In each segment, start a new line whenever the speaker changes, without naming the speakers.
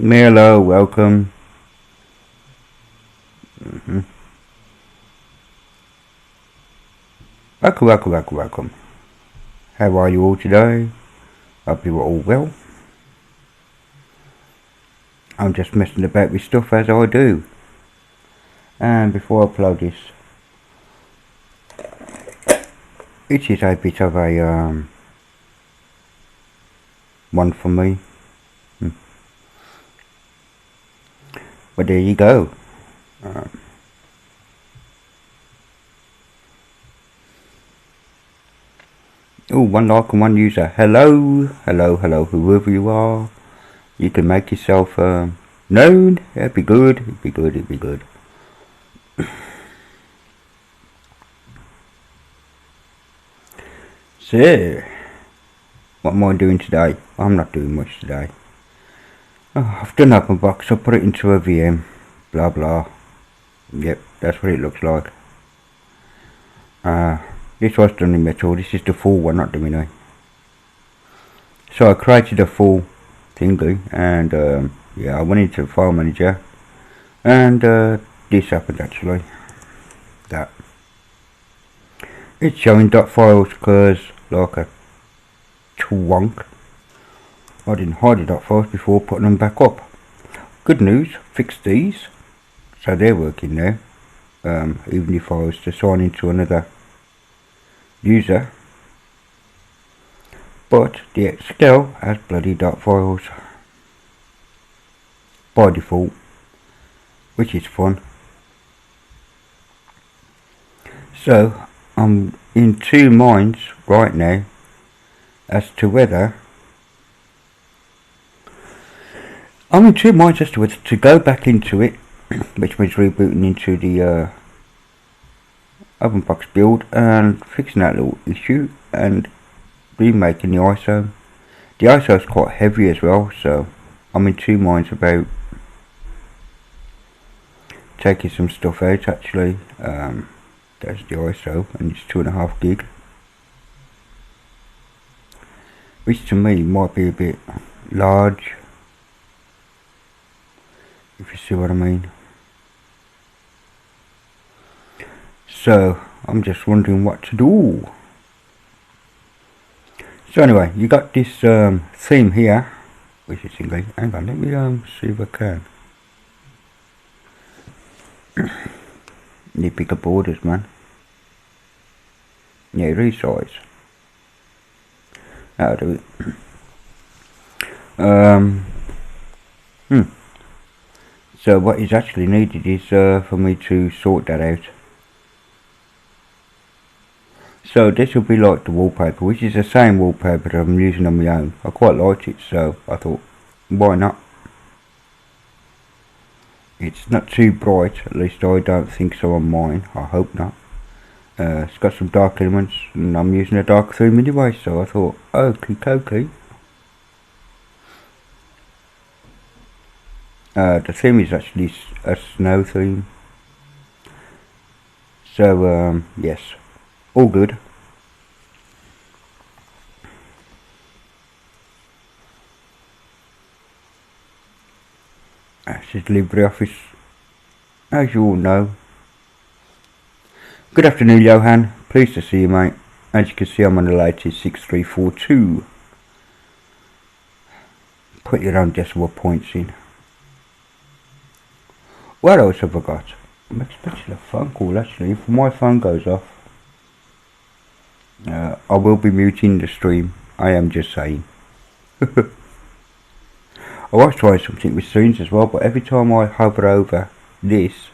Hello, welcome. Welcome. How are you all today? Hope you are all well. I'm just messing about with stuff as I do. And before I upload this, it is a bit of a one for me. But there you go. One like and one user. Hello, whoever you are. You can make yourself known. It'd be good. So, what am I doing today? I'm not doing much today. I've done up a box. I put it into a VM. Blah blah. Yep, that's what it looks like. This was done in metal. This is the full one, not the mini. So I created a full thingy, and yeah, I went into the file manager, and this happened actually. That it's showing .files because like a twonk, I didn't hide the .files before putting them back up. Good news, fixed these, so they're working now. Even if I was to sign into another user, but the Excel has bloody .files by default, which is fun. So I'm in two minds right now as to whether to go back into it, which means rebooting into the OpenBox build and fixing that little issue and remaking the ISO. The ISO is quite heavy as well, so I'm in two minds about taking some stuff out actually. That's the ISO and it's 2.5 gig, which to me might be a bit large, if you see what I mean. So I'm just wondering what to do. So anyway, you got this theme here, which is English. Hang on, let me see if I can. Need bigger borders, man. Yeah, resize. That'll do it. So what is actually needed is for me to sort that out. So this will be like the wallpaper, which is the same wallpaper that I'm using on my own. I quite liked it, so I thought, why not? It's not too bright, at least I don't think so on mine. I hope not. It's got some dark elements, and I'm using a dark theme anyway, so I thought, okay. The theme is actually a snow theme. So, yes, all good. This is LibreOffice, as you all know. Good afternoon, Johan. Pleased to see you, mate. As you can see, I'm on the latest 6342. Put your own decimal points in. What else have I got? I'm expecting a phone call actually. If my phone goes off, I will be muting the stream. I am just saying. I was trying something with scenes as well, but every time I hover over this,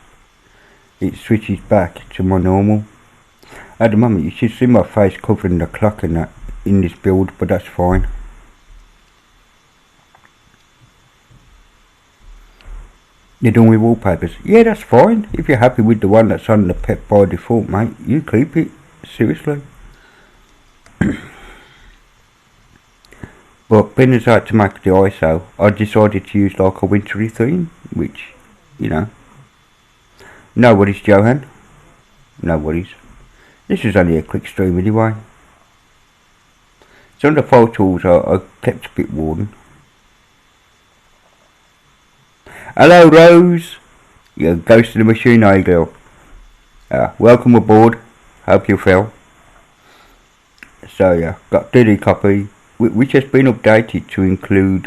it switches back to my normal. At the moment you should see my face covering the clock and that in this build, but that's fine. You're done with wallpapers? Yeah, that's fine. If you're happy with the one that's on the pet by default, mate, you keep it. Seriously. But being as I had to make the ISO, I decided to use like a wintry theme, which, you know. No worries, Johan. No worries. This is only a quick stream anyway. Some of the file tools are kept a bit worn. Hello, Rose. You're a ghost in the machine, are you, girl? Welcome aboard. Hope you fell. So yeah, got DD copy, which has been updated to include.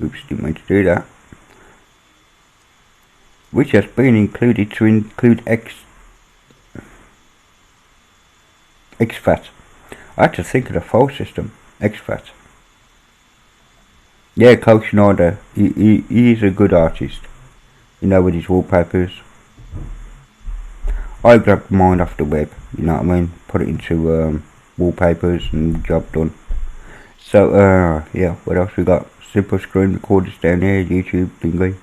Oops, didn't mean to do that. Which has been included to include exFAT. I had to think of the file system, exFAT. Yeah, Cole Schneider, he is a good artist, you know, with his wallpapers. I grabbed mine off the web, you know what I mean, put it into wallpapers and job done. So, yeah, what else we got? Simple screen recorders down there, YouTube thingy.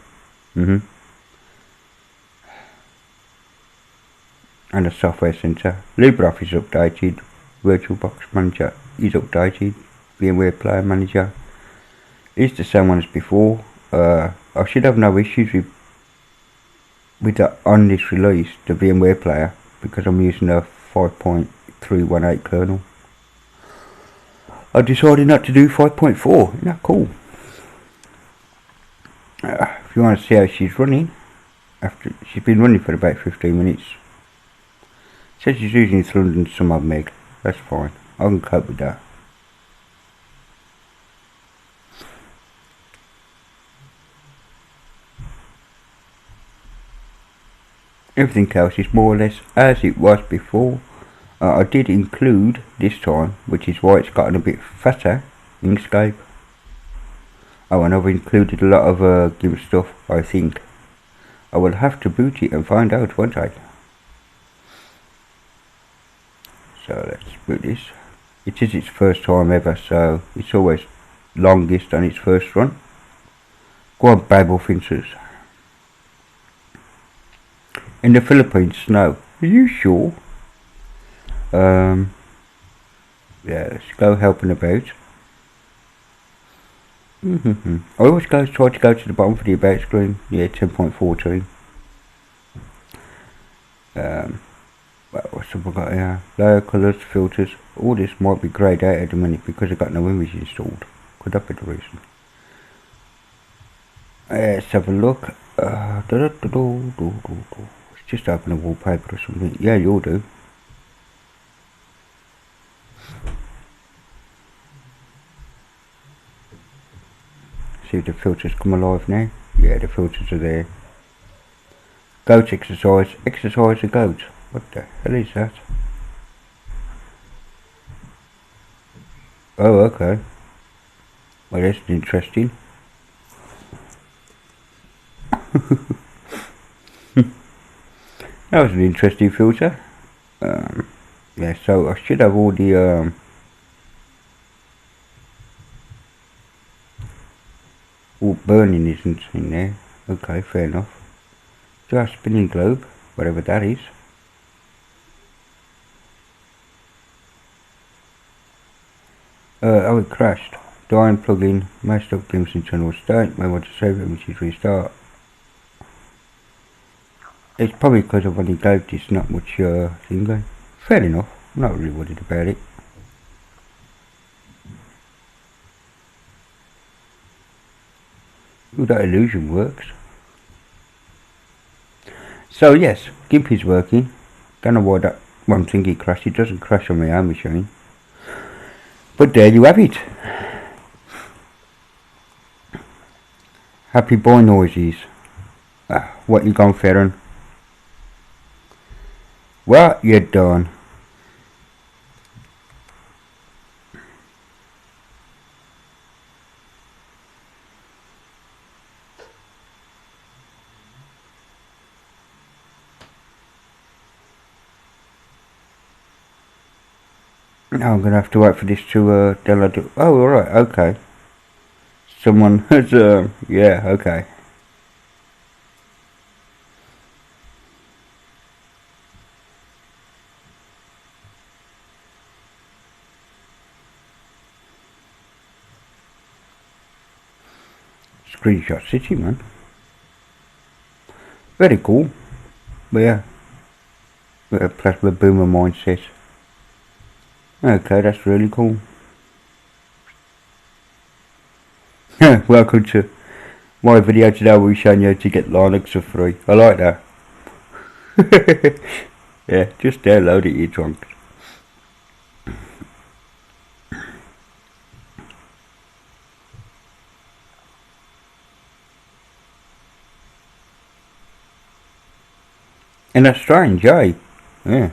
And the software center. LibreOffice updated. VirtualBox Manager is updated. VMware Player Manager is the same one as before. I should have no issues with that on this release, the VMware Player, because I'm using a 5.318 kernel. I decided not to do 5.4. Isn't that cool? If you want to see how she's running, after she's been running for about 15 minutes. Says she's using 300 some odd meg. That's fine. I can cope with that. Everything else is more or less as it was before. I did include this time, which is why it's gotten a bit fatter, Inkscape. Oh, and I've included a lot of GIMP stuff, I think. I will have to boot it and find out, won't I? So let's boot this. It is its first time ever, so it's always longest on its first run. Go on, Babel Finches. In the Philippines, snow. Are you sure? Yeah, let's go helping about. I always try to go to the bottom for the about screen. Yeah, 10.14. What's up we got here? Layer colours, filters. All this might be greyed out at the minute because I've got no image installed. Could that be the reason? Let's have a look. Let's just open a wallpaper or something. Yeah, you'll do. See if the filters come alive now. Yeah, the filters are there. Goat exercise. Exercise a goat. What the hell is that? Oh, okay. Well, that's interesting. That was an interesting filter. Yeah, so I should have all the all burning isn't in there. Okay, fair enough. Just spinning globe, whatever that is. Oh, it crashed. Dying plugin, mashed up GIMP's internal state, may want to save it, which is restart. It's probably because I've only gave this not much thing going. Fair enough, I'm not really worried about it. Ooh, that illusion works. So yes, GIMP is working. Don't know why that one thingy crashed. It doesn't crash on my own machine. But there you have it. Happy boy noises. What you gone, Ferron? What you done? Now I'm gonna have to wait for this to download. Oh, alright, okay. Someone has yeah, okay. Screenshot City, man. Very cool. But yeah. Plasma boomer mindset. Okay, that's really cool. Welcome to My video today will show you how to get Linux for free. I like that. Yeah, just download it, you drunk. And that's strange, eh? Yeah.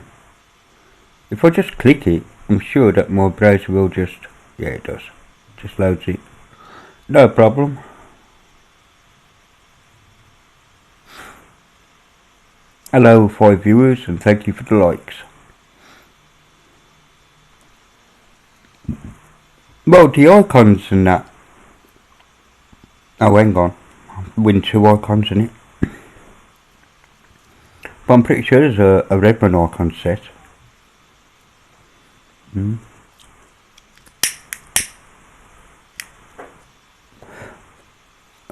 If I just click it, I'm sure that my browser will just... Yeah, it does. Just loads it. No problem. Hello 5 viewers, and thank you for the likes. Well, the icons and that... Oh, hang on. Win 2 icons in it. But I'm pretty sure there's a Redmond icon set.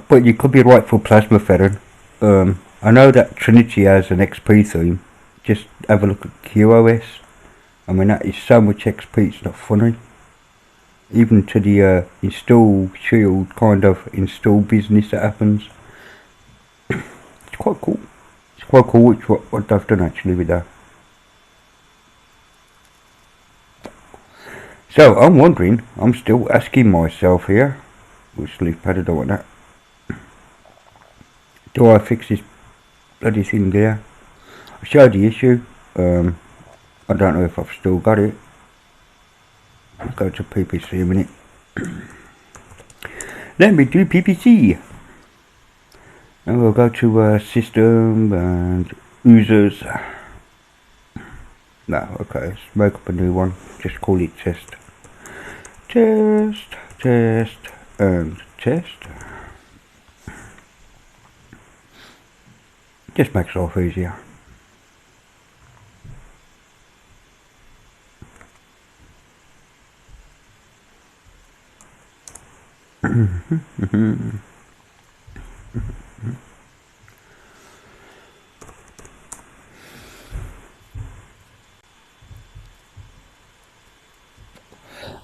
But you could be right for Plasma Ferrin. I know that Trinity has an XP theme. Just have a look at QoS. I mean, that is so much XP, it's not funny. Even to the install shield kind of install business that happens. It's quite cool. It's quite cool what they've done actually with that. So I'm wondering, I'm still asking myself here, which leaf pad, I don't want that. Do I fix this bloody thing there? I showed the issue. I don't know if I've still got it. I'll go to PPC a minute. Let me do PPC. And we'll go to system and users. No, okay, let's make up a new one. Just call it test. Test, test, and test. Just makes life easier.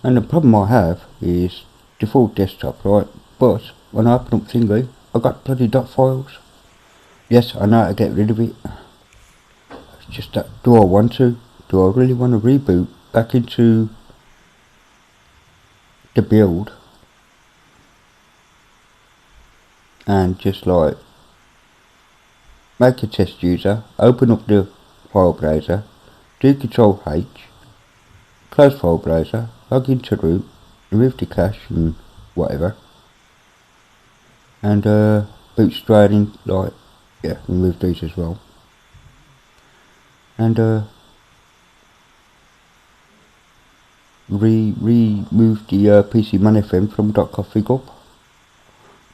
And the problem I have is default desktop, right? But when I open up Thingy, I got bloody dot files. Yes, I know how to get rid of it. It's just that, do I want to? Do I really want to reboot back into the build and just like make a test user, open up the file browser, do Control H, close file browser, log into root, remove the cache and whatever, and boot straight in, like, yeah, remove these as well, and remove the PC manifm from .config up.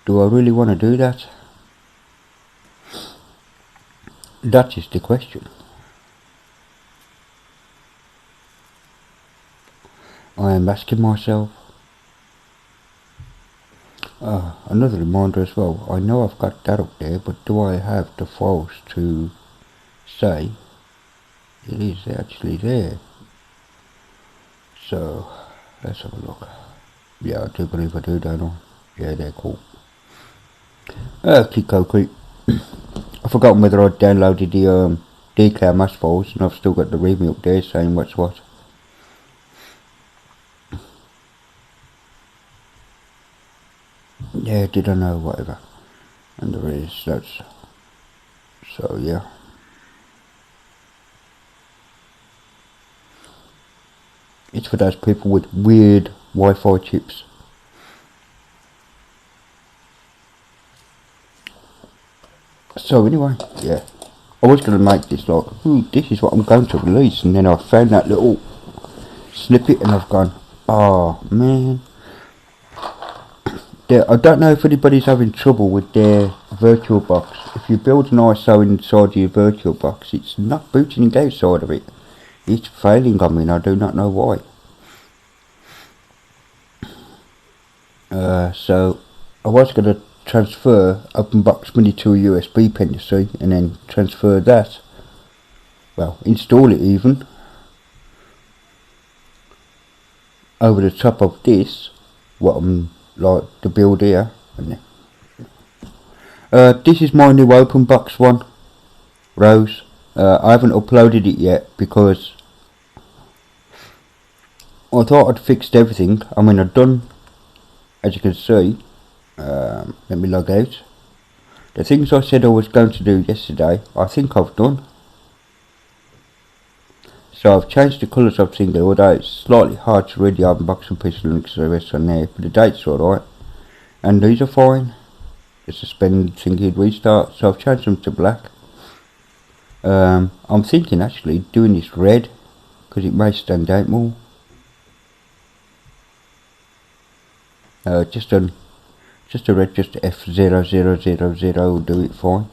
Do I really want to do that? That is the question. I am asking myself. Another reminder as well, I know I've got that up there, but do I have the files to say it is actually there? So, let's have a look. Yeah, I do believe I do, don't I? Yeah, they're cool. Keep concrete. I've forgotten whether I downloaded the declare mass files, and I've still got the readme up there saying what's what. Yeah, did I know, whatever. And there is, that's, so yeah. It's for those people with weird Wi-Fi chips. So anyway, yeah. I was going to make this like, ooh, this is what I'm going to release, and then I found that little snippet and I've gone, oh man. I don't know if anybody's having trouble with their VirtualBox. If you build an ISO inside your VirtualBox, it's not booting outside of it. It's failing on me and I do not know why. So I was going to transfer OpenBox Mini to a USB pen, you see, and then transfer that. Well, install it even over the top of this, what I'm like the build here, and This is my new open box one, Rose. I haven't uploaded it yet because I thought I'd fixed everything. I mean, I've done, as you can see, let me log out. The things I said I was going to do yesterday, I think I've done. So I've changed the colours of things, although it's slightly hard to read the unboxing piece of Linux service on there, but the date's alright. And these are fine. The suspended thingy restart, so I've changed them to black. I'm thinking actually doing this red, because it may stand out more. Just a red, just F0000 will do it fine.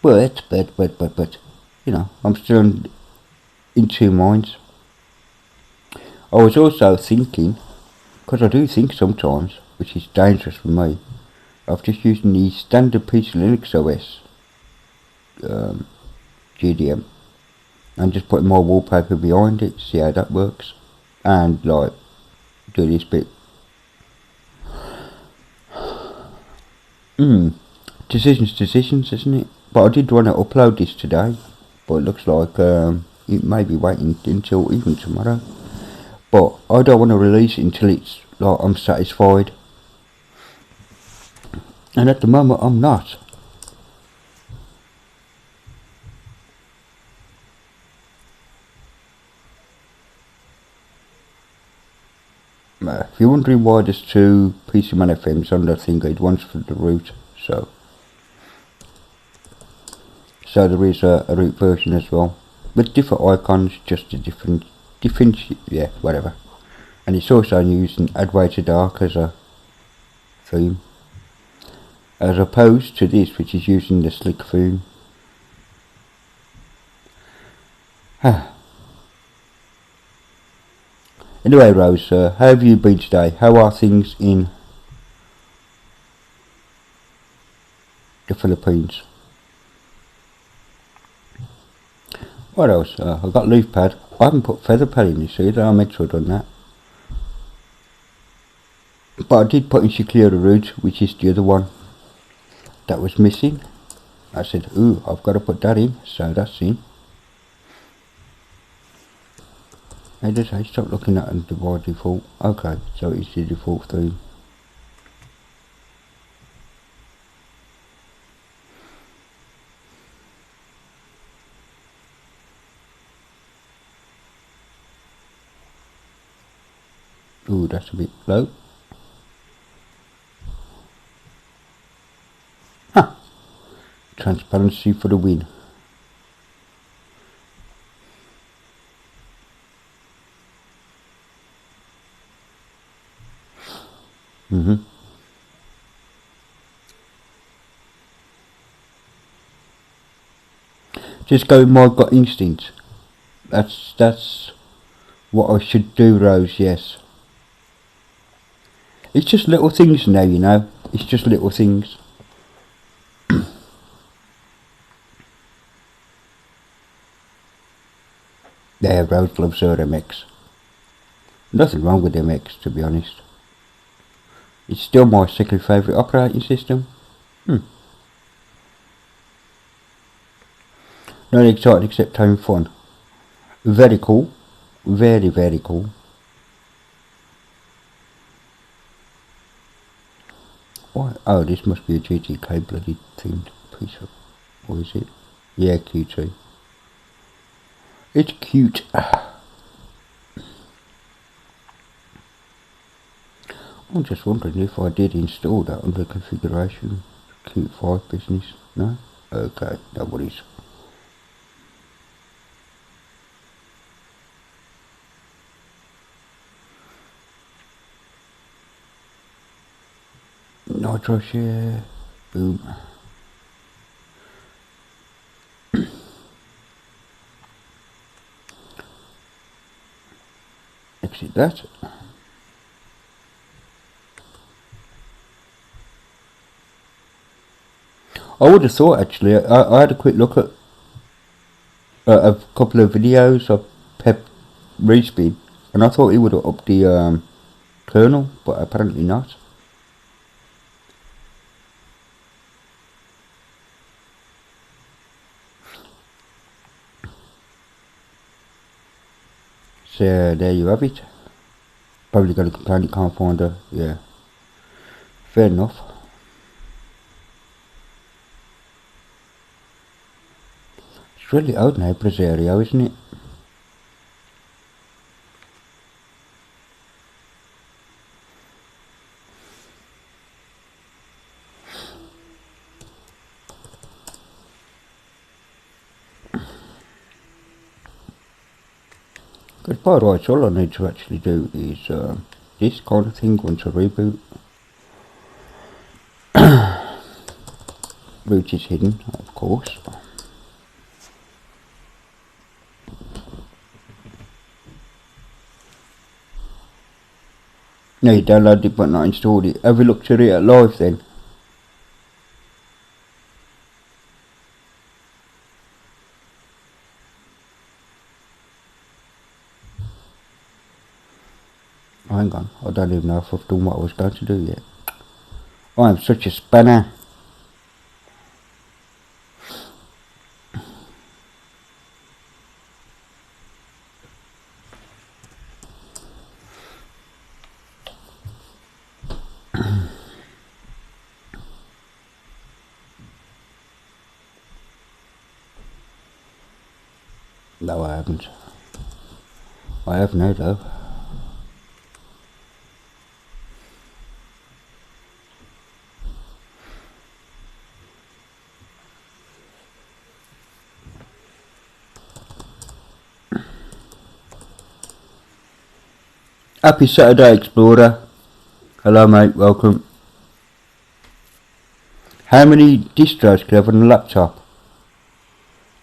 But, you know, I'm still in two minds. I was also thinking, because I do think sometimes, which is dangerous for me, of just using the standard piece of Linux OS GDM and just putting more wallpaper behind it, see how that works, and like do this bit. Decisions, isn't it? But I did want to upload this today, but it looks like it may be waiting until even tomorrow. But I don't want to release it until it's like I'm satisfied, and at the moment I'm not. If you're wondering why there's two PCman FMs on the thing, one's for the root, so there is a root version as well, with different icons, just a different, yeah, whatever. And it's also using Adway to Dark as a theme, as opposed to this, which is using the Slick theme. Anyway, Rose, how have you been today? How are things in the Philippines? What else? I've got leaf pad. I haven't put feather pad in this either. I meant to have done that. But I did put in Secure the Root, which is the other one that was missing. I said, ooh, I've got to put that in, so that's in. How does I stop looking at the by default? Okay, so it's the default theme. Ooh, that's a bit low. Huh. Transparency for the win. Just go with my gut instinct. That's what I should do, Rose, yes. It's just little things now, you know. It's just little things. There, Rose loves her MX. Nothing wrong with MX, to be honest. It's still my second favourite operating system. Not excited except having fun. Very cool. Very, very cool. What? Oh, this must be a GTK bloody themed piece of... What is it? Yeah, QT. It's cute. I'm just wondering if I did install that under configuration. Qt 5 business. No? Okay, no worries. Nitro share. Boom. Exit that. I would have thought actually, I had a quick look at a couple of videos of Pep Respeed, and I thought he would have upped the kernel, but apparently not. So there you have it. Probably got a complaint you can't find her. Yeah. Fair enough. It's really old now, Brasario, isn't it? Because by rights, all I need to actually do is this kind of thing once I reboot. Root is hidden, of course. No, you downloaded it but not installed it. Have you looked at it live then? Hang on, I don't even know if I've done what I was going to do yet. I am such a spanner. No, I haven't. I have now though. Happy Saturday, Explorer. Hello mate, welcome. How many distros can you have on a laptop?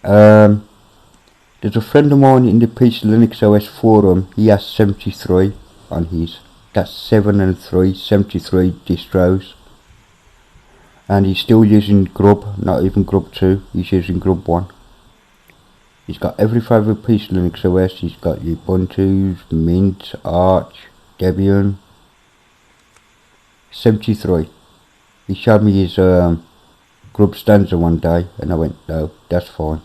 There's a friend of mine in the PC Linux OS forum, he has 73 on his. That's 7 and 3, 73 distros. And he's still using Grub, not even Grub 2, he's using Grub 1. He's got every favourite piece of Linux OS. He's got Ubuntu, Mint, Arch, Debian. 73. He showed me his Grub Stanza one day and I went, no, that's fine.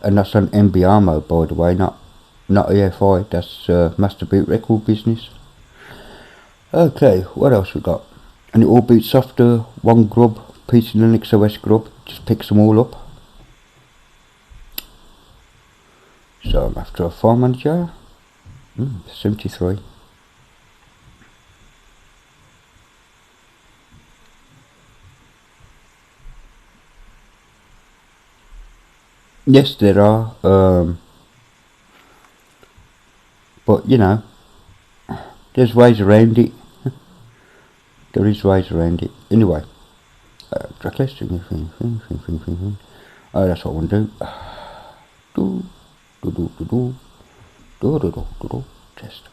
And that's on MBR mode, by the way, not EFI. That's Master Boot Record business. Okay, what else we got? And it all boots off the one Grub, PC Linux OS Grub. Just picks them all up. So I'm after a file manager. 73. Yes, there are. But you know, there's ways around it. There is ways around it. Anyway, tracklist. Oh, that's what I want to do. Test.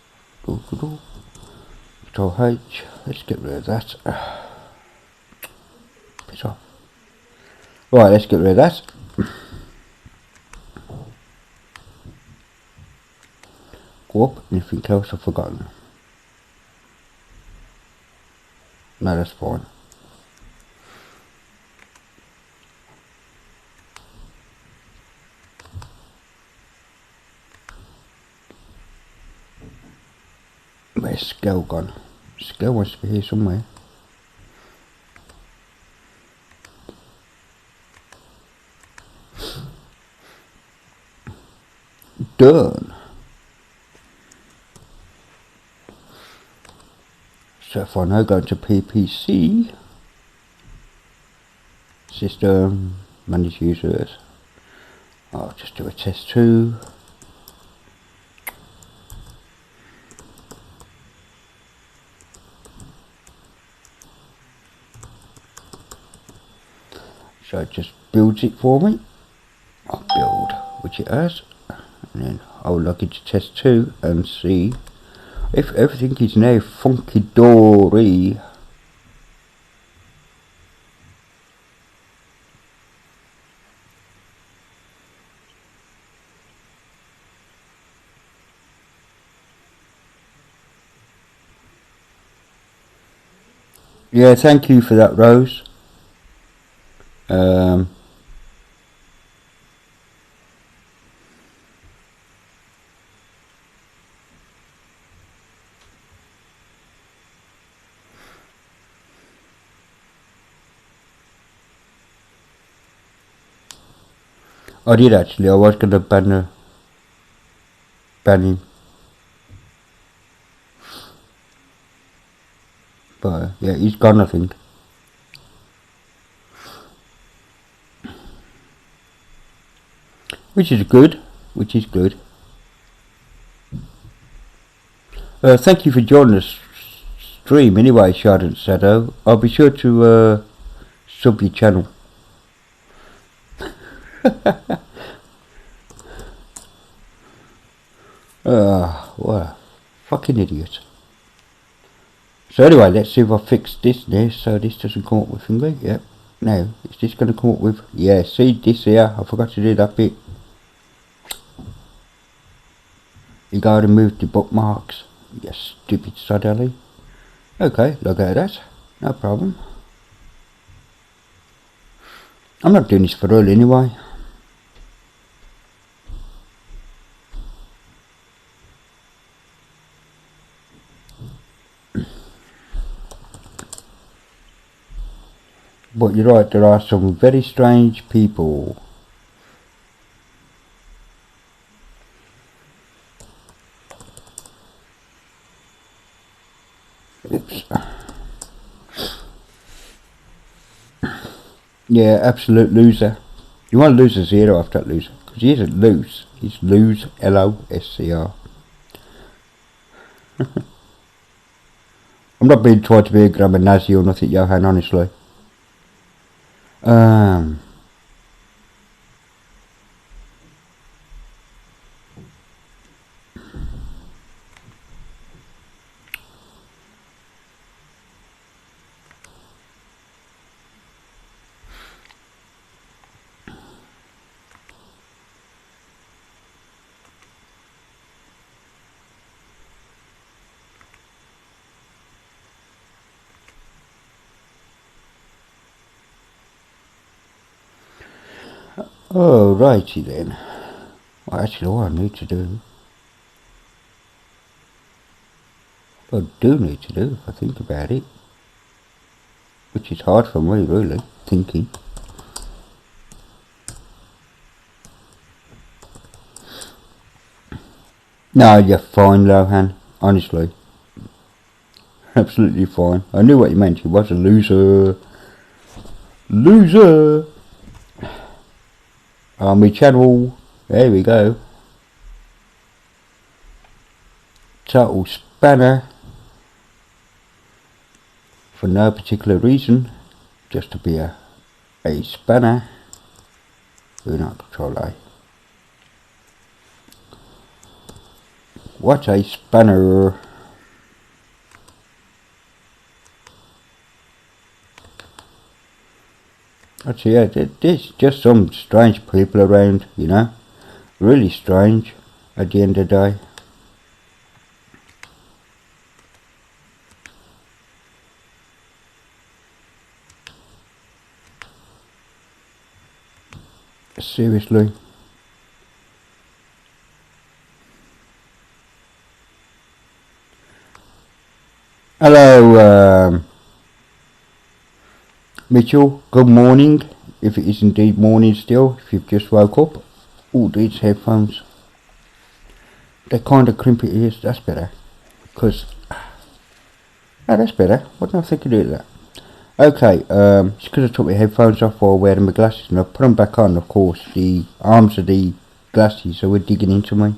Control H. Let's get rid of that. Piss off. Right, let's get rid of that. Go up. Anything else I've forgotten? No, that's fine. Where's Skell gone? Skell wants to be here somewhere. Done. So if I now go to PPC, system, manage users, I'll just do a test 2. So it just builds it for me. I'll build, which it has, and then I'll log into test 2 and see if everything is now funky dory. Yeah, thank you for that, Rose. I did actually. I was going to ban him. But yeah, he's gone, I think. Which is good. Thank you for joining us stream anyway, Shard Shadow. I'll be sure to sub your channel. What a fucking idiot. So anyway, let's see if I fix this now so this doesn't come up with finger. Yep. Now, is this going to come up with... Yeah, see this here? I forgot to do that bit. You gotta move the bookmarks. You stupid sodally. Okay, look at that. No problem. I'm not doing this for real anyway. But you're right, there are some very strange people. Oops. Yeah, absolute loser. You want to lose a zero after that loser. Because he isn't loose. He's lose, L-O-S-C-R. I'm not being tried to be a grammar Nazi or nothing, Johan, honestly. Oh, righty then. Well, actually, what I need to do... What I do need to do, if I think about it, which is hard for me, really, thinking. No, you're fine, Lohan, honestly. Absolutely fine. I knew what you meant, he was a loser. Loser! On my channel, there we go. Total spanner. For no particular reason, just to be a spanner. Do not control A. What a spanner. Actually, yeah, there's just some strange people around, you know. Really strange at the end of the day. Seriously. Hello, Mitchell, good morning, if it is indeed morning still, if you've just woke up. Oh, these headphones, they're kind of crimpy ears. That's better, because, that's better, what did I think of doing that? Okay, it's because I took my headphones off while wearing my glasses, and I put them back on. Of course, the arms of the glasses were digging into me,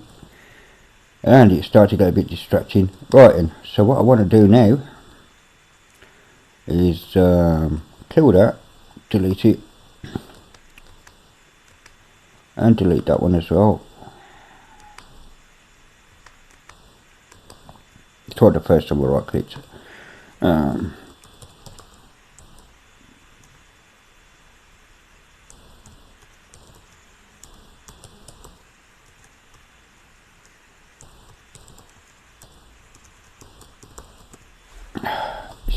and it started to get a bit distracting. Right then, so what I want to do now is kill that, delete it, and delete that one as well. Try the first time I right clicked.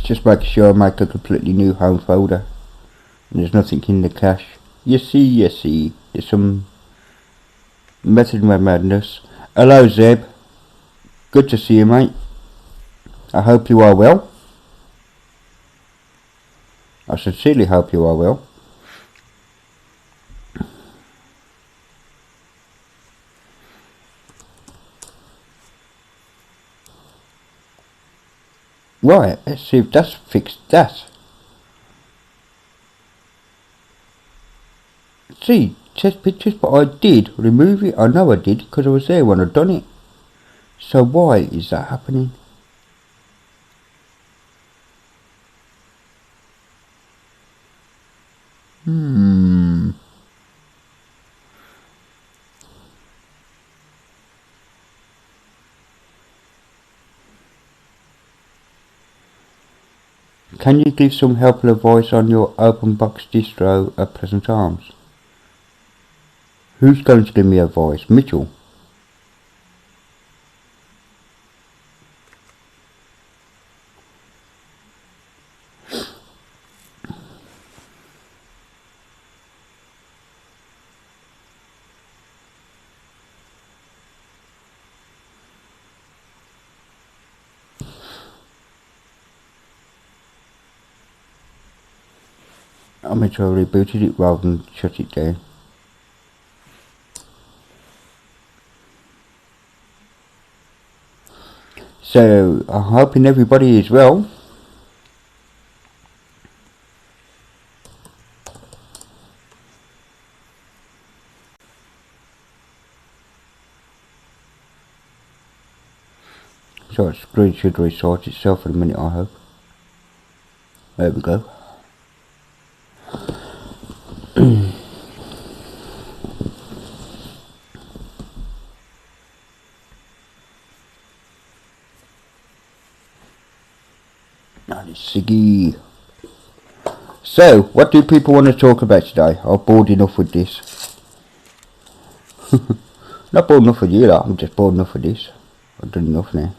Just making sure I make a completely new home folder and there's nothing in the cache. You see, there's some method in my madness. Hello Zeb, good to see you, mate. I hope you are well. I sincerely hope you are well. Right, let's see if that's fixed that. See, test pictures, but I did remove it. I know I did because I was there when I done it. So why is that happening? Can you give some helpful advice on your OpenBox distro at present times? Who's going to give me advice? Mitchell? I meant to have rebooted it rather than shut it down. So, I'm hoping everybody is well. So the screen should restart itself in a minute, I hope. There we go. Now this Siggy. So, what do people want to talk about today? I'm bored enough with this. Not bored enough with you lot, I'm just bored enough with this. I've done enough now.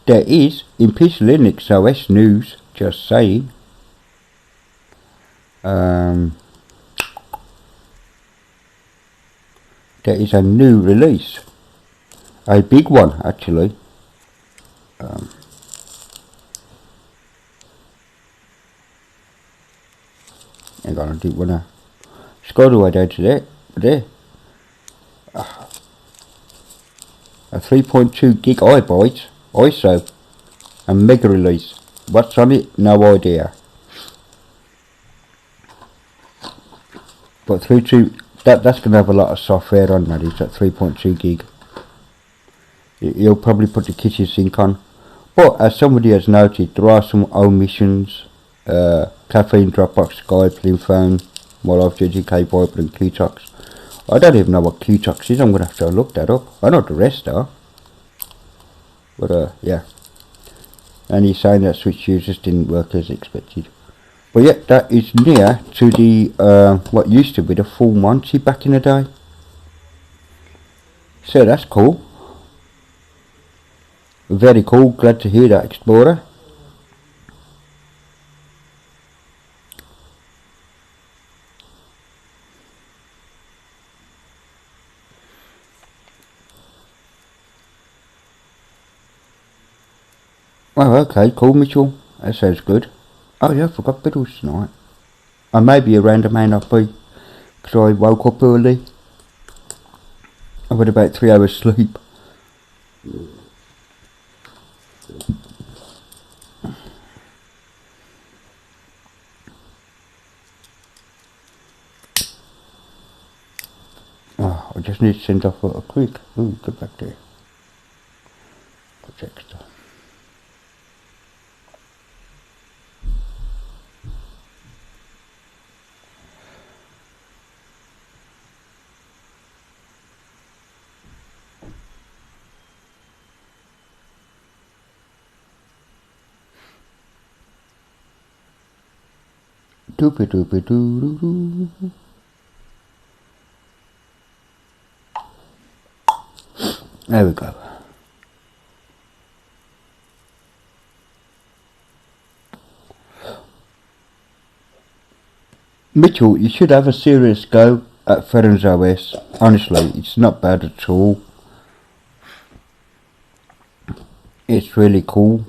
There is, in PC Linux OS news, just saying. There is a new release. A big one, actually. Hang on, I didn't want to scroll all the way down to there. A 3.2 gig iByte ISO, a mega release. What's on it? No idea. But that's going to have a lot of software on that. Is that 3.2 gig? You'll probably put the kitchen sink on. But as somebody has noted, there are some omissions. Caffeine, Dropbox, Skype, Linphone, Moloff, JGK, Viber and Qtox. I don't even know what Qtox is. I'm going to have to look that up. I know the rest are. But yeah. And he's saying that switch users didn't work as expected. But yeah, that is near to the what used to be the full Monty back in the day. So that's cool. Very cool, glad to hear that, Explorer. Oh, okay, cool, Mitchell. That sounds good. Oh yeah, I forgot Biddles tonight. I may be around, I may not be, because I woke up early. I've had about 3 hours sleep. Oh, I just need to send off a quick. Ooh, get back there. Project. Doopy doopy doo doo doo. There we go. Mitchell, you should have a serious go at Ferens OS. Honestly, it's not bad at all. It's really cool,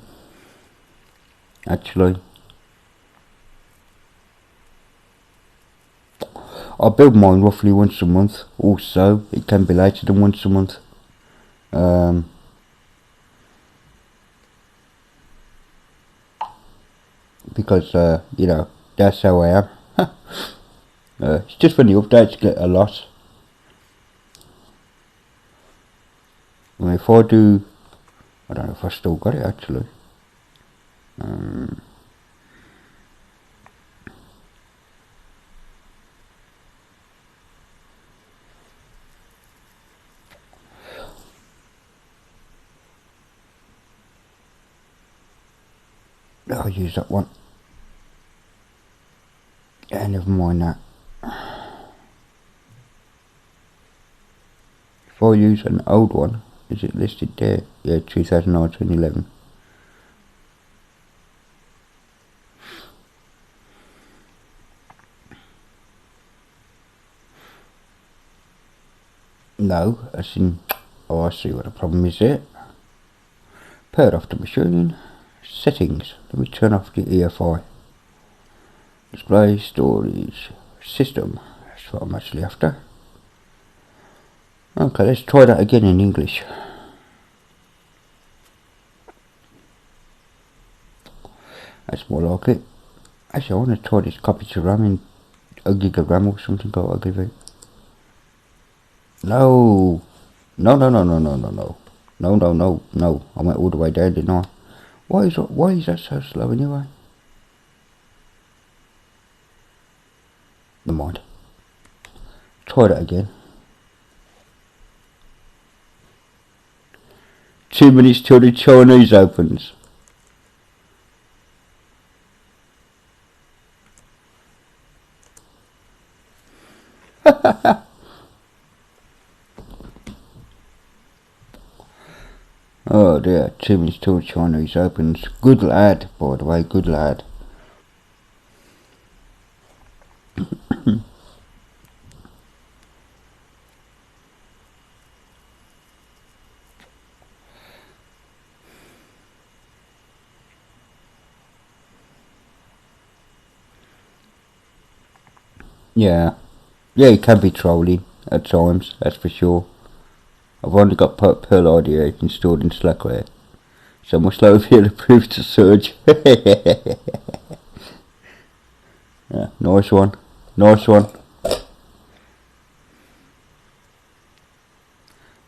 actually. I build mine roughly once a month, also it can be later than once a month. Because you know, that's how I am. It's just when the updates get a lot. And if I do, I don't know if I still got it actually. I'll use that one. Yeah, never mind that. If I use an old one, is it listed there? Yeah, 2009-2011. No, as in, oh, I see what the problem is there. Power off the machine. Settings. Let me turn off the EFI. Display, storage, system. That's what I'm actually after. Okay, let's try that again in English. That's more like it. Actually, I want to try this copy to RAM in a gig of RAM or something. I'll give it. No. No. No. I went all the way down, didn't I? Why is that so slow anyway? Never mind. Try that again. 2 minutes till the Chinese opens. Oh dear, 2 minutes till the Chinese opens. Good lad, by the way, good lad. Yeah, it can be trolling at times, that's for sure. I've only got Pearl Idea installed in Slackware, so my slow feel approved to surge. Yeah, nice one.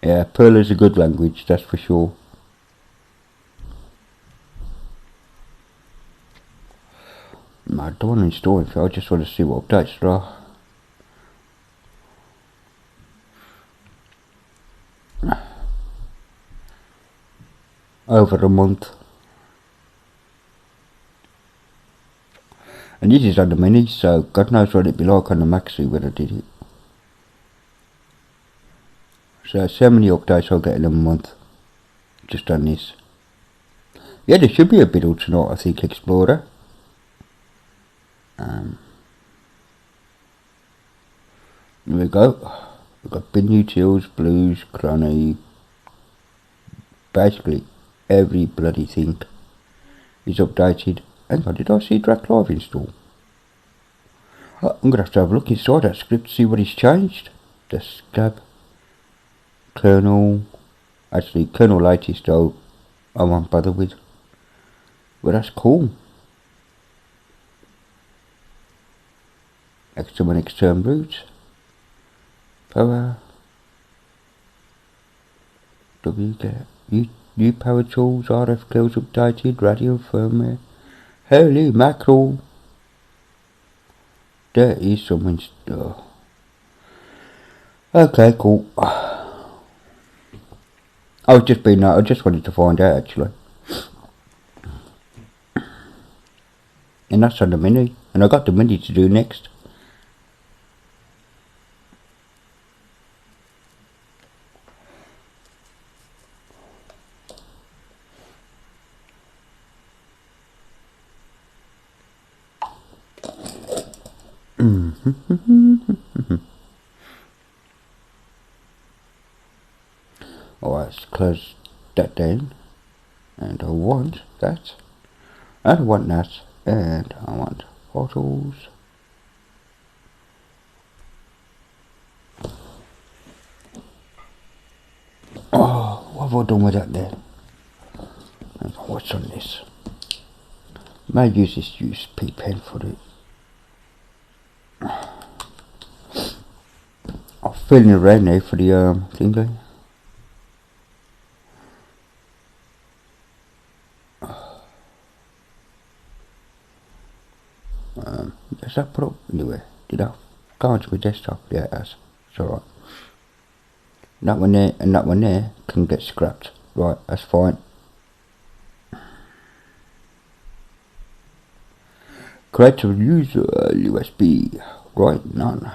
Yeah, Perl is a good language, that's for sure. I don't want to install it, I just want to see what updates there are. Over a month. And this is on the mini, so God knows what it'd be like on the Maxi when I did it. So that's how many updates I'll get in a month. Just on this. Yeah, there should be a bit tonight, I think, Explorer. Here we go. We've got bin utils, blues, cronny. Basically, every bloody thing is updated. Hang on, did I see Drac Live install? Oh, I'm going to have a look inside that script to see what he's changed. The scab. Kernel. Actually, kernel latest though, I won't bother with. But that's cool. External and external root. Power. New power tools, RF codes updated, radio firmware. Holy mackerel. There is some stuff. Okay, cool. I just wanted to find out actually. And that's on the mini. And I got the mini to do next. Alright, let's close that down. And I want that. And I want that. And I want photos. have I done with that there? What's on this? May use this USP pen for it. I'm feeling around now for the thingy. Does that put up anywhere? Did I go onto my desktop? Yeah, it has. It's alright. That one there and that one there can get scrapped. Right, that's fine. Create a user USB. Right, none.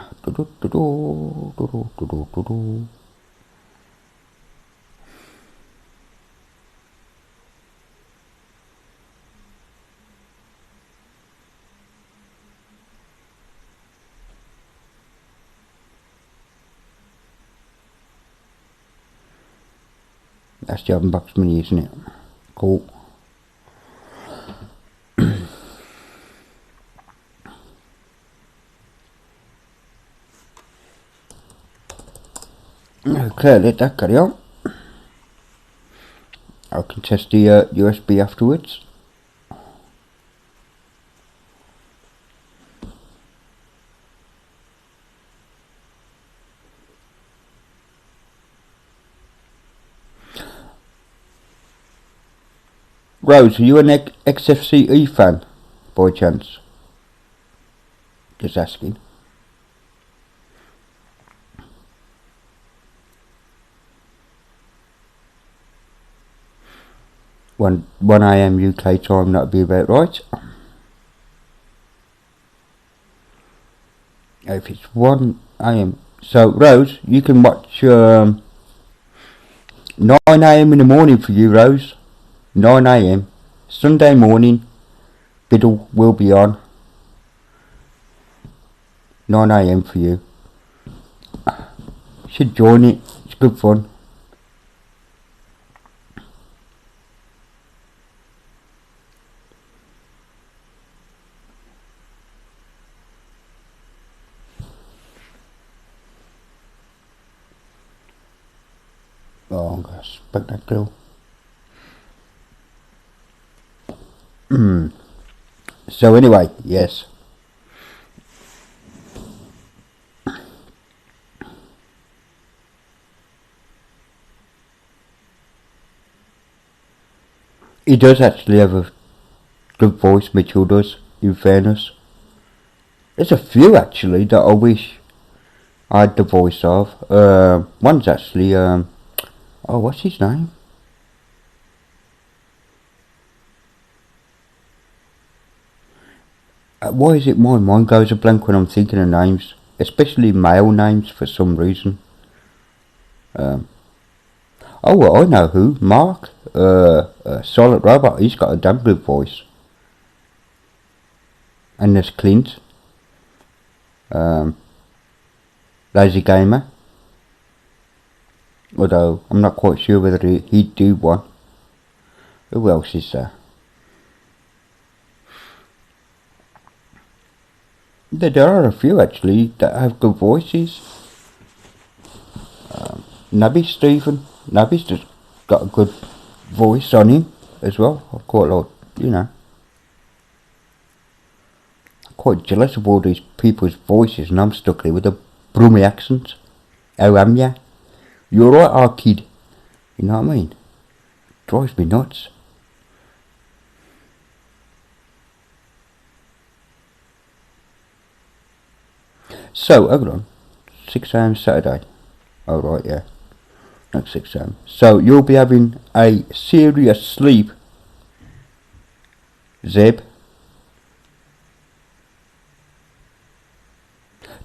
That's the oven box mini, isn't it? Cool. Okay, let that carry on. I can test the USB afterwards. Rose, are you an XFCE fan, by chance? Just asking. One AM UK time, that'd be about right. If it's 1 AM, so Rose, you can watch 9 AM in the morning for you, Rose. 9 AM Sunday morning. Biddle will be on. 9 AM for you. You should join it. It's good fun. Oh, I'm gonna spike that grill. So anyway, yes. He does actually have a good voice, Mitchell does, in fairness. There's a few actually that I wish I had the voice of. One's actually, oh, what's his name? Why is it my mind goes a blank when I'm thinking of names, especially male names for some reason. Oh, well, I know who. Mark, Silent Robot. He's got a damn good voice. And there's Clint, Lazy Gamer. Although I'm not quite sure whether he'd do one. Who else is there? There are a few actually that have good voices. Nabby Stephen. Nabby's just got a good voice on him as well. I quite like, you know. Quite jealous of all these people's voices, and I'm stuck here with a Brummy accent. How am ya? You're right, our kid. You know what I mean? Drives me nuts. So, hold on. 6 AM Saturday. Oh, right, yeah. Not 6 AM. So, you'll be having a serious sleep, Zeb.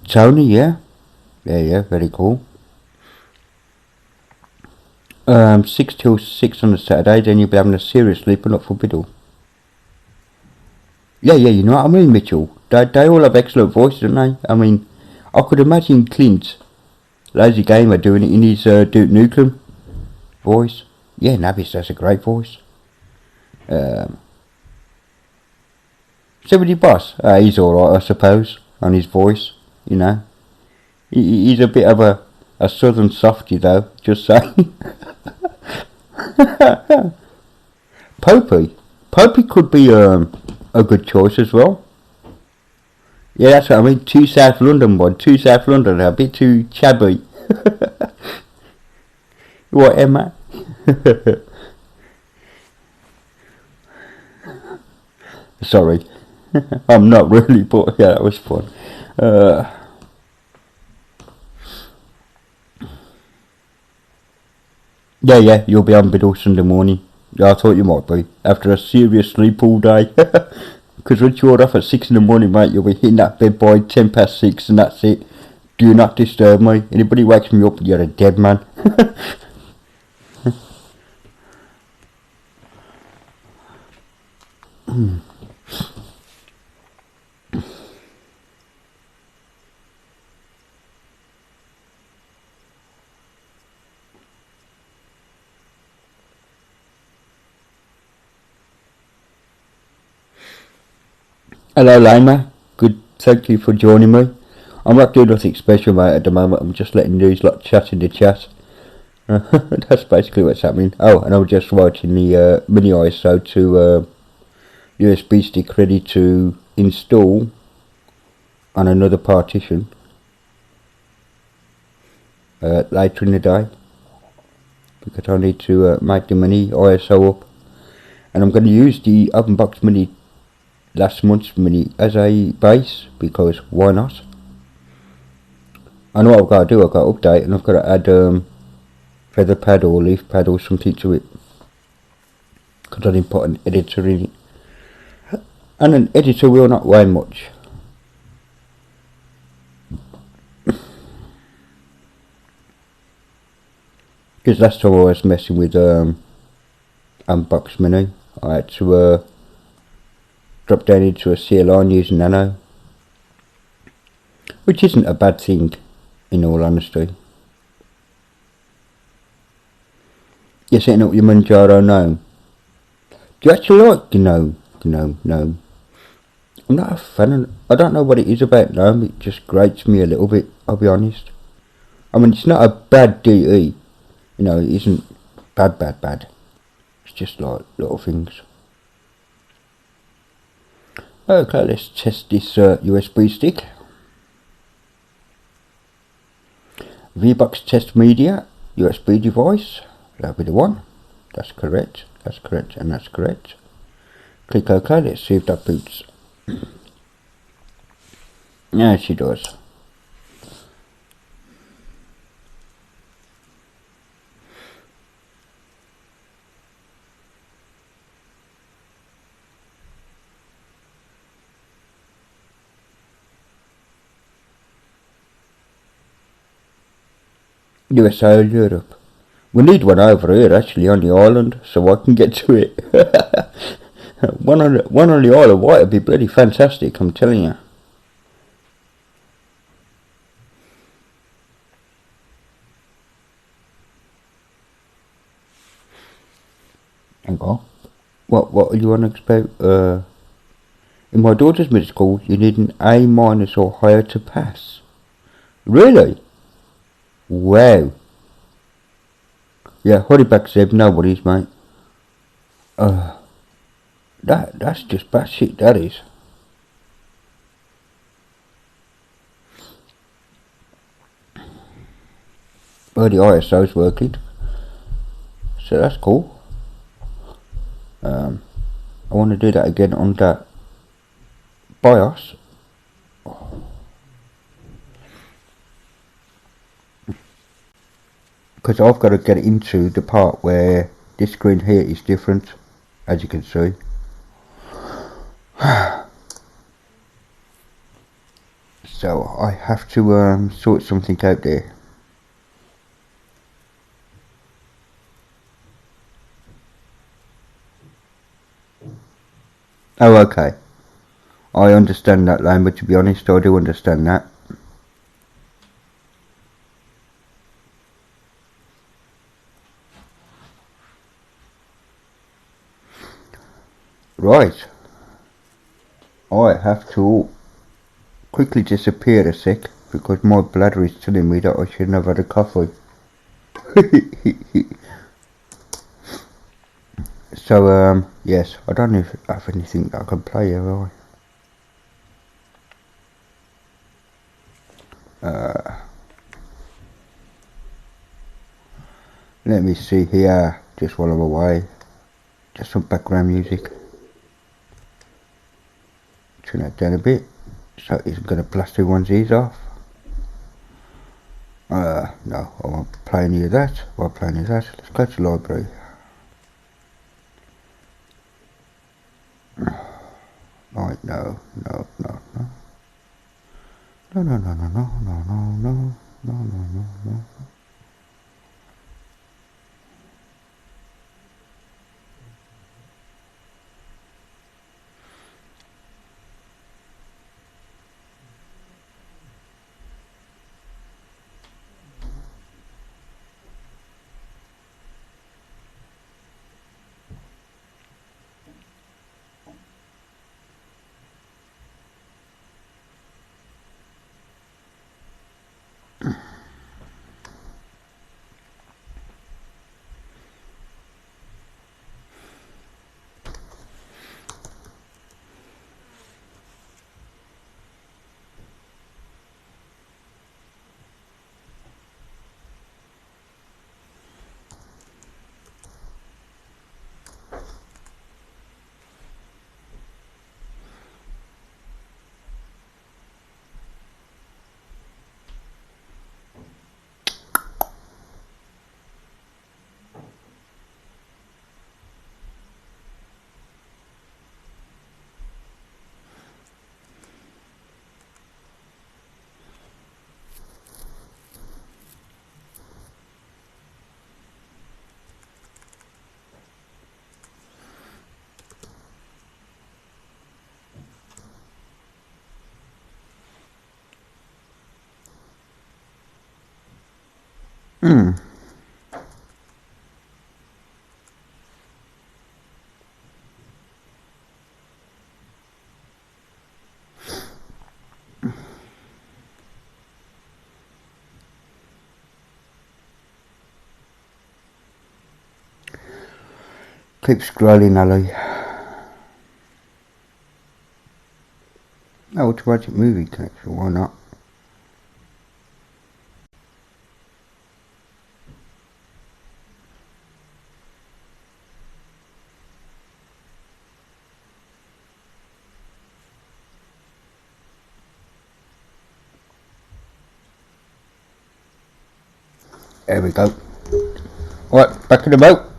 Tony, yeah. Yeah, very cool. 6 till 6 on the Saturday, then you'll be having a serious sleep and not for Biddle. Yeah, you know what I mean, Mitchell. They all have excellent voices, don't they? I mean, I could imagine Clint, Lazy Gamer, doing it in his Duke Nukem voice. Yeah, Nabis has a great voice. 70 Boss, he's alright, I suppose, on his voice, you know. He's a bit of a southern softy, though, just saying. Popey. Popey could be a good choice as well. Yeah, that's what I mean. Two South London one. Two South London, a bit too chabby. What, Emma? Sorry. I'm not really, but yeah, that was fun. Yeah, you'll be on Biddle Sunday morning. Yeah, I thought you might be. After a serious sleep all day. Because once you're off at 6 in the morning, mate, you'll be hitting that bed by 10 past 6 and that's it. Do not disturb me. Anybody wakes me up, you're a dead man. Hello, Lima. Good, thank you for joining me. I'm not doing nothing special, mate, at the moment. I'm just letting these lot chat in the chat. That's basically what's happening. Oh, and I'm just watching the mini ISO to USB stick ready to install on another partition later in the day, because I need to make the mini ISO up, and I'm going to use the OpenBox Mini last month's mini as a base, because why not? I know what I've got to do. I've got to update, and I've got to add feather pad or leaf pad or something to it, because I didn't put an editor in it, and an editor will not weigh much. Because last time I was messing with Unbox Mini, I had to drop down into a CLI using Nano, which isn't a bad thing in all honesty. You're setting up your Manjaro Gnome. Do you actually like Gnome? Gnome. I'm not a fan of, I don't know what it is about Gnome, it just grates me a little bit, I'll be honest. I mean, it's not a bad DE, you know, it isn't bad. It's just like little things. Okay, let's test this USB stick. VBox Test Media USB device. That'll be the one. That's correct, and that's correct. Click OK, let's see if that boots. Yeah, she does. USA or Europe. We need one over here actually on the island, so I can get to it. one on the Isle of Wight would be bloody fantastic, I'm telling you. Hang on. What are you on about? In my daughter's middle school, you need an A- or higher to pass. Really? Wow. Yeah, hurry back, Zeb, no worries, mate. That's just batshit, that is. Well, the ISO's working, so that's cool. I want to do that again on that BIOS. Because I've got to get into the part where this screen here is different, as you can see. So I have to sort something out there. Oh, okay. I understand that language, to be honest. I do understand that. Right. I have to quickly disappear a sec, because my bladder is telling me that I shouldn't have had a coffee. So, yes, I don't have anything that I can play here, have I? Let me see here, just while I'm away. Just some background music. Turn that down a bit, so it isn't going to blast everyone's ears off. No, I won't play any of that. Let's go to the library. Right, no. No, no, no. No, no, no, no, no, no, no, no, no, no, no, no. Keep scrolling, Ali. Oh, automatic movie connection, why not? There we go. Right, back in the boat.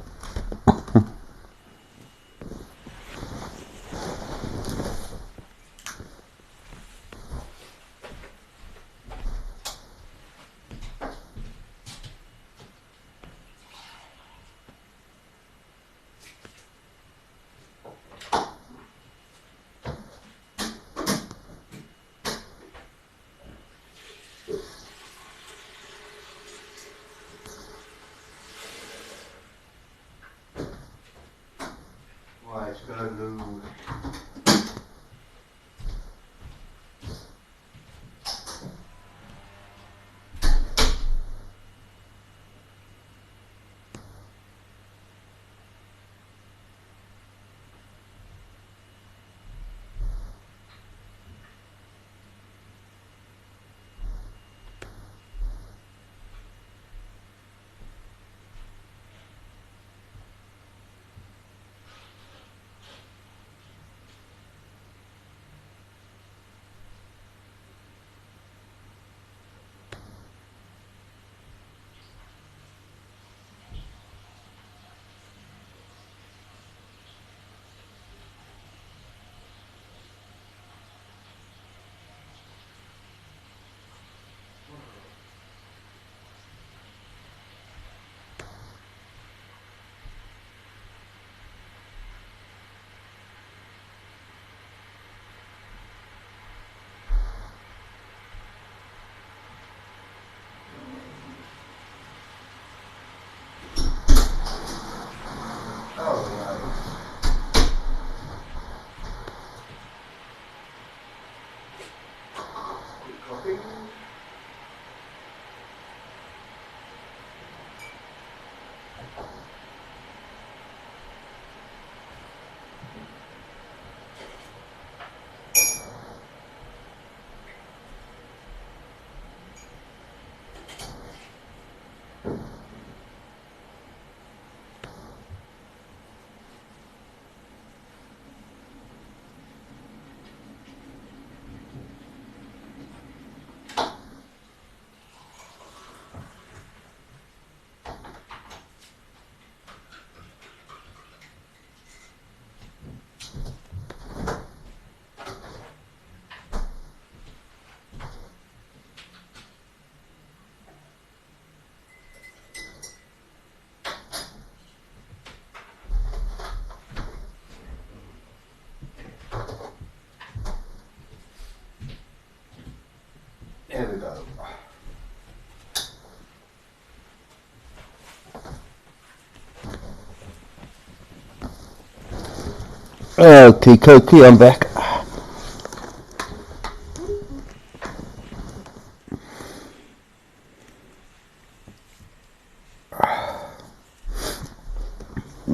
Okay, Cokie, I'm back.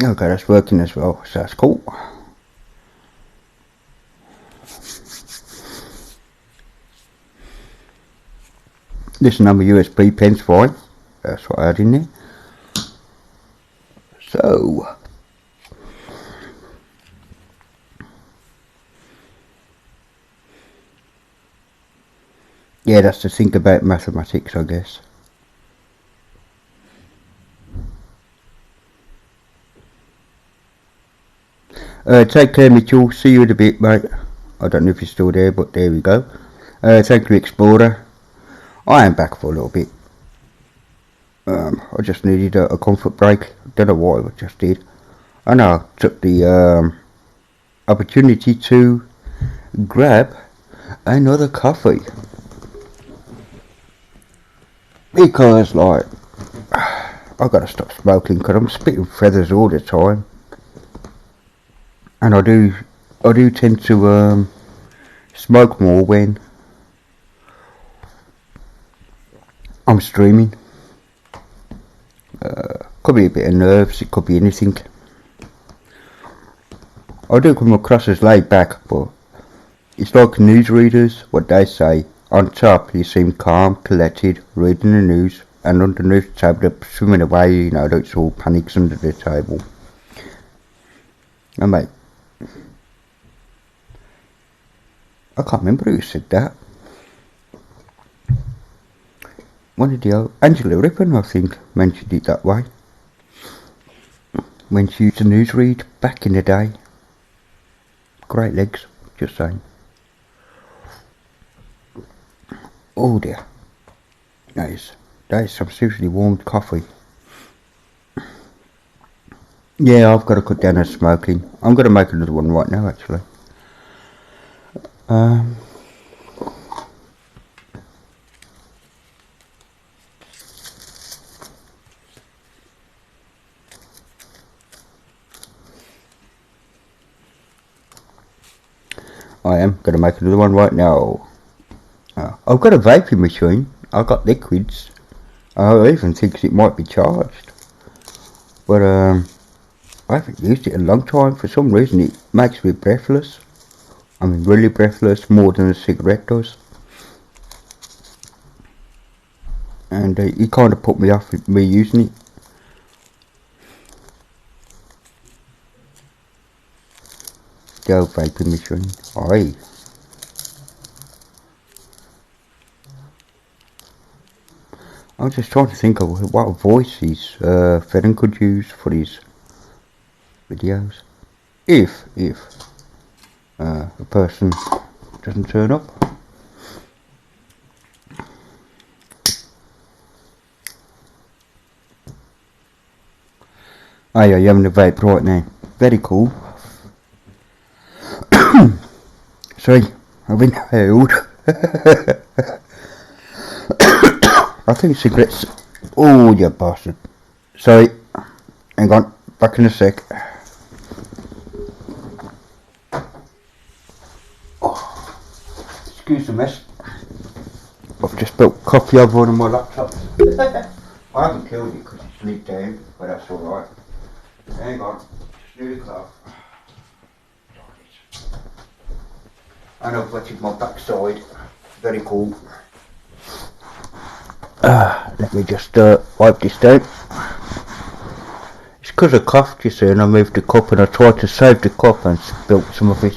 Okay, that's working as well, so that's cool. This number USB pen's fine. That's what I had in there. So, yeah, that's the thing about mathematics, I guess. Take care, Mitchell. See you in a bit, mate. I don't know if you're still there, but there we go. Thank you, Explorer. I am back for a little bit. I just needed a comfort break. Don't know what I just did. And I took the opportunity to grab another coffee. Because, like, I gotta stop smoking because I'm spitting feathers all the time. And I do tend to smoke more when I'm streaming. Could be a bit of nerves, it could be anything. I do come across as laid back, but it's like newsreaders, what they say. On top, you seem calm, collected, reading the news, and underneath the table, they're swimming away, you know, it's all panics under the table. And mate, I can't remember who said that. One of the Angela Rippon, I think, mentioned it that way. When she used to newsread back in the day. Great legs, just saying. Oh dear. That is some seriously warmed coffee. Yeah, I've got to cut down on smoking. I'm going to make another one right now, actually. I am going to make another one right now. I've got a vaping machine. I've got liquids. I even think it might be charged. But I haven't used it in a long time. For some reason it makes me breathless. I mean really breathless, more than a cigarette does. And it kind of put me off with me using it. The old vaping machine. Aye. I was just trying to think of what voices Fedden could use for his videos. If a person doesn't turn up. Oh yeah, you're having a vape right now. Very cool. Sorry, I've been held. I think cigarettes. Oh, you bastard. Sorry. Hang on. Back in a sec. Oh, excuse the mess. I've just spilled coffee over one of my laptops. I haven't killed it because it's leaked down, but that's alright. Hang on. Just need a cloth. And I've wetted my backside. Very cool. Let me just wipe this down. It's because I coughed, you see, and I moved the cup and I tried to save the cup and spilt some of it.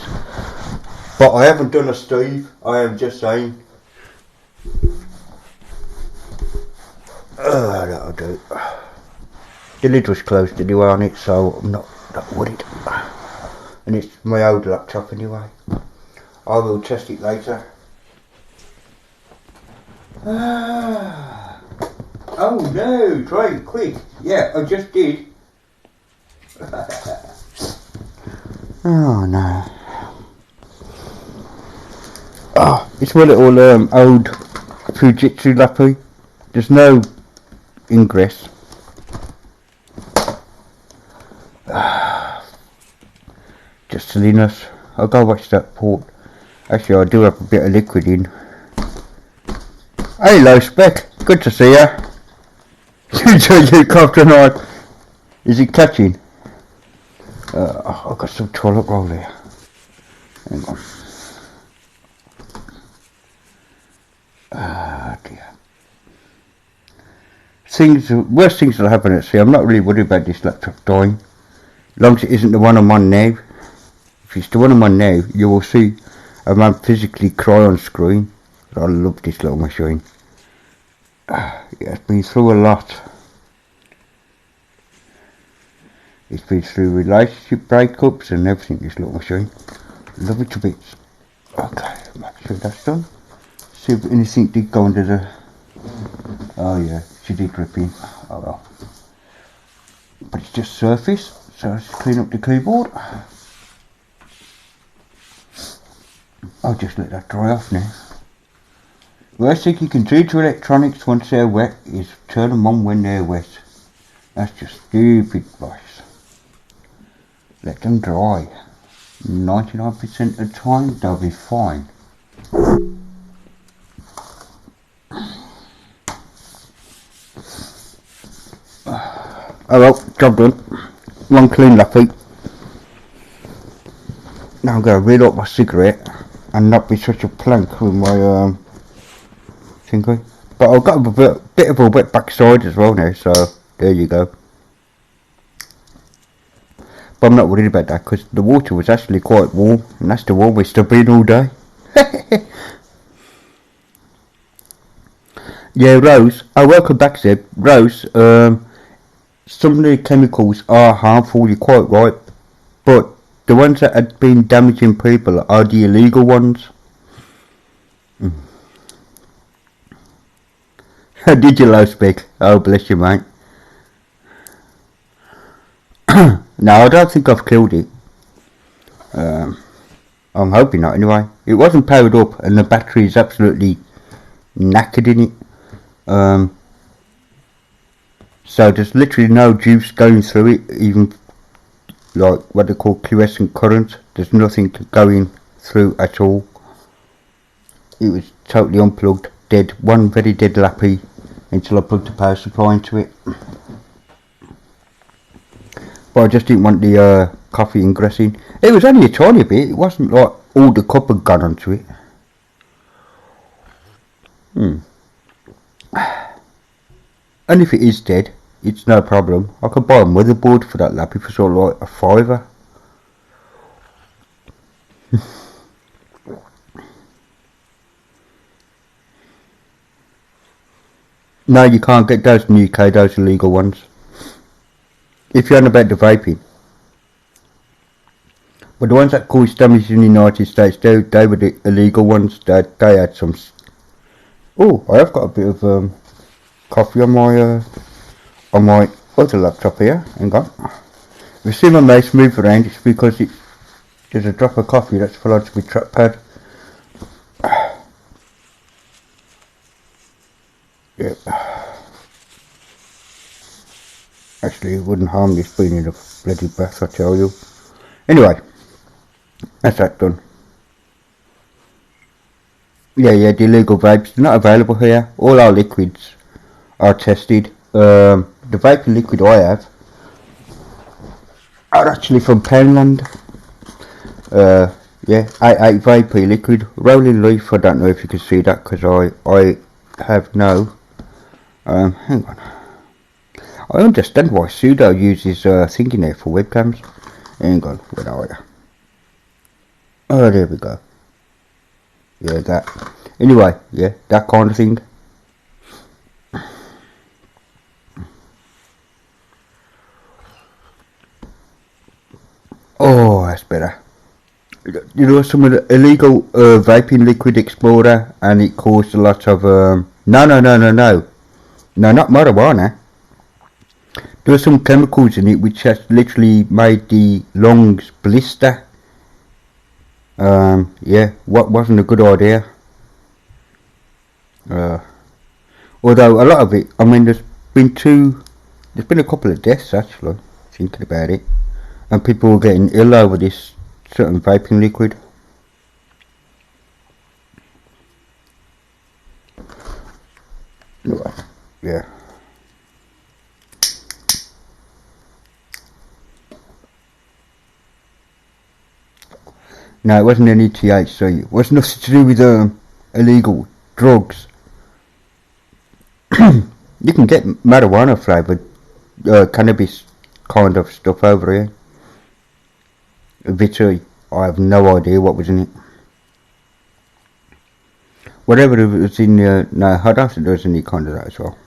But I haven't done a Steve, I am just saying. That'll do. The lid was closed anyway on it, so I'm not worried. And it's my old laptop anyway. I will test it later. Oh no, try it quick. Yeah, I just did. Oh no. Oh, it's my little old Fujitsu lappy. There's no ingress. just silliness. I'll go watch that port. Actually, I do have a bit of liquid in. Hello, Spec. Good to see ya. You coughed tonight. Is it catching? I've got some toilet roll here. Hang on. Ah, dear. Worst things will happen at sea. I'm not really worried about this laptop dying. As long as it isn't the one I'm on now. If it's the one I'm on now, you will see a man physically cry on screen. I love this little machine. Yeah, it's been through a lot. It's been through relationship breakups and everything, this little machine. Love it to bits. Okay, make sure that's done. See if anything did go under the... Oh yeah, she did rip in. Oh well. But it's just surface, so let's clean up the keyboard. I'll just let that dry off now. Worst thing you can do to electronics once they're wet is turn them on when they're wet. That's just stupid advice. Let them dry. 99% of the time they'll be fine. Oh well, job done. One clean lappy. Now I'm going to read up my cigarette and not be such a plank with my thingy. But I've got a bit of a wet backside as well now, so there you go. But I'm not worried about that because the water was actually quite warm, and that's the warmest I've been all day. Yeah, Rose. Oh, welcome back, Zeb. Rose, some of the chemicals are harmful, you're quite right, but the ones that had been damaging people are the illegal ones. Did you low speak? Oh, bless you, mate. No, I don't think I've killed it. I'm hoping not anyway. It wasn't powered up and the battery is absolutely knackered in it. So there's literally no juice going through it, even like what they call quiescent current. There's nothing going through at all. It was totally unplugged, dead, one very dead lappy until I plugged the power supply into it. But I just didn't want the coffee ingressing. It was only a tiny bit, it wasn't like all the cup had gone onto it. And if it is dead, it's no problem. I could buy a motherboard for that lappy for sort of like a £5. No, you can't get those in the UK, those illegal ones. If you're on about the vaping. But the ones that cause damage in the United States, they were the illegal ones. They had some... Oh, I have got a bit of coffee on my other laptop here. Hang on. If you see my mouse move around, it's because there's a drop of coffee that's fell onto my trackpad. Yep. Actually, it wouldn't harm this being in a bloody bath, I tell you. Anyway, that's that done. Yeah, the illegal vapes, they're not available here. All our liquids are tested. The vaping liquid I have are actually from Poundland. Yeah, 88 vapor liquid. Rolling Leaf, I don't know if you can see that because I have no. Hang on. I understand why Sudo uses thinking there for webcams. Hang on, where are you? Oh, there we go. Yeah, that. Anyway, yeah, that kind of thing. Oh, that's better. You know, some of the illegal vaping liquid explorer, and it caused a lot of no, not marijuana. There were some chemicals in it which has literally made the lungs blister. Yeah, what wasn't a good idea. Although a lot of it, I mean, there's been a couple of deaths actually, thinking about it, and people were getting ill over this certain vaping liquid. Yeah. No, it wasn't any THC. It was nothing to do with illegal drugs. You can get marijuana flavoured cannabis kind of stuff over here. Vitae, I have no idea what was in it. Whatever it was in no, I don't think there was any kind of that as well.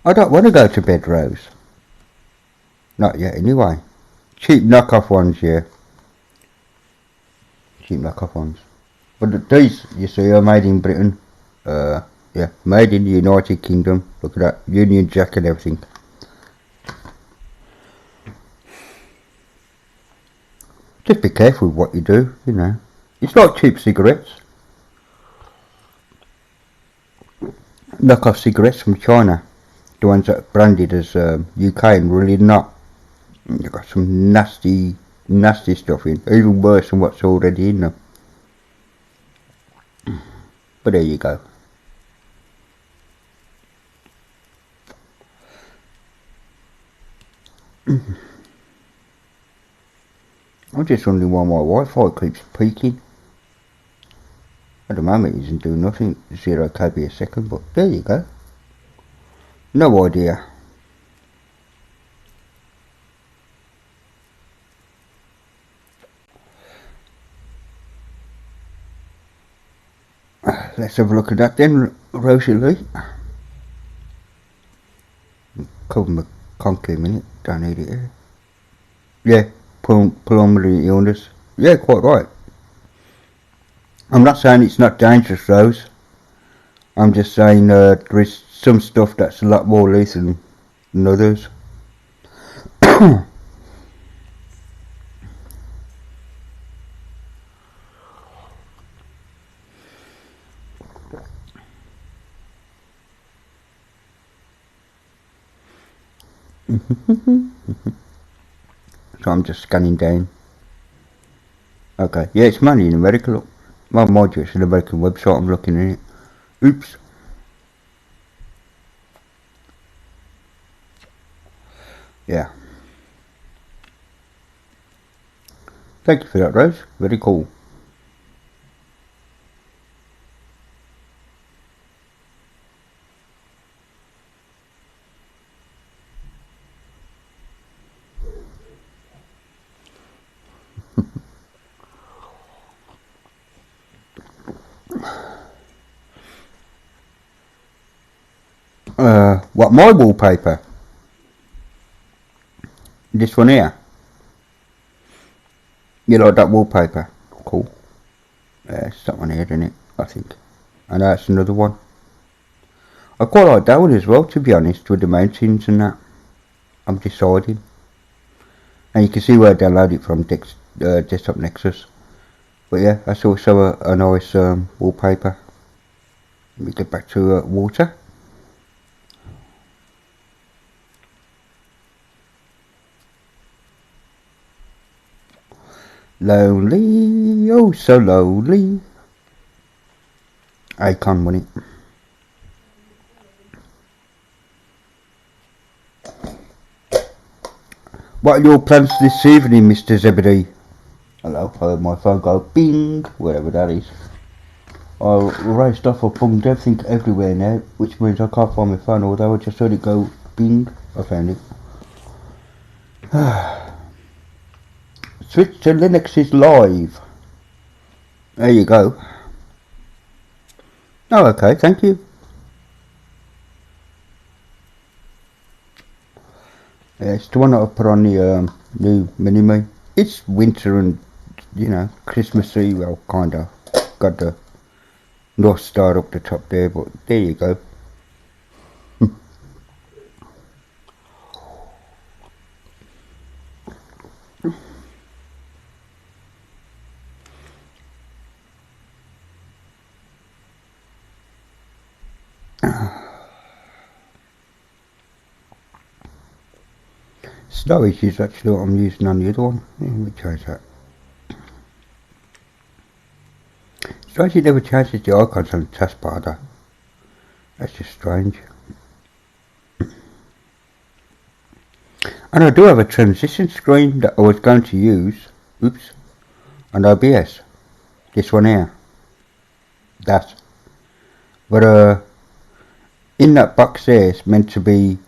I don't want to go to bed, Rose. Not yet, anyway. Cheap knockoff ones, yeah. Cheap knockoff ones. But these, you see, are made in Britain. Yeah, made in the United Kingdom. Look at that, Union Jack and everything. Just be careful with what you do, you know. It's like cheap cigarettes. Knockoff cigarettes from China. The ones that are branded as UK and really not. You've got some nasty stuff in. Even worse than what's already in them. But there you go. I'm just wondering why my Wi-Fi keeps peaking. At the moment it isn't doing nothing, 0 kb a second, but there you go. No idea. Let's have a look at that then, Rosalie. Cover my conky a minute, don't need it here. Yeah, pulmonary illness. Yeah, quite right. I'm not saying it's not dangerous, Rose. I'm just saying there is some stuff that's a lot more lethal than others. So I'm just scanning down. Okay, yeah, it's mainly in America, look. Well, mind you, it's an American website, I'm looking at it. Oops. Yeah. Thank you for that, Rose. Very cool. What, my wallpaper? This one here? You like that wallpaper? Cool. It's that one here, isn't it? I think. And that's another one. I quite like that one as well, to be honest, with the mountains and that. I'm deciding. And you can see where I download it from, Desktop Nexus. But yeah, that's also a nice wallpaper. Let me get back to water. Lonely, oh so lonely. Icon, wasn't it? What are your plans this evening, Mr. Zebedee? Hello, I heard my phone go bing, whatever that is. I raced off, I bunged everything everywhere now, which means I can't find my phone, although I just heard it go bing. I found it. Switch to Linux is live. There you go. Oh, okay, thank you. Yeah, it's the one that I put on the new Mini-Me. It's winter and, you know, Christmassy, well, kinda. Got the North Star up the top there, but there you go. No issues actually what I'm using on the other one. Let me change that. Strange it never changes the icons on the taskbar though. That's just strange. And I do have a transition screen that I was going to use, oops, on OBS. This one here. That. But in that box there it's meant to be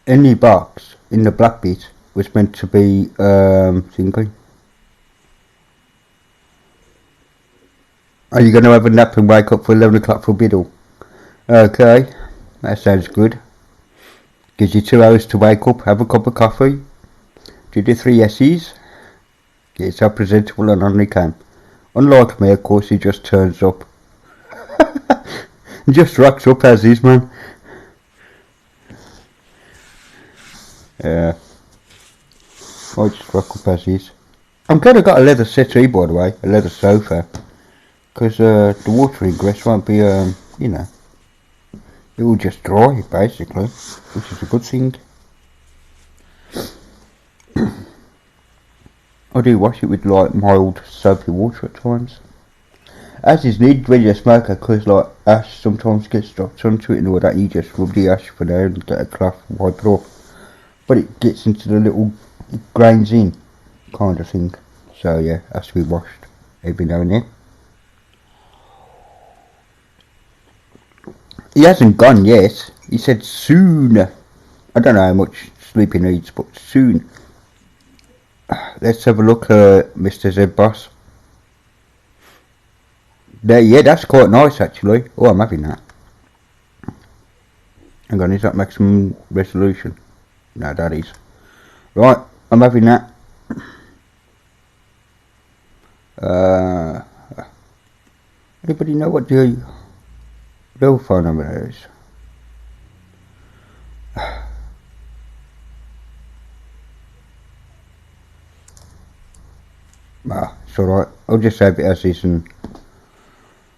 in the box, in the black bit, was meant to be thinking. Are you going to have a nap and wake up for 11 o'clock for Biddle? Okay, that sounds good. Gives you 2 hours to wake up, have a cup of coffee, do the 3 S's, get yourself presentable and on the cam. Unlike me, of course, he just turns up. He just rocks up as is, man. Yeah. I just rock up as is. I'm glad I got a leather settee, by the way, a leather sofa. Because the water ingress won't be, you know, it will just dry, basically, which is a good thing. I do wash it with, like, mild soapy water at times. As is needed when you're a smoker, because, like, ash sometimes gets dropped onto it and all that, you just rub the ash for there and get a cloth and wipe it off. But it gets into the little, it grains in, kind of thing. So, yeah, has to be washed every now and then. He hasn't gone yet. He said soon. I don't know how much sleep he needs, but soon. Let's have a look at Mr. Z Boss. There, yeah, that's quite nice actually. Oh, I'm having that. Hang on, is that maximum resolution? No, that is. Right, I'm having that. Anybody know what the real phone number is? Ah, it's alright. I'll just save it as is and...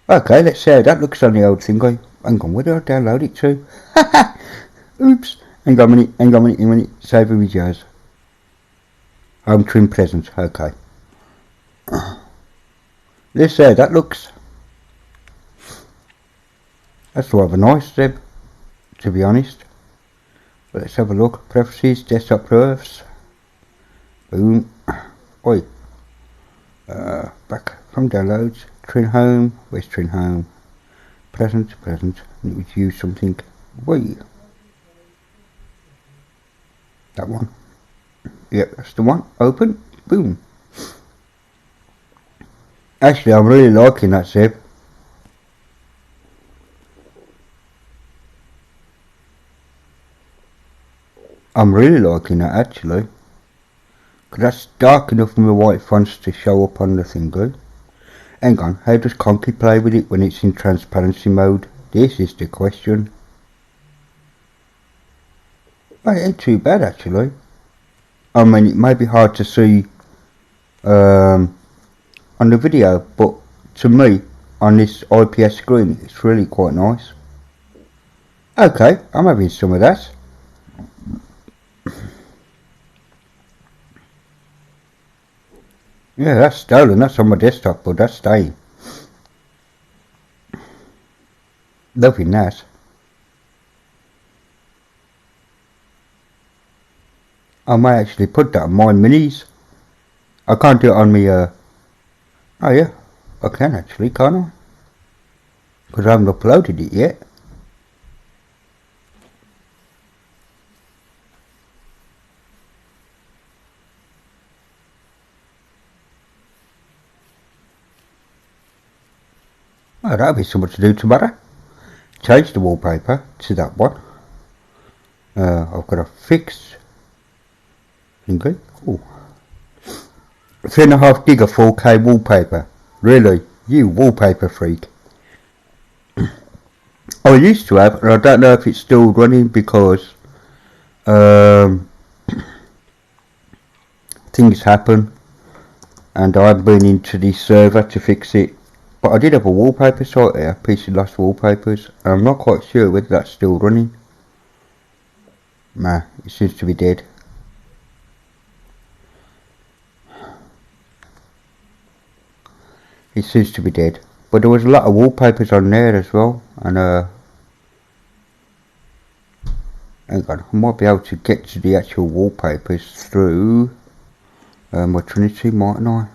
Okay, let's see how that looks on the old thing. Hang on, where did I download it to? Oops. Hang on a minute. Save videos. Home trim presents, okay. Let's see how that looks. That's rather nice, Zeb, to be honest. But let's have a look. Preferences, desktop preferences. Boom. Oi. Back from downloads. Trin home. Where's Trin home? Present. Need to use something. Wait. That one. Yep, that's the one. Open. Boom. Actually, I'm really liking that, Zeb. I'm really liking that actually, because that's dark enough for my white fonts to show up on the thingy. Hang on, how does Conky play with it when it's in transparency mode? This is the question. Oh, it ain't too bad actually. I mean, it may be hard to see on the video, but to me, on this IPS screen, it's really quite nice. Okay, I'm having some of that. Yeah, that's stolen. That's on my desktop, but that's staying. Loving that. I might actually put that on my minis. I can't do it on me, oh yeah, I can actually, can't I? Because I haven't uploaded it yet. Oh, that'll be something to do tomorrow. Change the wallpaper to that one. I've got to fix. Okay. Ooh. 3.5 gig of 4K wallpaper. Really? You wallpaper freak. I used to have, and I don't know if it's still running because things happen and I've been into the server to fix it. But I did have a wallpaper site there, PC Lost Wallpapers, and I'm not quite sure whether that's still running. Nah, it seems to be dead. It seems to be dead. But there was a lot of wallpapers on there as well, and hang on, I might be able to get to the actual wallpapers through my Trinity, mightn't I?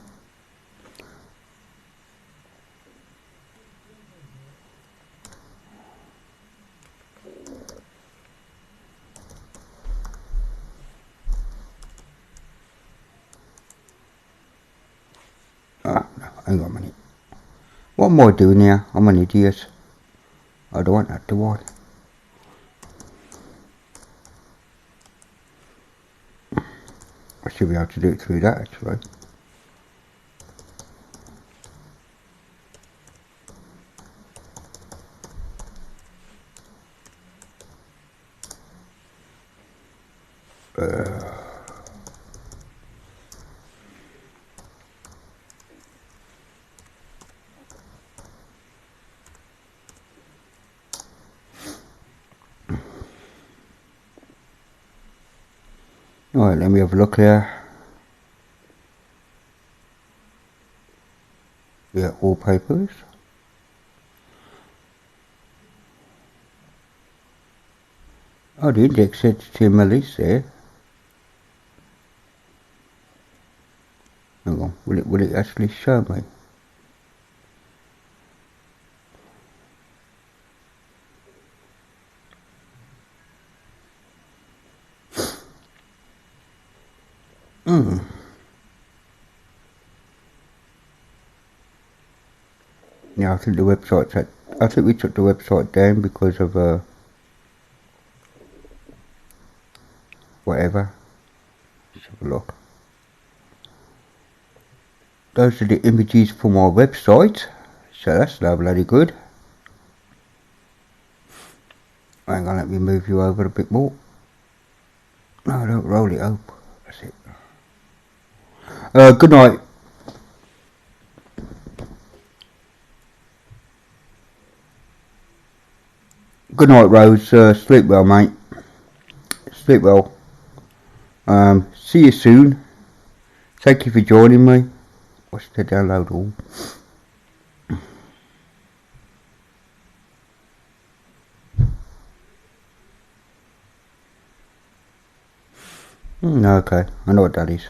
No, hang on a minute. What am I doing here? I'm an idiot. I don't want that, do I? I should be able to do it through that, actually. Alright, let me have a look here. Yeah, wallpapers. Oh, the index HTML is there. Hang on, will it actually show me? Yeah, I think the website's I think we took the website down because of whatever. Let's have a look. Those are the images for my website, so that's no bloody good. Hang on, let me move you over a bit more. No, don't roll it up. That's it. Good night. Good night, Rose. Sleep well, mate. Sleep well. See you soon. Thank you for joining me. What's the download all? Okay, I know what that is.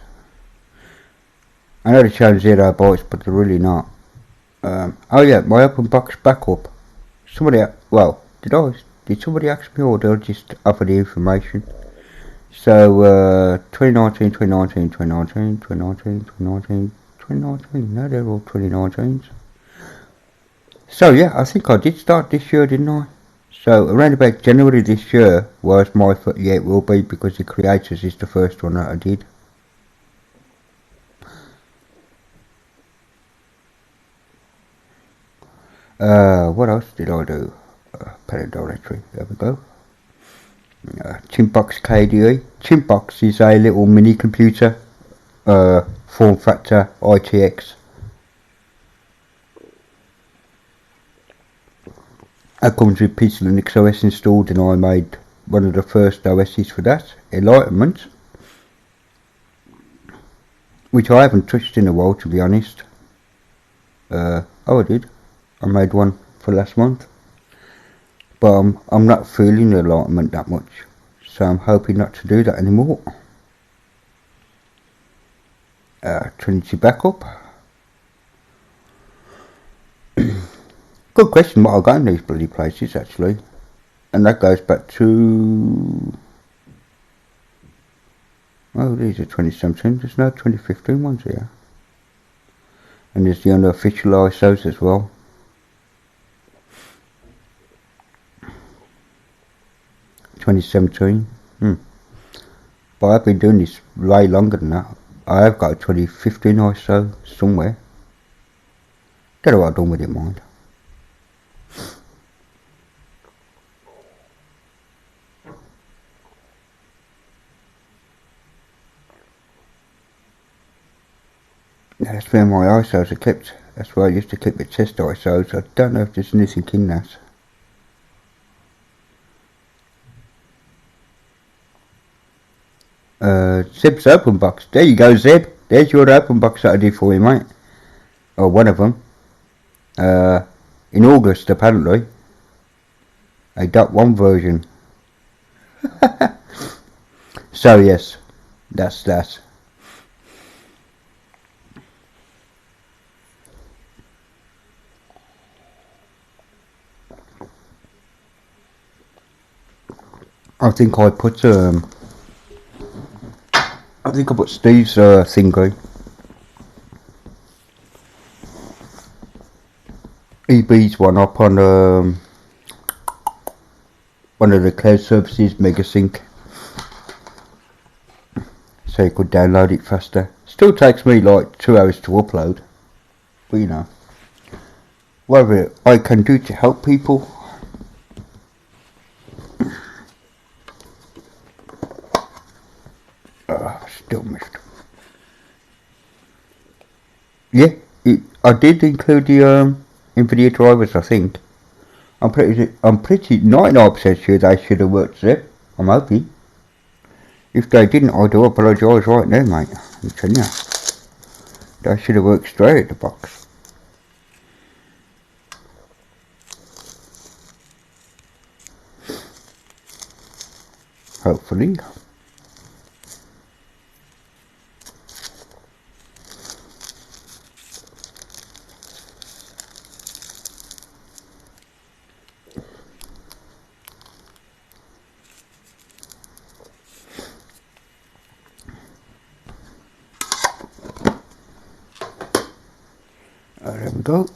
I know they show 0 bytes, but they're really not. Oh yeah, my open box backup. Did somebody ask me, or did I just offer the information? So, 2019, no, they're all 2019s. So yeah, I think I did start this year, didn't I? So around about January this year was my first, yeah, it will be, because the Creators is the first one that I did. What else did I do? Parent directory, there we go. Chimpbox KDE. Chimpbox is a little mini computer, form factor ITX. That comes with PC Linux OS installed, and I made one of the first OSs for that, Enlightenment, which I haven't touched in a while, to be honest. I did. I made one for last month, but I'm not feeling Enlightenment that much, so I'm hoping not to do that anymore. Trinity backup. Good question what I got in these bloody places, actually. And that goes back to... Oh, these are 2017. There's no 2015 ones here. And there's the unofficial ISOs as well. ...2017. But I've been doing this way longer than that. I have got a 2015 ISO somewhere. Don't know what I've done with it, mind. That's where my ISOs are kept. That's where I used to keep the test ISOs. I don't know if there's anything in that. Zeb's open box. There you go, Zeb. There's your open box that I did for you, mate. Or one of them. In August, apparently. A .1 version. So yes, that's that. I think I put Steve's thing going. EB's one up on one of the cloud services, Megasync, so you could download it faster. Still takes me like 2 hours to upload, but you know, whatever I can do to help people. Still missed. Yeah, I did include the NVIDIA drivers, I think. I'm pretty 99% sure they should have worked there. I'm hoping. If they didn't, I do apologise right now, mate. I'm telling you. They should have worked straight at the box. Hopefully. There we go.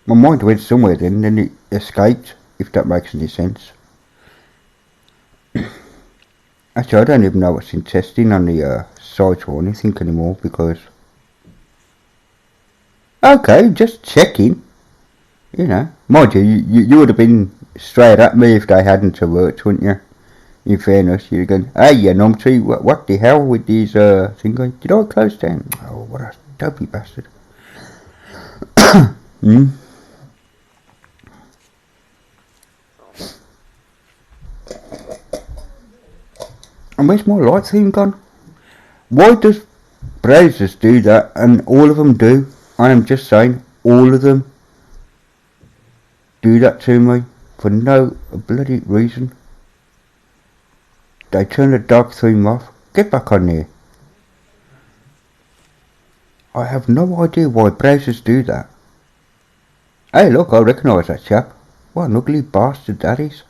My mind went somewhere then it escaped, if that makes any sense. Actually, I don't even know what's in testing on the site or anything anymore, because... Okay, just checking. You know, mind you would have been straight at me if they hadn't have worked, wouldn't you? In fairness, you're going, hey, you numpty, what the hell with these thing going? Did I close down? Oh, what a dopey bastard. And where's my light theme gone? Why does browsers do that and all of them do? I am just saying, all of them do that to me for no bloody reason. They turn the dark theme off. Get back on there. I have no idea why browsers do that. Hey look, I recognise that chap. What an ugly bastard that is.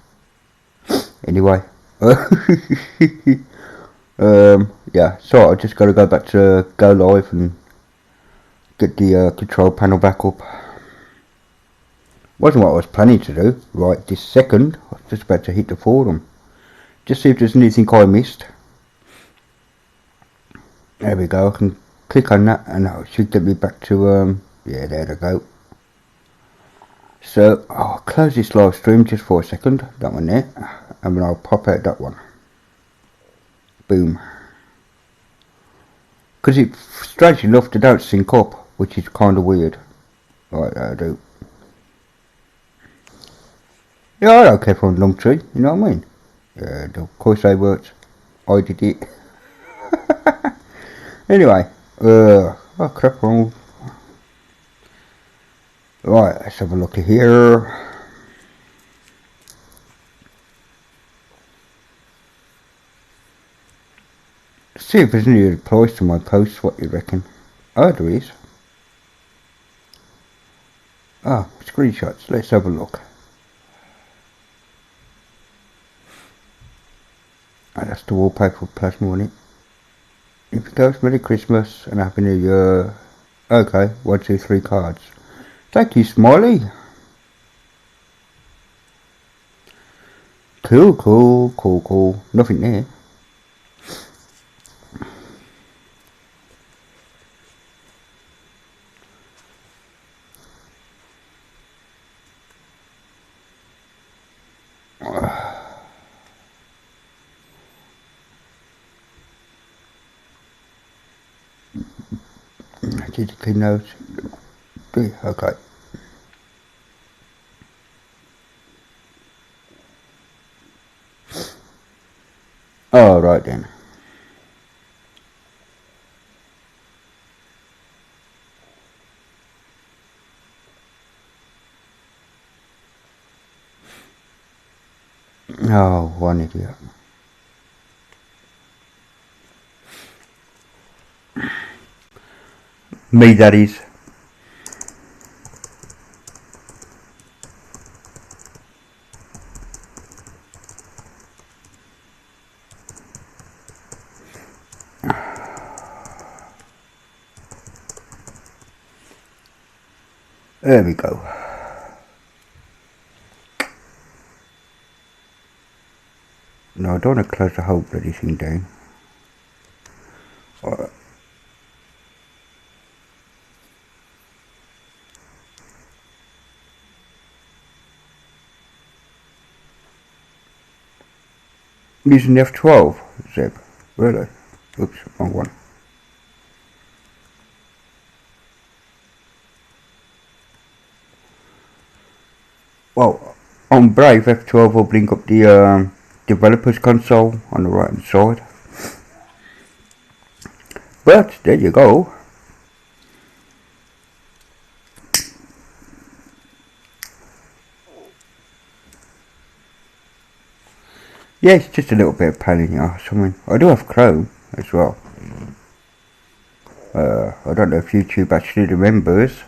Anyway. Yeah, so I just gotta go back to Go Live and get the control panel back up. Wasn't what I was planning to do right this second. I was just about to hit the forum. Just see if there's anything I missed. There we go, I can click on that and that should get me back to, yeah, there we go. So, I'll close this live stream just for a second, that one there, and then I'll pop out that one. Boom. Because it, strangely enough, they don't sync up, which is kind of weird. Right, I do. Yeah, I don't care for a lump tree, you know what I mean? Yeah, of course they worked. I did it. Anyway, oh crap, wrong. Right, let's have a look here. See if there's any replies to my posts, what you reckon? Oh, there is. Ah, screenshots, let's have a look. Oh, that's the wallpaper with plasma on it. If it goes, Merry Christmas and Happy New Year. Okay, 1, 2, 3 cards. Thank you, Smiley. Cool. Nothing there. GDP notes. Okay. Oh, right then. Oh, one idiot. Me, that is. There we go. No, I don't want to close the whole bloody thing down. Using the F12, Zeb. Really? Oops, wrong one. Well, on Brave, F12 will bring up the developer's console on the right hand side. But, there you go. Yeah, it's just a little bit of pain in the arse. I mean, I do have Chrome as well. I don't know if YouTube actually remembers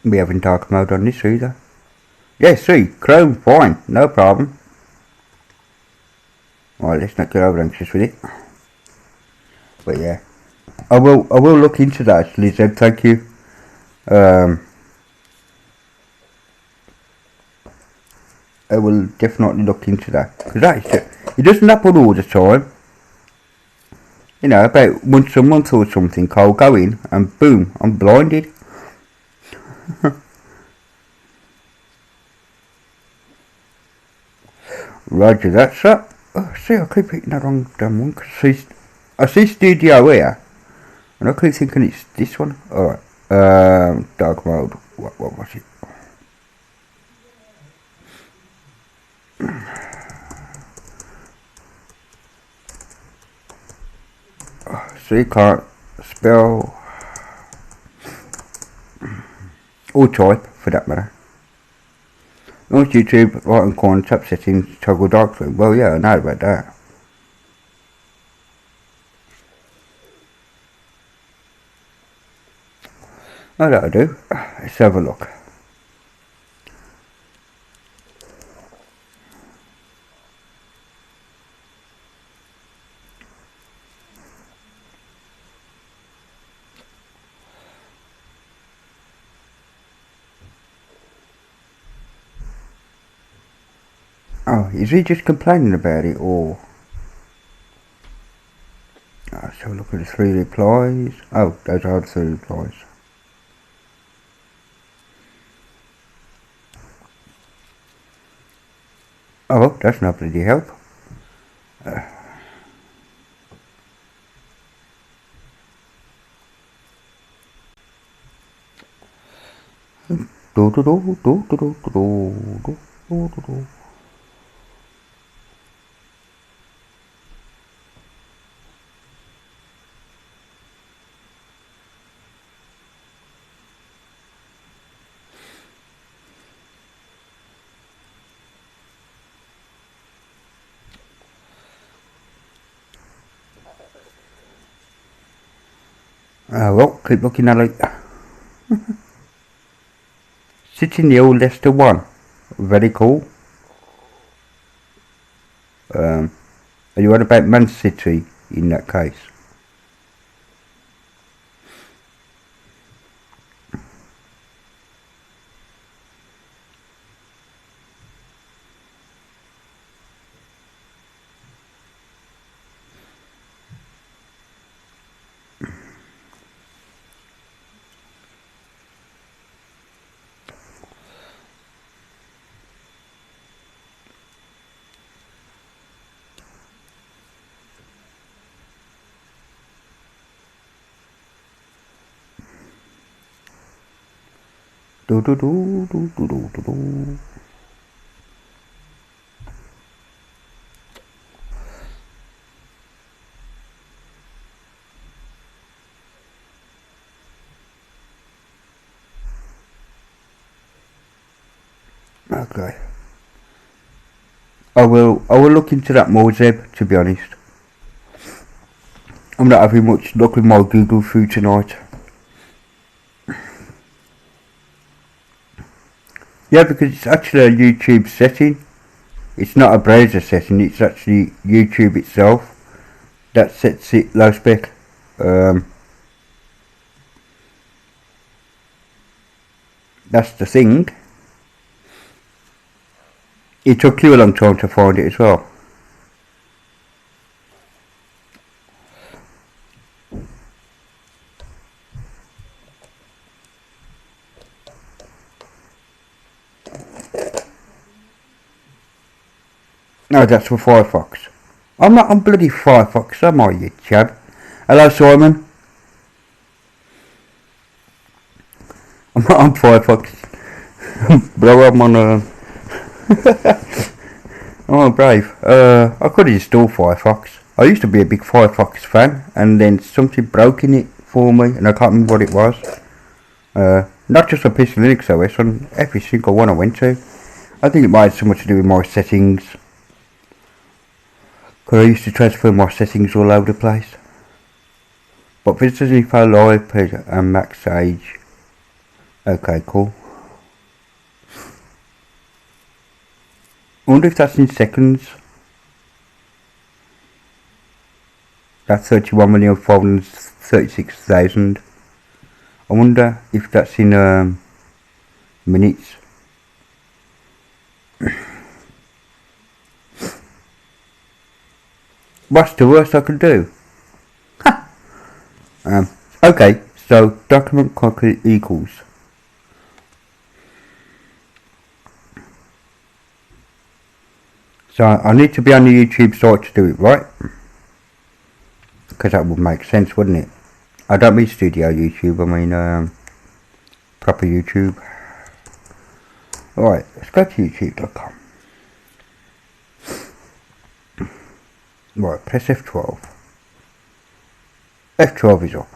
we haven't dark mode on this either. Yeah, see, Chrome, fine, no problem. Alright, let's not get over anxious with it. But yeah, I will look into that actually, Zeb, thank you. I will definitely look into that. Because that is it doesn't happen all the time. You know, about once a month or something, I'll go in and boom, I'm blinded. Roger that, sir. Oh, see, I keep hitting the wrong damn one. Cause I see Studio here. And I keep thinking it's this one. Alright. Dark mode. What was it? So you can't spell or type for that matter. Launch YouTube, right hand corner, tap settings, toggle dark theme. Well, yeah, I know about that. Oh, that'll do. Let's have a look. Oh, is he just complaining about it, or... Let's have a look at the 3 replies. Oh, those are the 3 replies. Oh, that's not bloody help. Well, keep looking at it. Sitting Hill, Leicester 1. Very cool. Are you on about Man City in that case? Do do do do do do do do. Okay. I will look into that more, Zeb, to be honest. I'm not having much luck with my Google food tonight. Yeah, because it's actually a YouTube setting. It's not a browser setting, it's actually YouTube itself that sets it low spec. That's the thing. It took you a long time to find it as well. No, that's for Firefox. I'm not on bloody Firefox, am I, you chap? Hello, Simon. I'm not on Firefox. Bro, I'm on oh, Brave. I could install Firefox. I used to be a big Firefox fan, and then something broke in it for me, and I can't remember what it was. Not just on PC Linux OS, on every single one I went to. I think it might have so much to do with my settings. Because I used to transfer my settings all over the place. But visitors info live page and max age. Okay, cool. I wonder if that's in seconds. That's 31,536,000. I wonder if that's in minutes. What's the worst I can do? Okay, so document copy equals. So I need to be on the YouTube site to do it, right? Because that would make sense, wouldn't it? I don't mean studio YouTube, I mean proper YouTube. Alright, let's go to youtube.com. Right, press F12. F12 is up.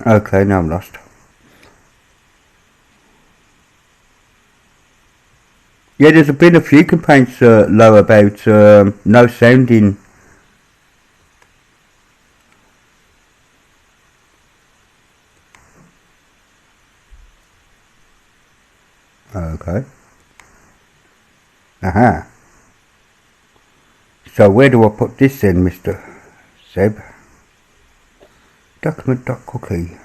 Okay, now I'm lost. Yeah, there's been a few complaints low about no sounding. Okay. Aha. So where do I put this then, Mr. Seb? Document.cookie.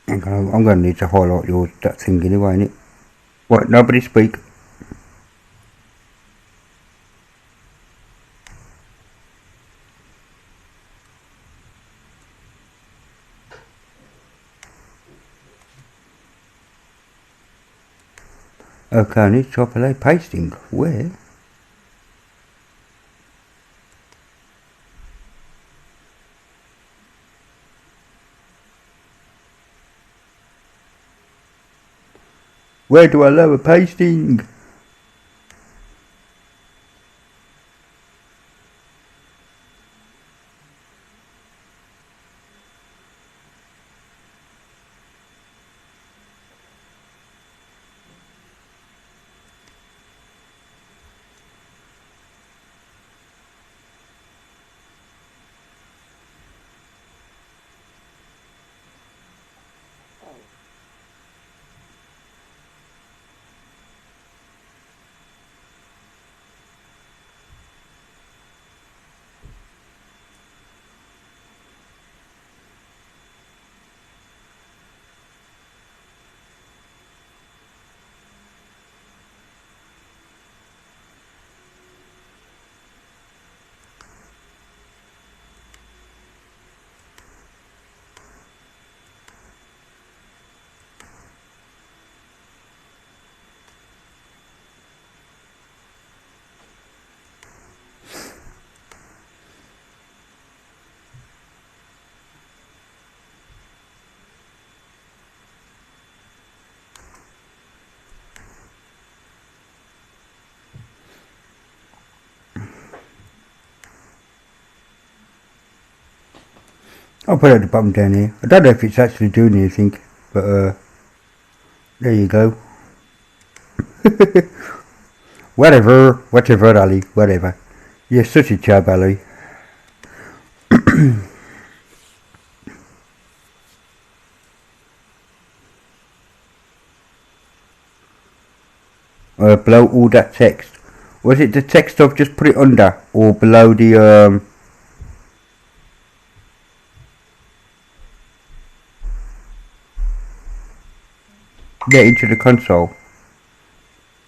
I'm going to need to highlight that thing anyway, innit? What, nobody speak? Okay, I need to overlay pasting. Where? Where do I lower pasting? I'll put it at the bottom down here. I don't know if it's actually doing anything, but there you go. Whatever, Ali, whatever. You're such a chub, Ali. Below all that text. Was it the text I've just put it under, or below the yeah, into the console?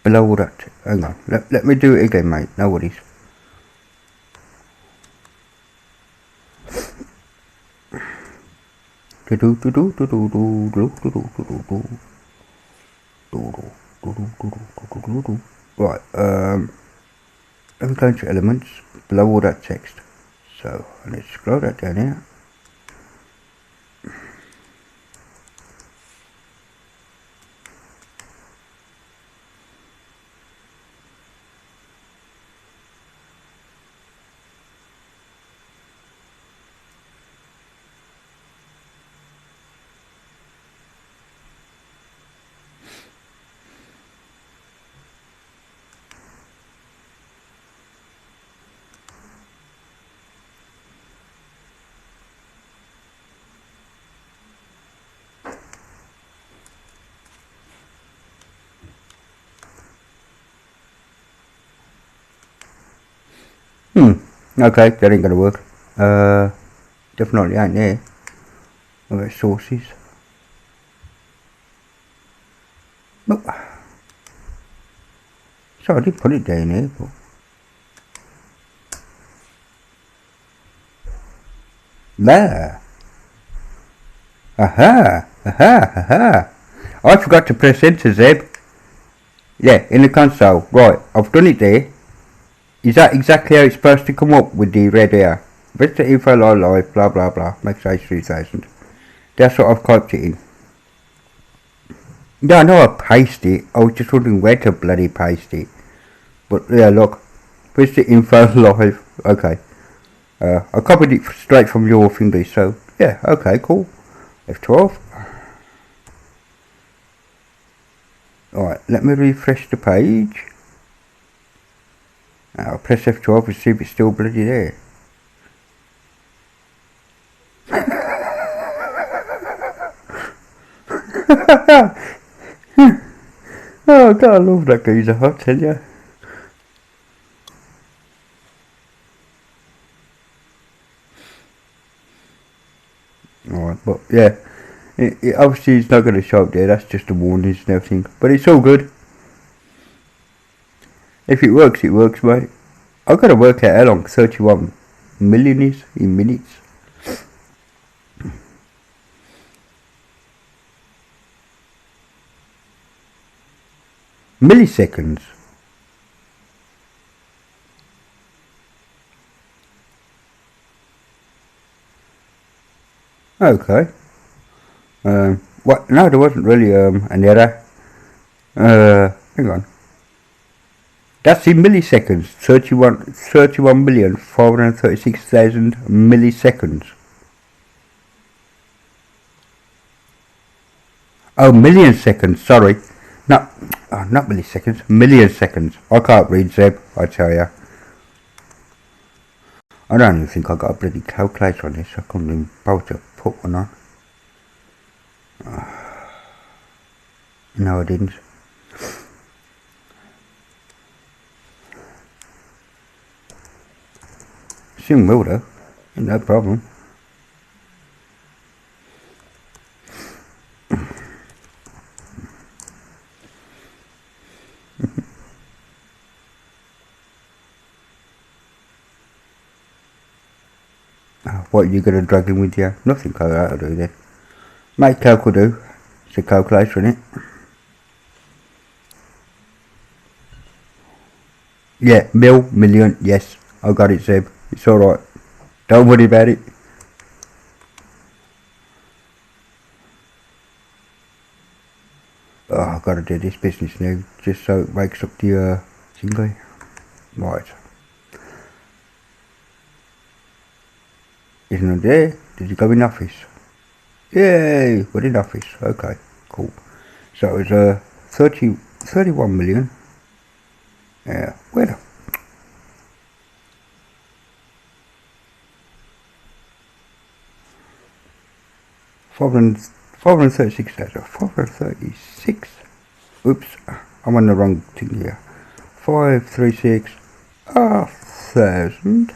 Below all that. Hang on. Let me do it again, mate. No worries. Right, let me go into elements, below all that text. So, let's scroll that down here. Okay, that ain't gonna work. Definitely ain't there. What about sources? Nope. So I did put it down there, but there. Aha. I forgot to press enter, Zeb. Yeah, in the console. Right, I've done it there. Is that exactly how it's supposed to come up with the red here? Visit info live, blah blah blah, max age 3000. That's what I've typed it in. Yeah, I know I pasted it. I was just wondering where to bloody paste it. But yeah, look. Visit info live. Okay. I copied it straight from your thingy, so yeah, okay, cool. F12. Alright, let me refresh the page. I'll press F12 and see if it's still bloody there. Oh God, I love that geezer, I tell you. Alright, but yeah, it obviously it's not going to show up there, that's just the warnings and everything, but it's all good. If it works, mate. I've got to work out how long 31 million is in minutes. Milliseconds. Okay. What? No, there wasn't really an error. Hang on. That's in milliseconds. 31,536,000 milliseconds. Oh, million seconds. Sorry. Not milliseconds. Million seconds. I can't read, Zeb. I tell ya. I don't even think I got a bloody calculator on this. I couldn't even bother to put one on. No, I didn't. Soon will though. No problem. What are you going to drag in with you? Nothing like that will do then. Make calc will do. It's a calculator in it. Yeah, million, yes. I got it, Zeb. It's alright. Don't worry about it. Oh, I've got to do this business now, just so it wakes up the thingy. Right. Isn't it there? Did you go in office? Yay, we're in office. Okay, cool. So it was 31 million. Yeah, where the 536,000. 536. Oops, I'm on the wrong thing here. 536 thousand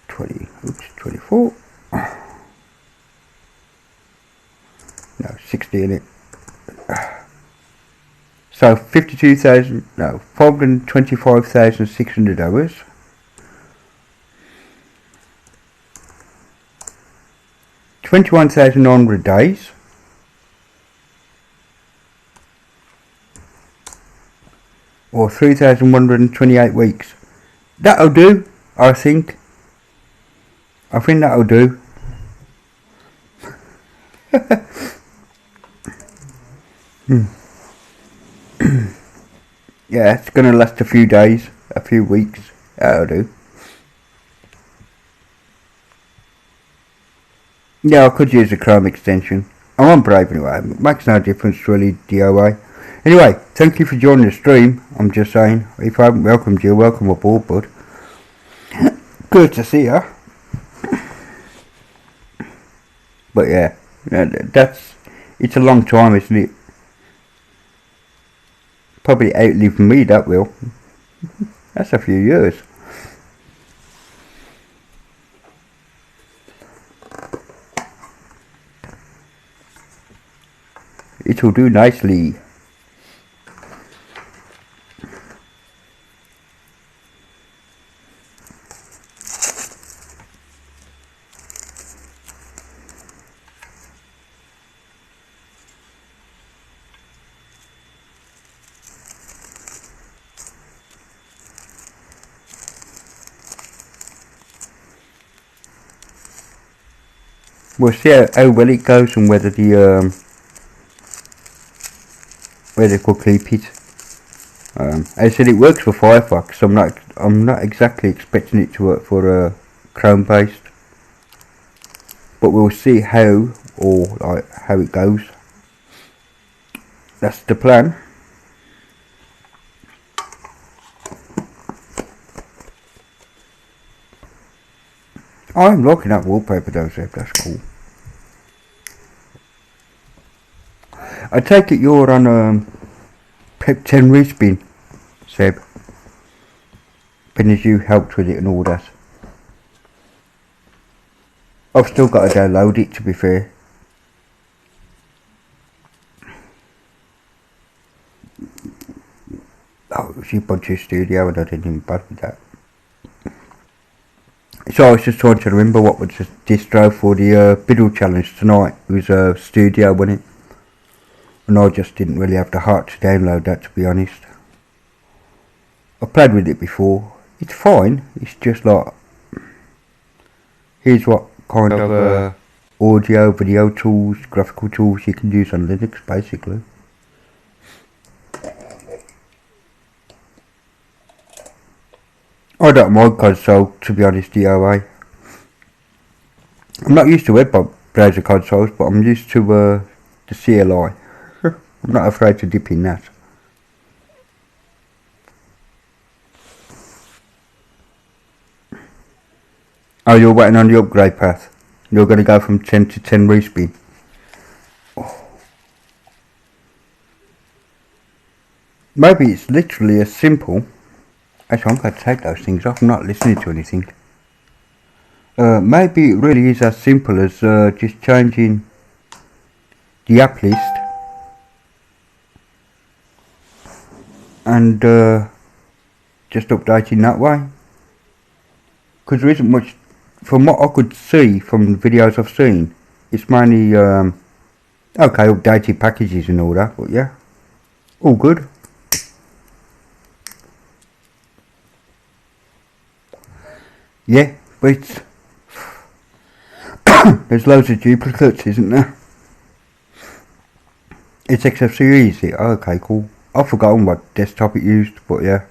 20. Oops, 24. No, 60 in it. So 52,000. No, 525,600 hours. $21,900 days. Or 3,128 weeks. That'll do, I think. I think that'll do. Yeah, it's gonna last a few days, a few weeks. That'll do. Yeah, I could use a Chrome extension. I'm on Brave anyway. It makes no difference really, DOA. Anyway, thank you for joining the stream. I'm just saying, if I haven't welcomed you, welcome aboard, bud. Good to see you. But yeah, it's a long time, isn't it? Probably outlive me, that will. That's a few years. It'll do nicely. We'll see how well it goes and whether the whether it will keep it. I said it works for Firefox. I'm not exactly expecting it to work for Chrome based, but we'll see how it goes. That's the plan. I'm liking that wallpaper though, Seb. That's cool. I take it you're on Pep 10 Respin, Seb. Being as you helped with it and all that. I've still got to download it, to be fair. Oh, it was Ubuntu Studio and I didn't even bother with that. So I was just trying to remember what was the distro for the Biddle Challenge tonight. It was Studio, wasn't it? And I just didn't really have the heart to download that, to be honest. I played with it before. It's fine. It's just like, here's what kind of audio, video tools, graphical tools you can use on Linux, basically. I don't mind console, to be honest, DOA. I'm not used to web browser consoles, but I'm used to the CLI. I'm not afraid to dip in that. Oh, you're waiting on the upgrade path. You're going to go from 10 to 10 Respin. Oh. Maybe it's literally as simple. Actually, I'm going to take those things off. I'm not listening to anything. Maybe it really is as simple as just changing the app list and just updating that way. Because there isn't much, from what I could see from the videos I've seen, it's mainly, okay, updated packages and all that, but yeah, all good. Yeah, but it's there's loads of duplicates, isn't there? It's XFCE, is it? Oh, okay, cool. I've forgotten what desktop it used, but yeah.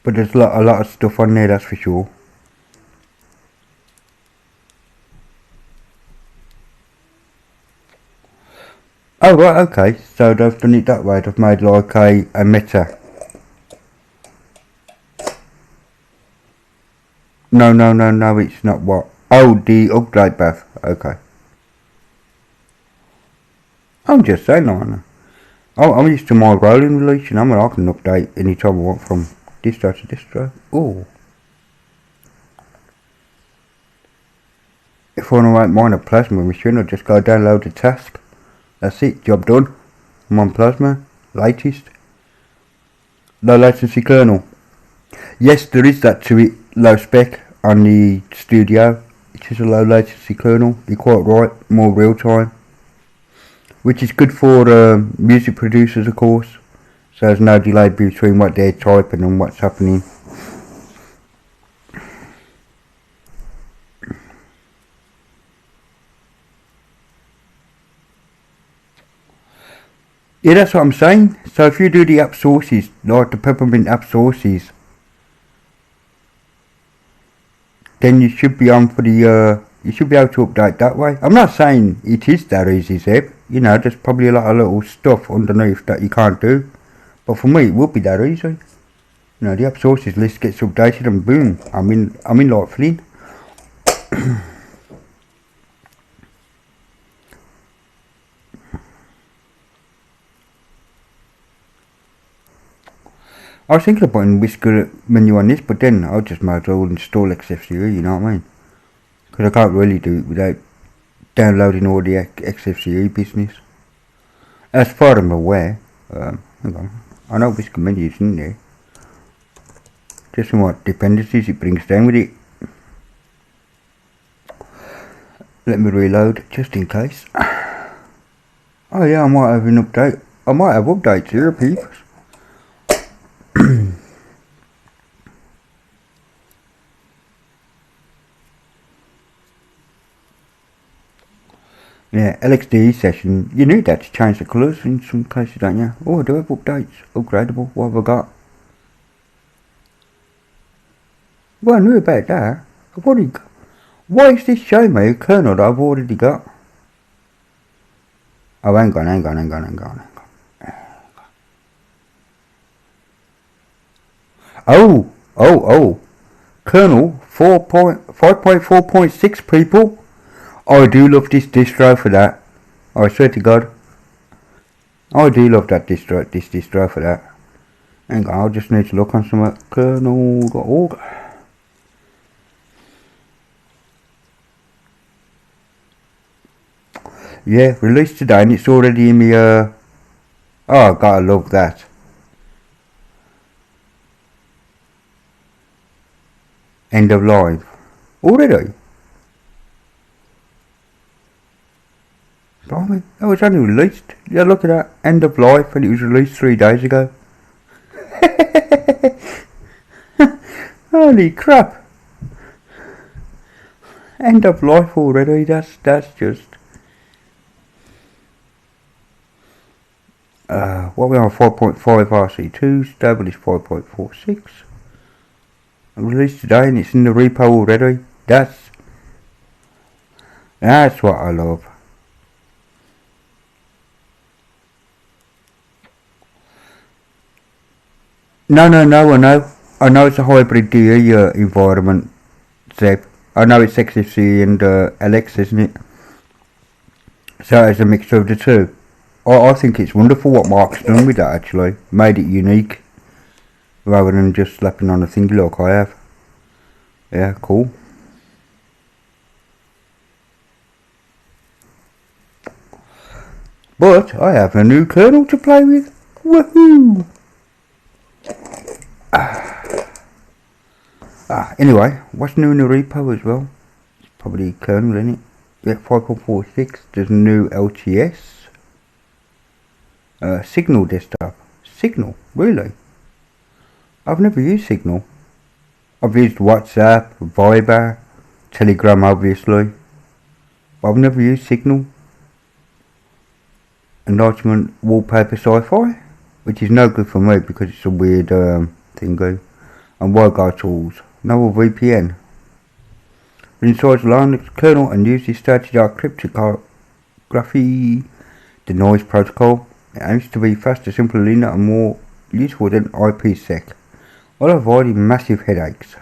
But there's a lot of stuff on there, that's for sure. Oh right, okay, so they've done it that way, they've made like a meta. No, it's not what? Oh, the upgrade path, okay. I'm just saying, aren't I? I'm used to my rolling release, you know, I can update any time I want from distro to distro. Ooh. If I want to make mine a plasma machine, I'll just go download the task. That's it, job done. I'm on plasma, latest. Low latency kernel. Yes, there is that to it, low spec on the studio. It is a low latency kernel, you're quite right, more real time. Which is good for music producers, of course. So there's no delay between what they're typing and what's happening. Yeah, that's what I'm saying. So if you do the app sources, like the Peppermint app sources, then you should be on for the, you should be able to update that way. I'm not saying it is that easy, Zeb. You know, there's probably a lot of little stuff underneath that you can't do. But for me, it would be that easy. You know, the app sources list gets updated and boom, I'm in like Flynn. I was thinking of putting Whisker menu on this, but then I just might as well install XFCE, you know what I mean? Because I can't really do it without downloading all the XFCE business. As far as I'm aware, hang on, I know Whisker menu is in there. Just in what dependencies it brings down with it. Let me reload, just in case. Oh yeah, I might have an update. I might have updates here, people. Yeah, LXDE session, you need that to change the colours in some cases, don't you? Oh, I do have updates, upgradable, what have I got? Well, I knew about that. I've already got. Why is this showing me a kernel that I've already got? Oh, hang on. Oh. Kernel 5.4.6 people. I do love this distro for that. I swear to God. I do love that distro for that. Hang on, I'll just need to look on some kernel.org. Yeah, released today and it's already in the oh, gotta love that. End of life. Already? Blimey, that was only released. Yeah, look at that. End of life and it was released 3 days ago. Holy crap. End of life already, that's just... what we are on 5.5 RC2, stable is 5.46. Released today and it's in the repo already. That's what I love. No, I know it's a hybrid DE environment, Zeb. I know it's XFCE and LX, isn't it? So it's a mixture of the two. I think it's wonderful what Mark's done with that actually. Made it unique. Rather than just slapping on a thingy like I have. Yeah, cool. But I have a new kernel to play with. Woohoo! Anyway, what's new in the repo as well? It's probably kernel, isn't it? Yeah, 5.46. There's a new LTS. Signal desktop. Signal? Really? I've never used Signal. I've used WhatsApp, Viber, Telegram obviously. But I've never used Signal. Enlargement wallpaper sci-fi. Which is no good for me because it's a weird thingy. And WireGuard tools. No VPN. Inside the Linux kernel and use the static cryptography the noise protocol. It aims to be faster, simpler, leaner and more useful than IPsec, while avoiding massive headaches.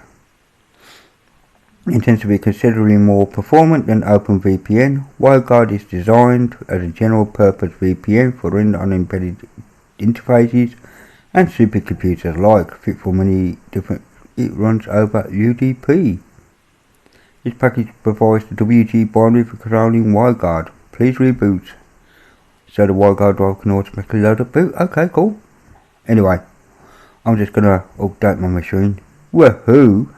It intends to be considerably more performant than OpenVPN. WireGuard is designed as a general-purpose VPN for unembedded interfaces and supercomputers alike, fit for many different. It runs over UDP. This package provides the WG binary for controlling WireGuard. Please reboot. So the WireGuard drive can automatically load up boot. Okay, cool. Anyway, I'm just gonna update my machine. Woohoo!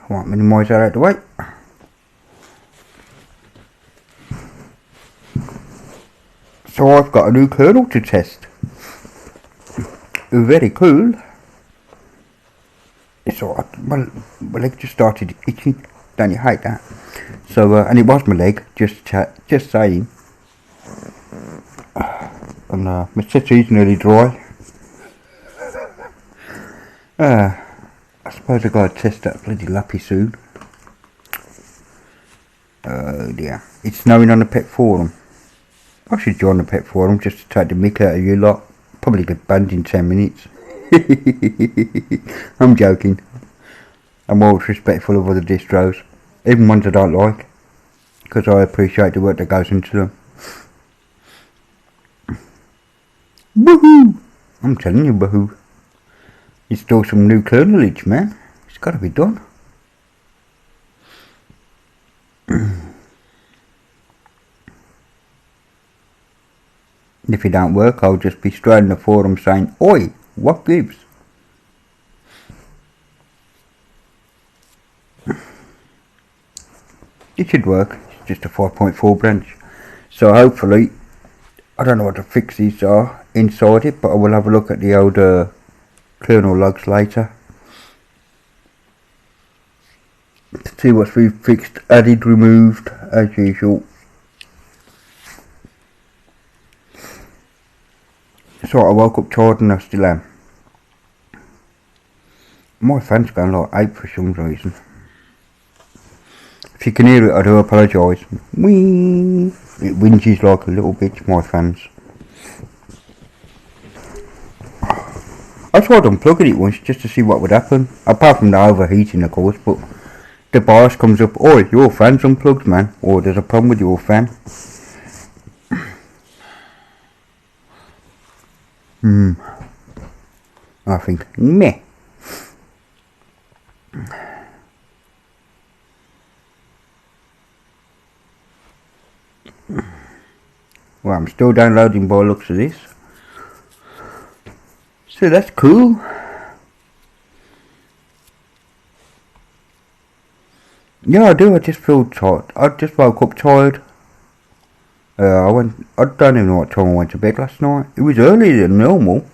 Right, minimise that out of the way. So I've got a new kernel to test. Very cool. It's alright. My leg just started itching. Don't you hate that? So and it was my leg. Just saying. And my settee's nearly dry. I suppose I've got to test that bloody lappy soon. Oh dear. It's snowing on the pet forum. I should join the pet forum just to take the mick out of you lot. Probably get banned in 10 minutes. I'm joking. I'm always respectful of other distros. Even ones I don't like. Because I appreciate the work that goes into them. Woohoo! I'm telling you, woohoo. Install some new kernelage, man. It's got to be done. If it don't work, I'll just be straight in the forum saying, "Oi, what gives?" It should work. It's just a 5.4 branch. So hopefully, I don't know what the fixes are inside it, but I will have a look at the older kernel logs later to see what's been fixed, added, removed, as usual. So I woke up tired and I still am. My fan's going like 8 for some reason. If you can hear it, I do apologise. Whee! It whinges like a little bitch, my fans. I tried unplugging it once just to see what would happen. Apart from the overheating, of course, but the BIOS comes up, "Oh, your fan's unplugged, man," or "There's a problem with your fan." I think, meh. Well, I'm still downloading by the looks of this. So that's cool. Yeah, I do. I just feel tired. I just woke up tired. I don't even know what time I went to bed last night. It was earlier than normal.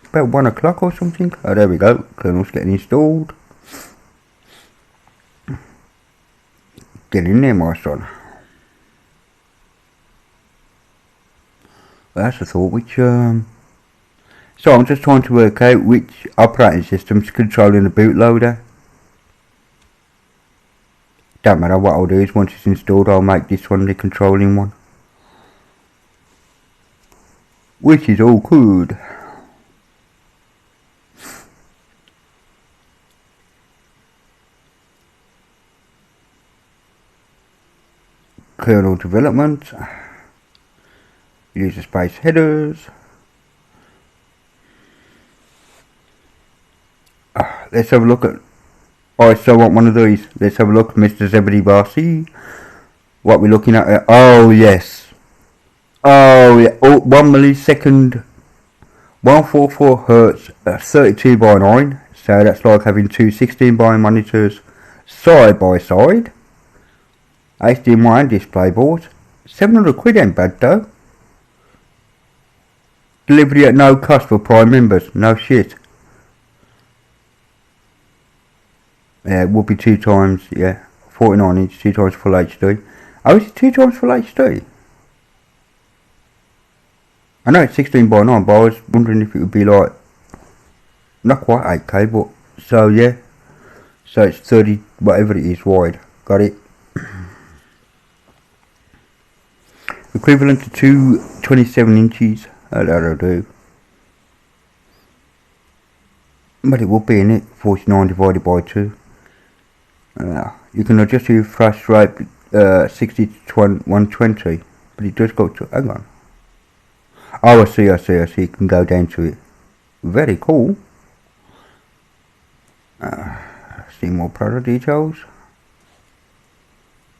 About 1 o'clock or something. Oh, there we go. Kernel's getting installed. Get in there, my son. Well, that's a thought. So I'm just trying to work out which operating system's controlling the bootloader. Don't matter, what I'll do is once it's installed, I'll make this one the controlling one. Which is all good. Kernel development. User space headers. Let's have a look at. I still want one of these. Let's have a look, Mr. Zebedee Barcy. What we're looking at. Oh yes. Oh yeah. Oh, 1 millisecond. 144 hertz. 32 by 9. So that's like having two 16 by monitors side by side. HDMI and display board. 700 quid ain't bad though. Delivery at no cost for Prime members. No shit. Yeah, it would be 2 times, yeah, 49 inch, 2 times full HD. Oh, is it 2 times full HD? I know it's 16 by 9, but I was wondering if it would be like, not quite 8K, but, so yeah. So it's 30, whatever it is, wide. Got it. equivalent to 227 inches. That'll do. But it will be in it, 49 divided by 2. You can adjust your flash rate 60 to 120, but it does go to, hang on. Oh, I see, you can go down to it. Very cool. See more product details.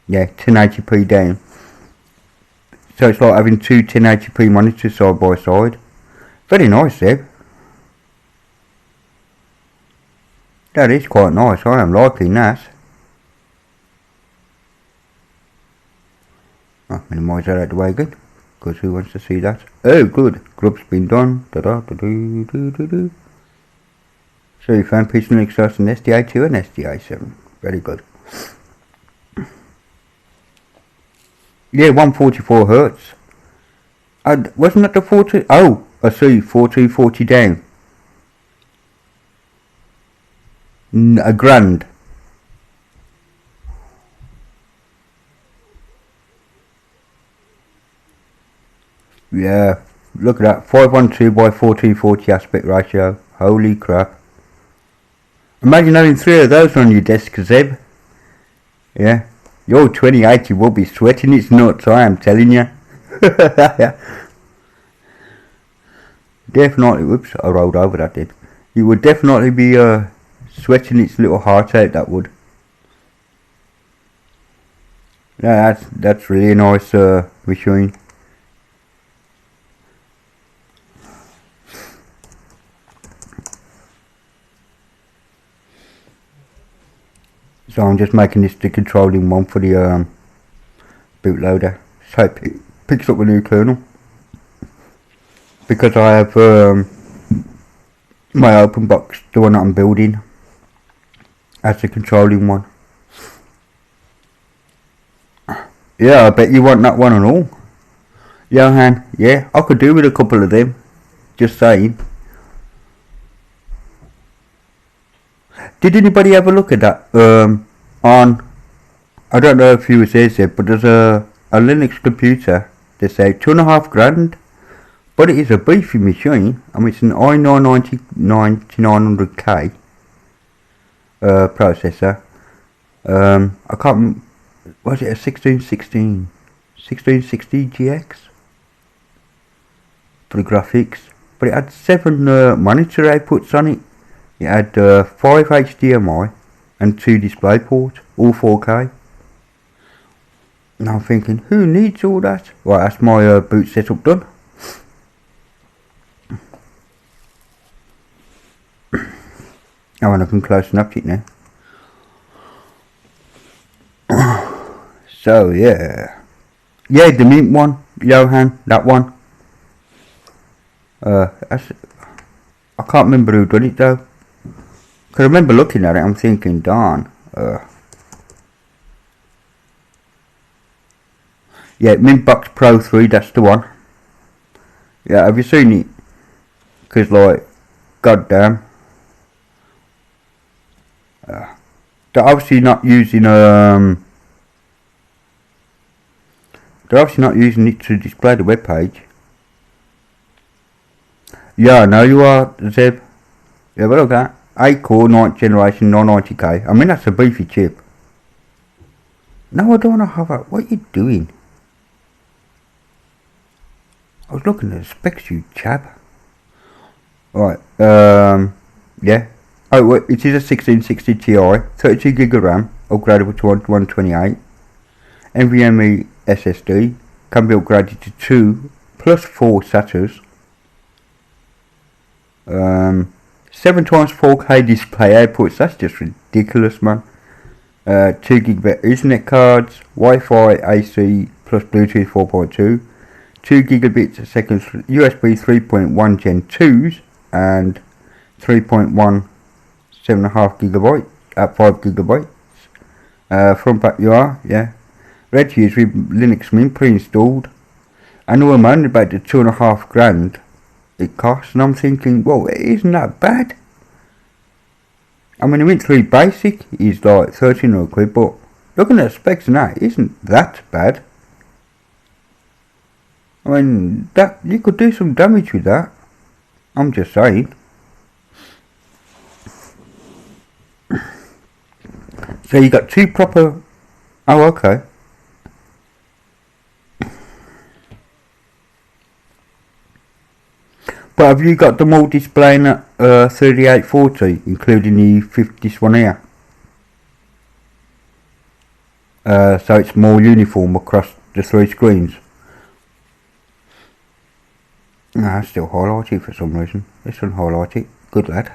Yeah, 1080p down. So it's like having two 1080p monitors side by side. Very nice, Seb. That is quite nice, I am liking that. I'll minimise that out of the way again, because who wants to see that? Oh good, grub's been done. So you found PC Linux OS and SDA2 and SDA7. Very good. Yeah, 144 Hertz. Wasn't that the 40? Oh, I see, 4240 down. A grand. Yeah, look at that, 512 by 1440 aspect ratio. Holy crap. Imagine having 3 of those on your desk, Zeb. Yeah, your 2080 will be sweating its nuts, I am telling you. Definitely, whoops, I rolled over that did. It would definitely be sweating its little heart out, that would. Yeah, that's really a nice machine. So I'm just making this the controlling one for the bootloader, so it picks up a new kernel. Because I have my open box, the one that I'm building, as the controlling one. Yeah, I bet you want that one and all. Johan, yeah, I could do with a couple of them. Just saying. Did anybody ever look at that? On, I don't know if you was there, but there's a Linux computer. They say 2.5 grand, but it is a beefy machine. I mean, it's an i9 9900K processor. I can't. Was it a 1660 GX for the graphics? But it had 7 monitor outputs on it. It had 5 HDMI and 2 DisplayPort, all 4K. And I'm thinking, who needs all that? Right, that's my boot setup done. Oh, and I can close and up it now. So yeah, the mint one, Johan, that one. I can't remember who done it though. Cause I remember looking at it, I'm thinking, darn. Yeah, Mintbox Pro 3, that's the one. Yeah, have you seen it? Cause like, goddamn. They're obviously not using it to display the web page. Yeah, I know you are, Zeb. Yeah, but look at that. 8 core, 9th generation, 990K. I mean, that's a beefy chip. No, I don't want to have that. What are you doing? I was looking at the specs, you chap. Right, yeah. Oh, well, it is a 1660 Ti, 32GB of RAM, upgradable to 128. NVMe SSD, can be upgraded to 2 plus 4 SATAs. 7 times 4K display outputs, that's just ridiculous, man. 2GB Ethernet cards, Wi-Fi AC plus Bluetooth 4.2, 2 gigabits a second USB 3.1 Gen 2s, and 3.1 7.5 gigabyte at 5 gigabytes. Front back you are, yeah. Ready to use with Linux Mint pre-installed. I know I'm only about the 2.5 grand it costs, and I'm thinking, well, it isn't that bad. I mean, the Mint 3 Basic is like 1300 quid, but looking at the specs and that, it isn't that bad. I mean, that you could do some damage with that. I'm just saying. So you got two proper... Oh, okay. But have you got them all displaying at 3840, including this one here? So it's more uniform across the three screens. No, it's still highlighted for some reason. It's unhighlighted. Good lad.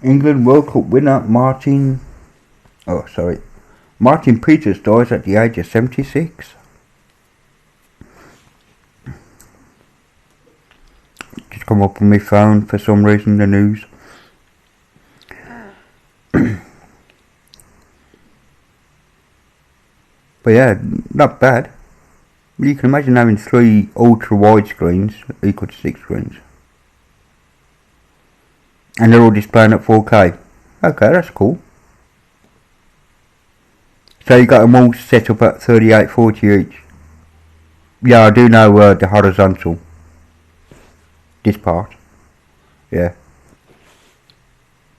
England World Cup winner Martin Peters dies at the age of 76. Just come up on my phone for some reason, the news. But yeah, not bad. You can imagine having 3 ultra wide screens equal to 6 screens. And they're all displaying at 4K. Okay, that's cool. So you got them all set up at 3840 each. Yeah, I do know the horizontal. This part. Yeah.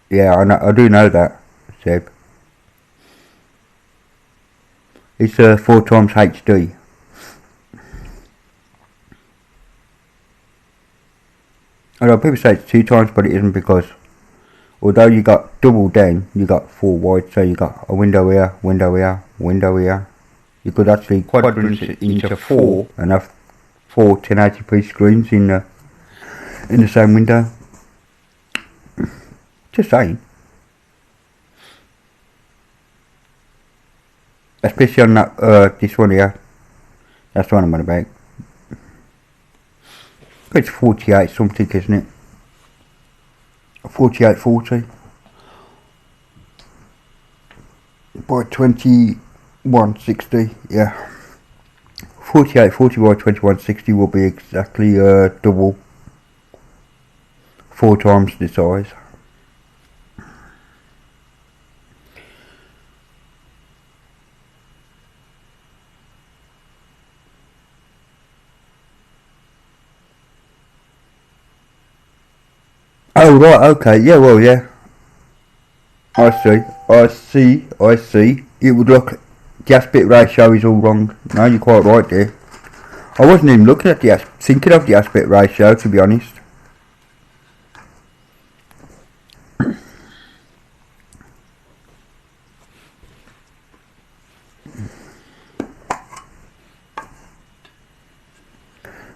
Yeah, I do know that, Seb. It's 4 times HD. I know people say it's 2 times, but it isn't, because although you got double down, you got 4 wide, so you got a window here, window here, window here. You could actually quadrant it into 4 and have 4 1080p screens in the same window. Just saying. Especially on that this one here. That's the one I'm on about. It's 48 something, isn't it? 4840 by 2160. Yeah, 4840 by 2160 will be exactly double, 4 times the size. Oh right, okay, yeah, well, yeah. I see. It would look, the aspect ratio is all wrong. No, you're quite right there. I wasn't even looking at thinking of the aspect ratio, to be honest.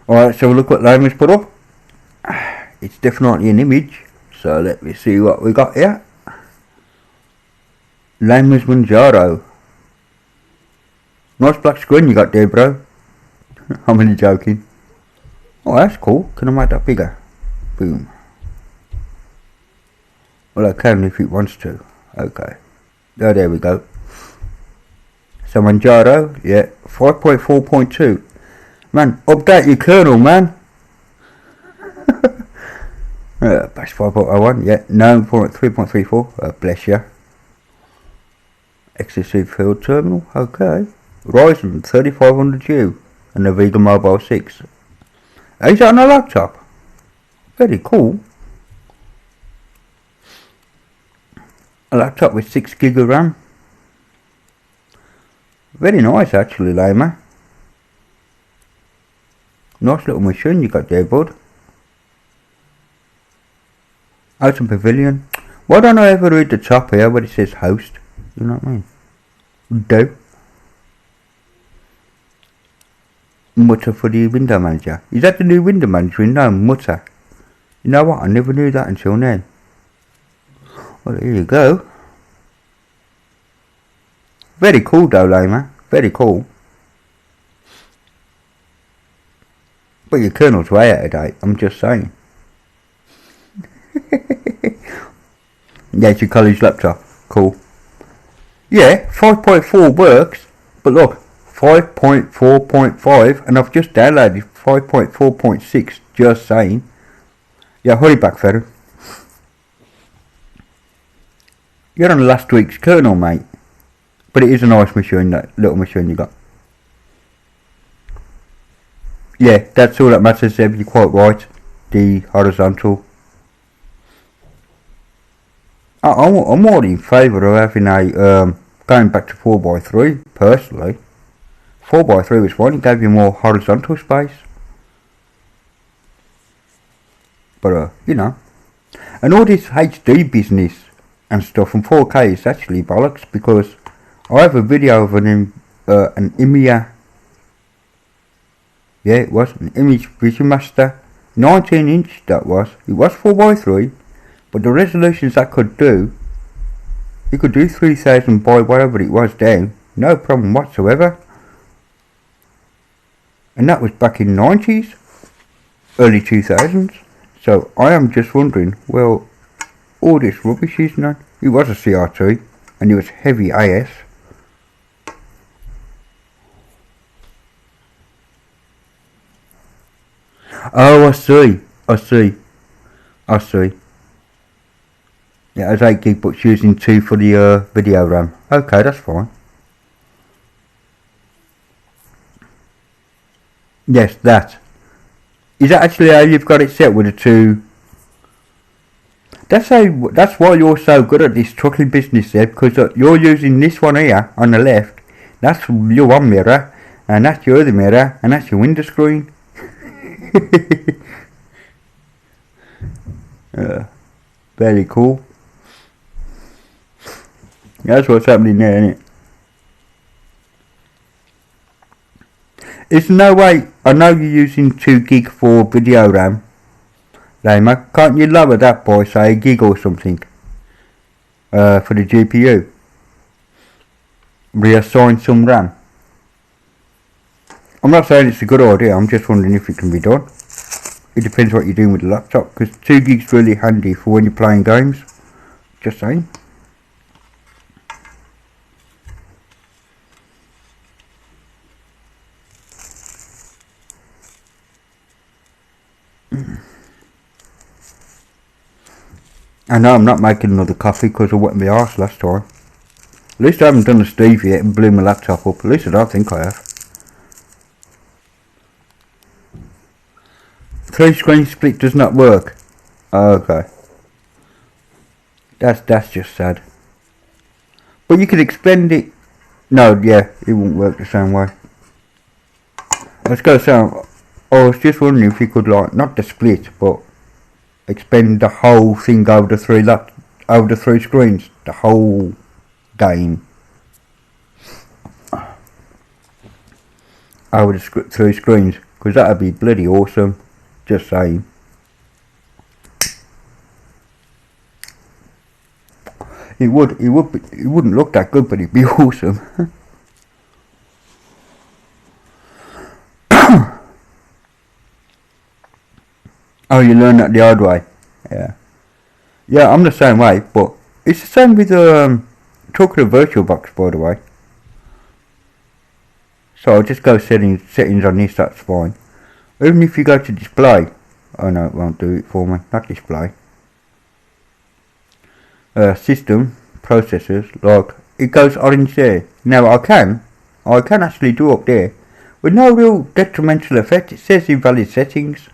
Alright, so look what Lama's put up. It's definitely an image, so let me see what we got here. Lama's Manjaro. Nice black screen you got there, bro. I'm only joking. Oh, that's cool. Can I make that bigger? Boom. Well, I can if it wants to. Okay. Oh, there we go. So Manjaro, yeah, 5.4.2. Man, update your kernel, man. Bash 5.01, yeah, no, 3.34, bless you. XCC field terminal, okay. Ryzen 3500U and the Vega Mobile 6. Is that on a laptop? Very cool. A laptop with 6 gig of RAM. Very nice actually, Lama. Nice little machine you got there, bud. Ocean Pavilion. Why don't I ever read the top here where it says host? You know what I mean? Do. Mutter for the window manager. Is that the new window manager? No, Mutter. You know what? I never knew that until now. Well, there you go. Very cool though, Lama. Very cool. But your kernel's way out of date, I'm just saying. Yeah, it's your college laptop. Cool. Yeah, 5.4 works, but look, 5.4.5, and I've just downloaded 5.4.6, just saying. Yeah, hurry back, Ferro. You're on last week's kernel, mate. But it is a nice machine, that little machine you got. Yeah, that's all that matters, Zeb, you're quite right. The horizontal. I'm more in favour of having a, going back to 4x3, personally. 4x3 was fine, it gave you more horizontal space. But, you know. And all this HD business and stuff from 4K is actually bollocks, because I have a video of an Imiya. Yeah, it was an Image Vision Master, 19-inch that was. It was 4x3, but the resolutions that could do, you could do 3000 by whatever it was down, no problem whatsoever. And that was back in 90s, early 2000s. So I am just wondering, well, all this rubbish is not. It was a CRT, and it was heavy AS. Oh, I see. Yeah, it's 8 gig, but using 2 for the video RAM. Okay, that's fine. Yes, that. Is that actually how you've got it set with the 2? That's why you're so good at this trucking business there, because you're using this one here on the left. That's your one mirror, and that's your other mirror, and that's your window screen. Very cool. That's what's happening there, isn't it? There's no way. I know you're using 2 gig for video RAM, Lamer. Can't you lower that by, say, a gig or something? For the GPU. Reassign some RAM. I'm not saying it's a good idea, I'm just wondering if it can be done. It depends what you're doing with the laptop, because 2 gig's really handy for when you're playing games. Just saying. I know I'm not making another coffee because I wet my arse last time. At least I haven't done a Steve yet and blew my laptop up. At least I don't think I have. 3 screen split does not work. Okay. That's just sad. But you could expand it. No, yeah, it won't work the same way. Let's go so I was just wondering if you could, like, not the split, but expand the whole thing over the 3 screens. The whole game. Over the 3 screens. Because that would be bloody awesome. Just saying. It wouldn't look that good, but it'd be awesome. Oh, you learn that the hard way. Yeah. Yeah, I'm the same way, but it's the same with talking of VirtualBox, by the way. So I'll just go settings on this, that's fine. Even if you go to display, oh no, it won't do it for me, not display. System, processors, like, it goes orange there. Now I can actually do up there, with no real detrimental effect. It says invalid settings.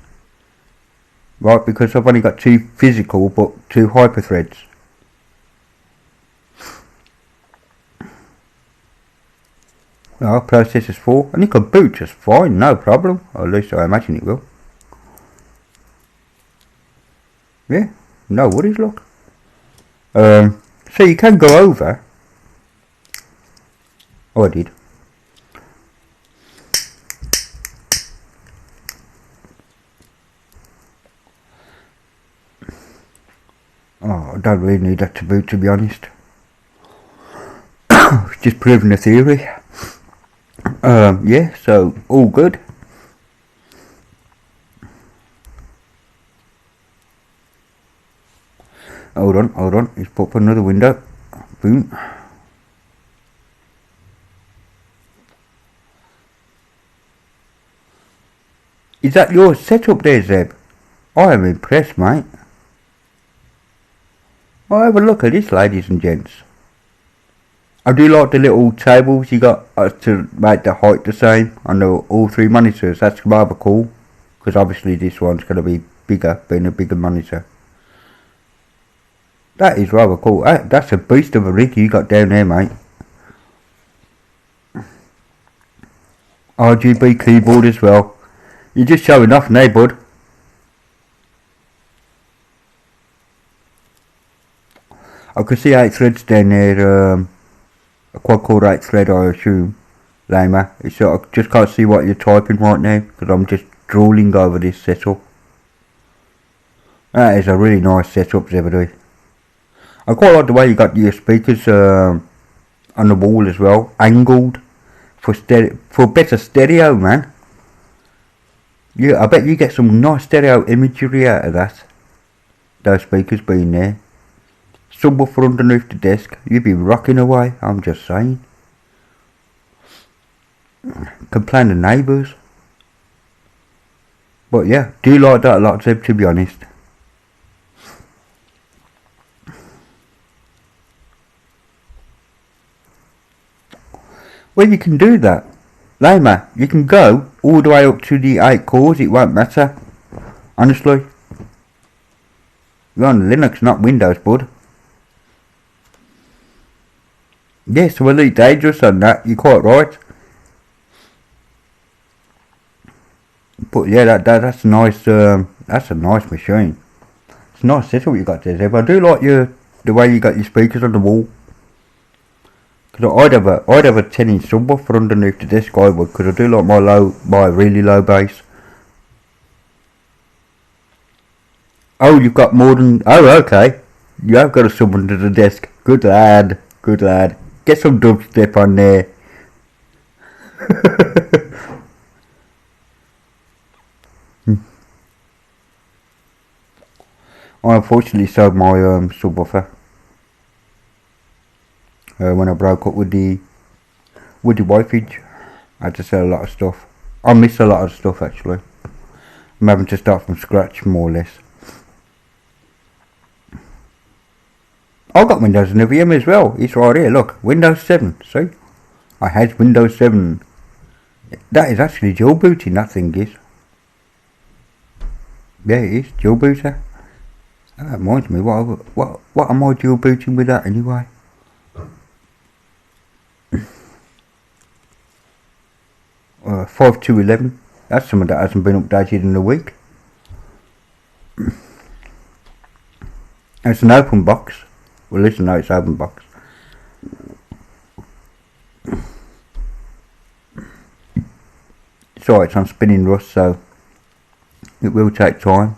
Right, because I've only got 2 physical, but 2 hyperthreads. Well, processor's 4, and it can boot just fine, no problem. Or at least I imagine it will. Yeah, no worries, look. So you can go over. Oh, I did. Oh, I don't really need that to boot, to be honest. Just proving the theory. Yeah, so all good. Hold on, let's pop another window. Boom. Is that your setup there, Zeb? I am impressed, mate. Well, have a look at this, ladies and gents. I do like the little tables you got to make the height the same on all three monitors. That's rather cool, because obviously this one's going to be bigger, being a bigger monitor. That is rather cool. That's a beast of a rig you got down there, mate. RGB keyboard as well. You're just showing off now, bud. I can see 8 threads down there, a quad-core 8 thread, I assume, Lama. So I just can't see what you're typing right now, because I'm just drooling over this setup. That is a really nice setup, Zebedee. I quite like the way you got your speakers on the wall as well, angled, for better stereo, man. Yeah, I bet you get some nice stereo imagery out of that. Those speakers being there. Subwoofer underneath the desk, you'd be rocking away, I'm just saying. Complain to neighbours. But yeah, do like that a lot, Zeb, to be honest. Well, you can do that. Lama, you can go all the way up to the 8 cores, it won't matter. Honestly. You're on Linux, not Windows, bud. Yes, so Elite Dangerous on that, you're quite right. But yeah, that's a nice machine. It's a nice setup you got there, Zeb. I do like the way you got your speakers on the wall. Because I'd have a 10-inch subwoofer underneath the desk, I would, because I do like my really low bass. Oh, you've got more than, oh okay. You have got a sub under the desk. Good lad, good lad. Get some dubstep on there. I unfortunately sold my subwoofer when I broke up with the wifage. I had to sell a lot of stuff. I miss a lot of stuff actually. I'm having to start from scratch more or less. I've got Windows and VM as well. It's right here, look. Windows 7, see? I had Windows 7. That is actually dual booting, that thing is. Yeah, it is, dual booter. That reminds me, what am I dual booting with that anyway? Uh, 5211. That's something that hasn't been updated in a week. It's an open box. Well, listen, no, it's open box. It's alright, it's on spinning rust, so it will take time.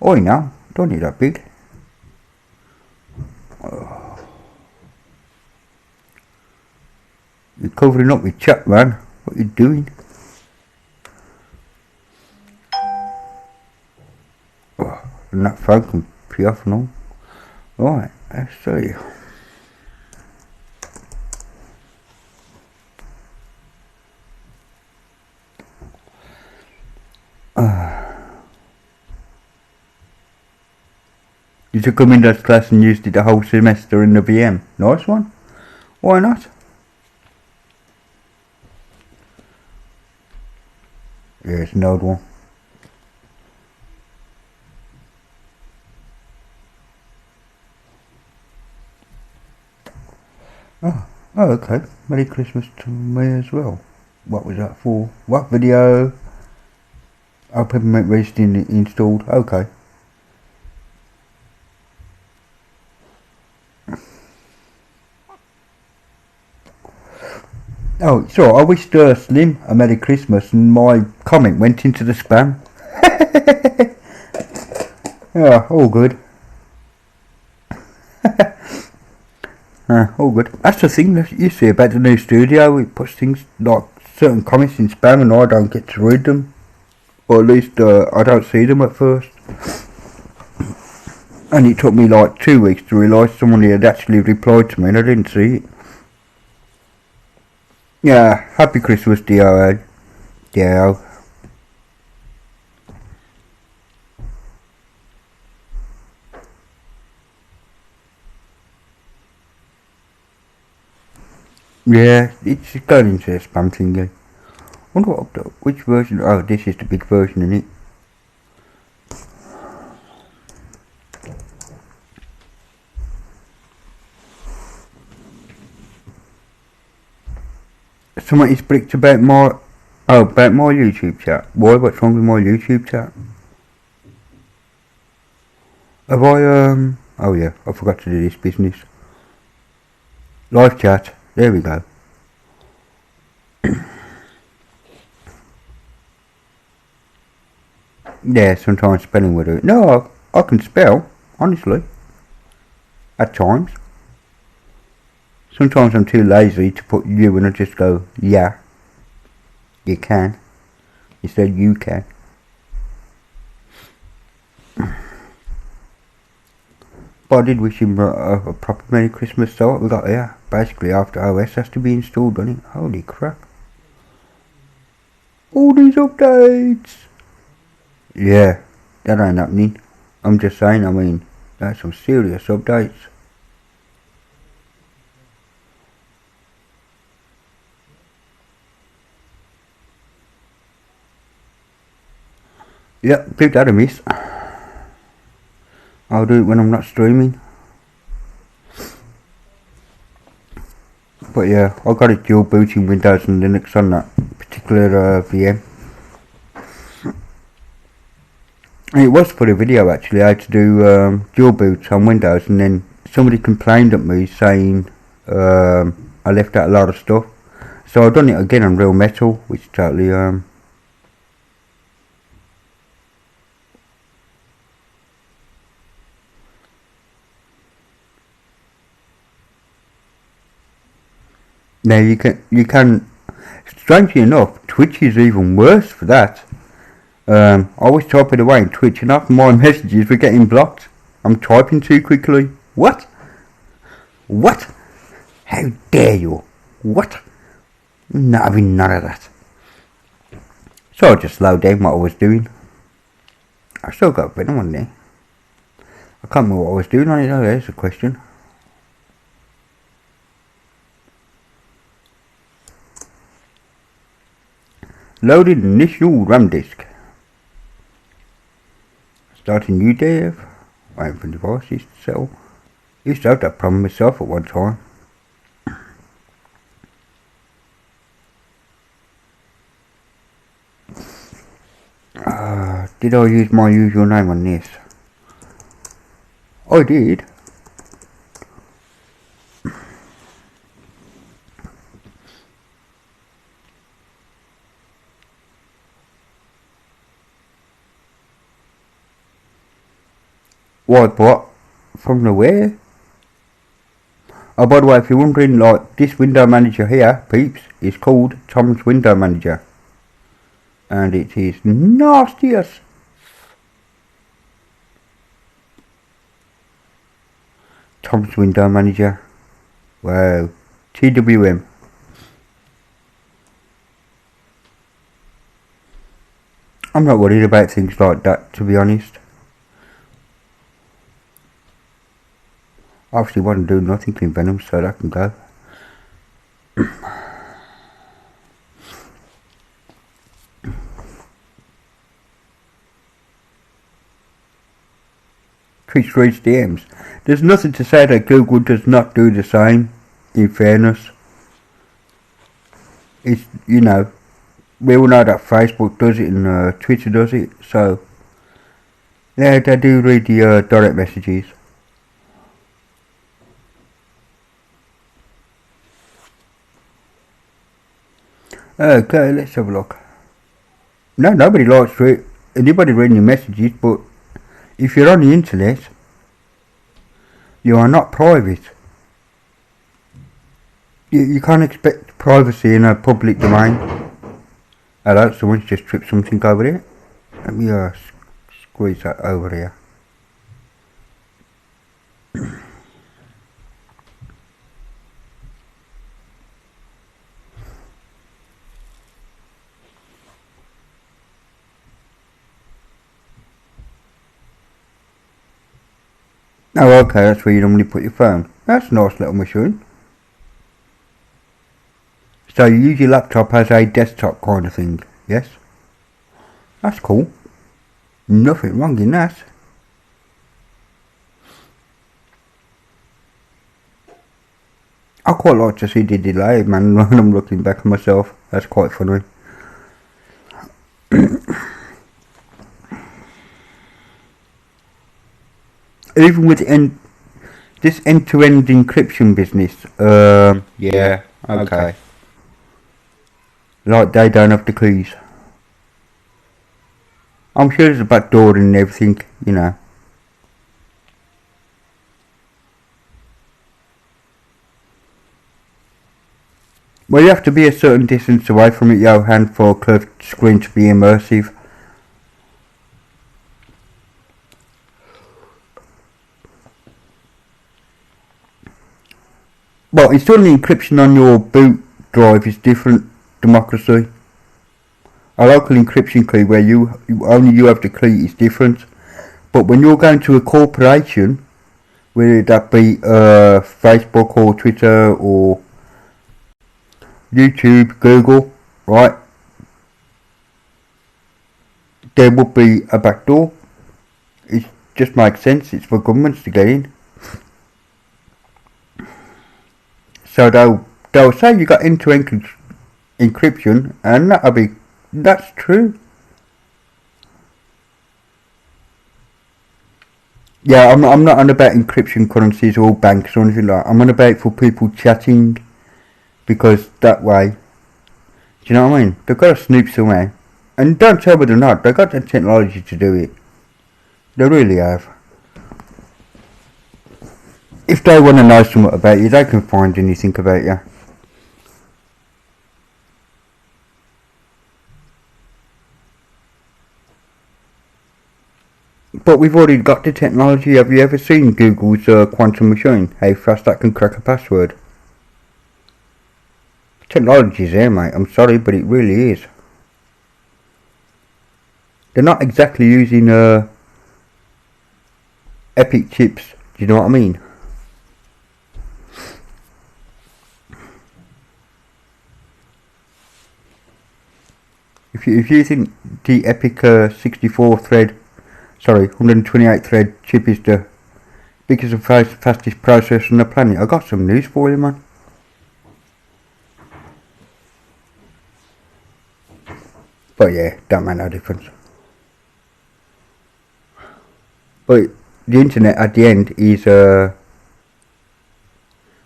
Oh, you know, don't need that big. You're covering up with chat, man. What are you doing? Oh, and that phone can pee off and all. Right, let's see. You took a Windows class and used it the whole semester in the VM. Nice one. Why not? Yeah, it's an old one. Oh, okay. Merry Christmas to me as well. What was that for? What video? Oh, Peppermint Roasting installed. Okay. Oh, so I wished Slim a Merry Christmas and my comment went into the spam. Yeah, all good. All good. That's the thing that you see about the new studio. It puts things like certain comments in spam and I don't get to read them. Or at least I don't see them at first. And it took me like 2 weeks to realise someone had actually replied to me and I didn't see it. Yeah, happy Christmas, DOA. DO. Yeah, it's going into the spam thingy. Wonder which version. Oh, this is the big version, isn't it? Someone is bricked about my. Oh, about my YouTube chat. Why? What's wrong with my YouTube chat? Have I, oh yeah, I forgot to do this business. Live chat. There we go. Yeah, sometimes spelling will do it. No, I can spell, honestly. At times. Sometimes I'm too lazy to put you and I just go, yeah. You can. Instead, you can. But I did wish him a proper Merry Christmas. So what we got here, basically after OS has to be installed on it. Holy crap. All these updates. Yeah, that ain't happening. I'm just saying, I mean, that's some serious updates. Yep, give that a miss. I'll do it when I'm not streaming. But yeah, I got it dual booting Windows and Linux on that particular VM. And it was for a video actually. I had to do dual boots on Windows, and then somebody complained at me saying I left out a lot of stuff. So I've done it again on Real Metal, which is totally now you can strangely enough, Twitch is even worse for that. I always type it away in Twitch, and half my messages were getting blocked. I'm typing too quickly. What? What? How dare you? What? Not having none of that. So I just slowed down what I was doing. I still got Venom on there. I can't remember what I was doing on it though, there's a question. Loaded initial RAM disk. Starting new dev. Waiting for devices to settle. Used to have that problem myself at one time. Did I use my usual name on this? I did. What? From the where? Oh, by the way, if you're wondering, like, this window manager here, peeps, is called Tom's Window Manager. And it is nastiest. Tom's Window Manager. Wow. TWM. I'm not worried about things like that, to be honest. Obviously wasn't doing nothing in Venom, so that can go. Twitch reads DMs. There's nothing to say that Google does not do the same, in fairness. It's, you know, we all know that Facebook does it and Twitter does it, so yeah, they do read the direct messages. Okay, let's have a look. No, nobody likes anybody reading your messages, but if you're on the internet, you are not private. You can't expect privacy in a public domain. Hello, someone's just tripped something over here. Let me squeeze that over here. Oh, okay, that's where you normally put your phone. That's a nice little machine. So you use your laptop as a desktop kind of thing, yes? That's cool. Nothing wrong in that. I quite like to see the delay, man, when I'm looking back at myself. That's quite funny. Even with this end-to-end encryption business, yeah, okay. Like they don't have the keys. I'm sure there's a back door and everything, you know. Well, you have to be a certain distance away from it, Johan, for a curved screen to be immersive. Well, installing encryption on your boot drive is different, democracy. A local encryption key where only you have the key is different. But when you're going to a corporation, whether that be Facebook or Twitter or YouTube, Google, right, there will be a back door. It just makes sense. It's for governments to get in. So they'll say you got end-to-end encryption, and that's true. Yeah, I'm not on about encryption currencies or banks or anything like that. I'm on about for people chatting, because that way, do you know what I mean? They've got to snoop somewhere, and don't tell me they're not. They've got the technology to do it. They really have. If they want to know something about you, they can find anything about you. But we've already got the technology. Have you ever seen Google's quantum machine? How fast that can crack a password? Technology's there, mate. I'm sorry, but it really is. They're not exactly using epic chips. Do you know what I mean? If you think the epic 128 thread chip is the biggest and fastest processor on the planet, I got some news for you, man. But yeah, don't make no difference. But the internet at the end is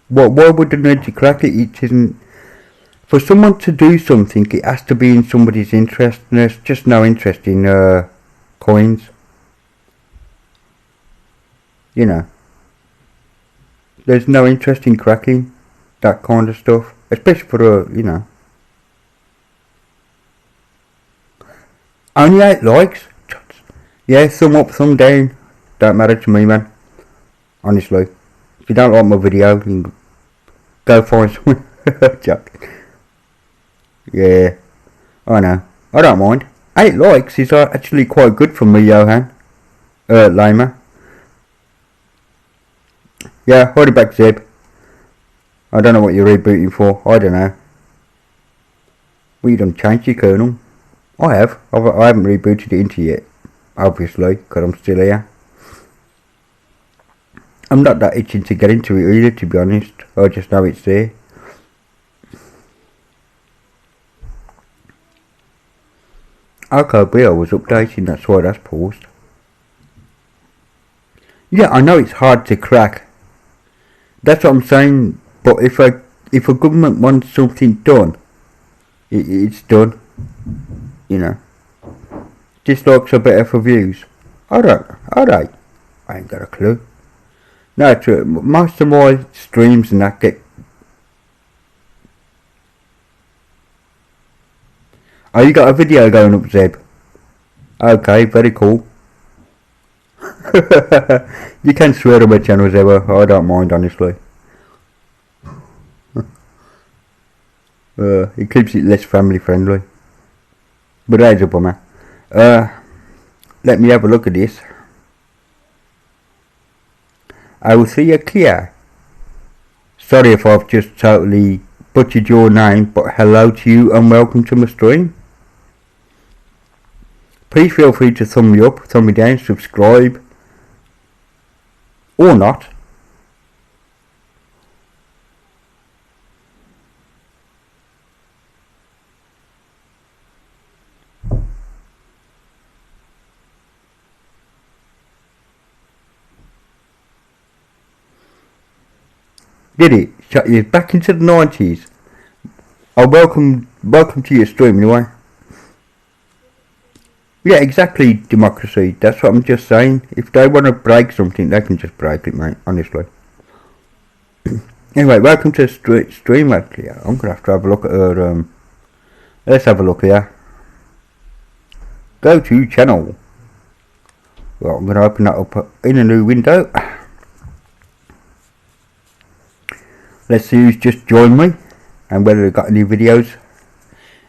why would they need to crack it? It isn't. For someone to do something, it has to be in somebody's interest, and there's just no interest in coins. You know, there's no interest in cracking that kind of stuff, especially for you know. Only 8 likes. Yeah, thumb up, thumb down. Don't matter to me, man. Honestly, if you don't like my video, you can go find someone. Joking. Yeah, I know. I don't mind. 8 likes is actually quite good for me, Johan. Lama. Yeah, hold it back, Zeb. I don't know what you're rebooting for. I don't know. Well, you done changed your kernel. I have. I haven't rebooted it into yet. Obviously, because I'm still here. I'm not that itching to get into it either, to be honest. I just know it's there. RKBL was updating, that's why that's paused. Yeah, I know it's hard to crack. That's what I'm saying. But if a government wants something done, it's done. You know. Dislikes are better for views. Alright. I ain't got a clue. No, true. Most of my streams and that get. Oh, you got a video going up, Zeb? Okay, very cool. You can swear on my channel, Zeb. I don't mind, honestly. It keeps it less family friendly. But that's a bummer. Let me have a look at this. I will see you clear. Sorry if I've just totally butchered your name, but hello to you and welcome to my stream. Please feel free to thumb me up, thumb me down, subscribe, or not. Did it? Shut you back into the 90s. Oh, welcome to your stream anyway. Yeah, exactly, democracy. That's what I'm just saying. If they want to break something, they can just break it, mate, honestly. Anyway, welcome to the stream, actually. I'm going to have a look at her, let's have a look here. Go to channel. Well, I'm going to open that up in a new window. Let's see who's just joined me and whether they've got any videos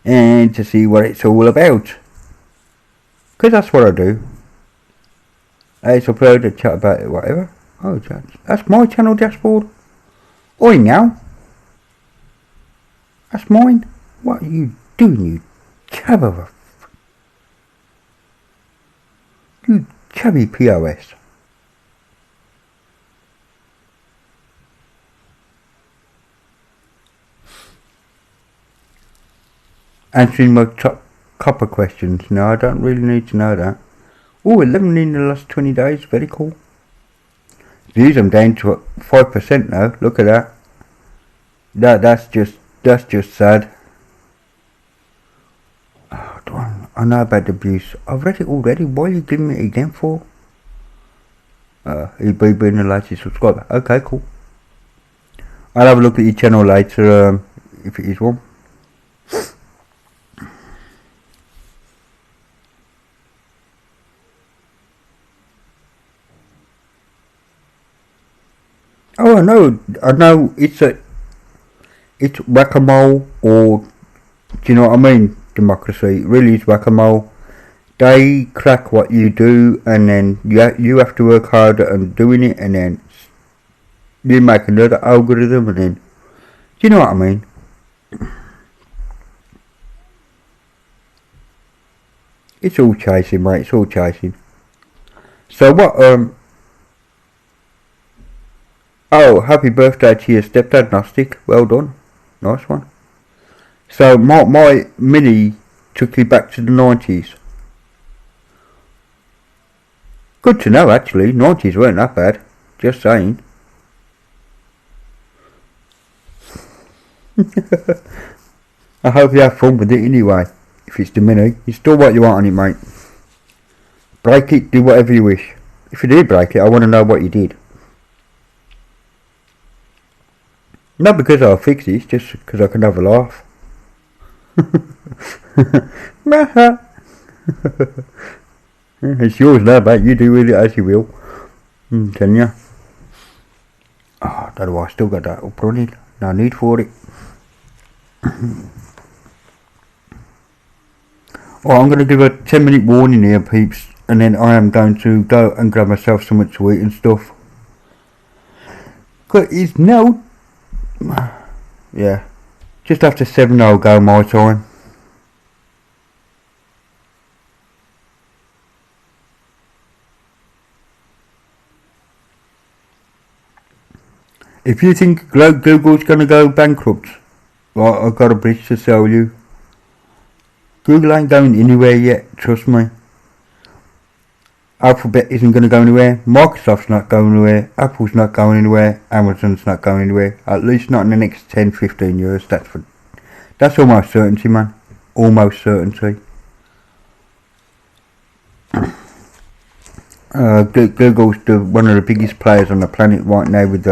and to see what it's all about. Because that's what I do. I just upload a chat about it, whatever. Oh, that's my channel dashboard. Oi now. That's mine. What are you doing, you chub of a... You chubby POS. Answering my top copper questions. No, I don't really need to know that. Oh, 11 in the last 20 days. Very cool. Views, I'm down to 5% now. Look at that. That's just sad. Oh, I know about the abuse. I've read it already. Why are you giving me it again for? EB being the latest subscriber. Okay, cool. I'll have a look at your channel later, if it is one. Oh, I know, it's whack-a-mole, or, do you know what I mean, democracy, it really is whack-a-mole. They crack what you do, and then you have to work harder and doing it, and then you make another algorithm, and then, do you know what I mean? It's all chasing, mate, it's all chasing. So what, oh, happy birthday to your stepdad, Gnostic. Well done. Nice one. So, my mini took you back to the 90s. Good to know, actually. 90s weren't that bad. Just saying. I hope you have fun with it anyway. If it's the mini, you store what you want on it, mate. Break it, do whatever you wish. If you did break it, I want to know what you did. Not because I'll fix it, just because I can have a laugh. It's yours now, mate. You do with it as you will. Can you? Oh, don't know why I still got that up running. No need for it. Oh, I'm going to give a 10-minute warning here, peeps. And then I am going to go and grab myself something to eat and stuff. Because it's now... Yeah, just after 7 I'll go my time. If you think Google's gonna go bankrupt, well, I've got a bridge to sell you. Google ain't going anywhere yet, trust me. Alphabet isn't going to go anywhere, Microsoft's not going anywhere, Apple's not going anywhere, Amazon's not going anywhere, at least not in the next 10-15 years, that's almost certainty, man, almost certainty. Google's one of the biggest players on the planet right now with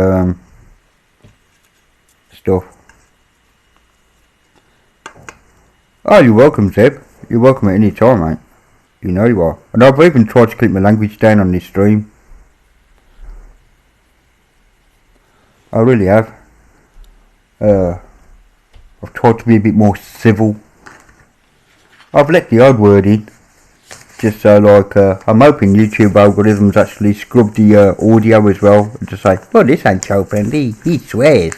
stuff. Oh, you're welcome, Zeb, you're welcome at any time, mate. You know you are. And I've even tried to keep my language down on this stream. I really have. I've tried to be a bit more civil. I've let the odd word in. Just so like, I'm hoping YouTube algorithms actually scrub the audio as well. And just say, well, this ain't child friendly. He swears.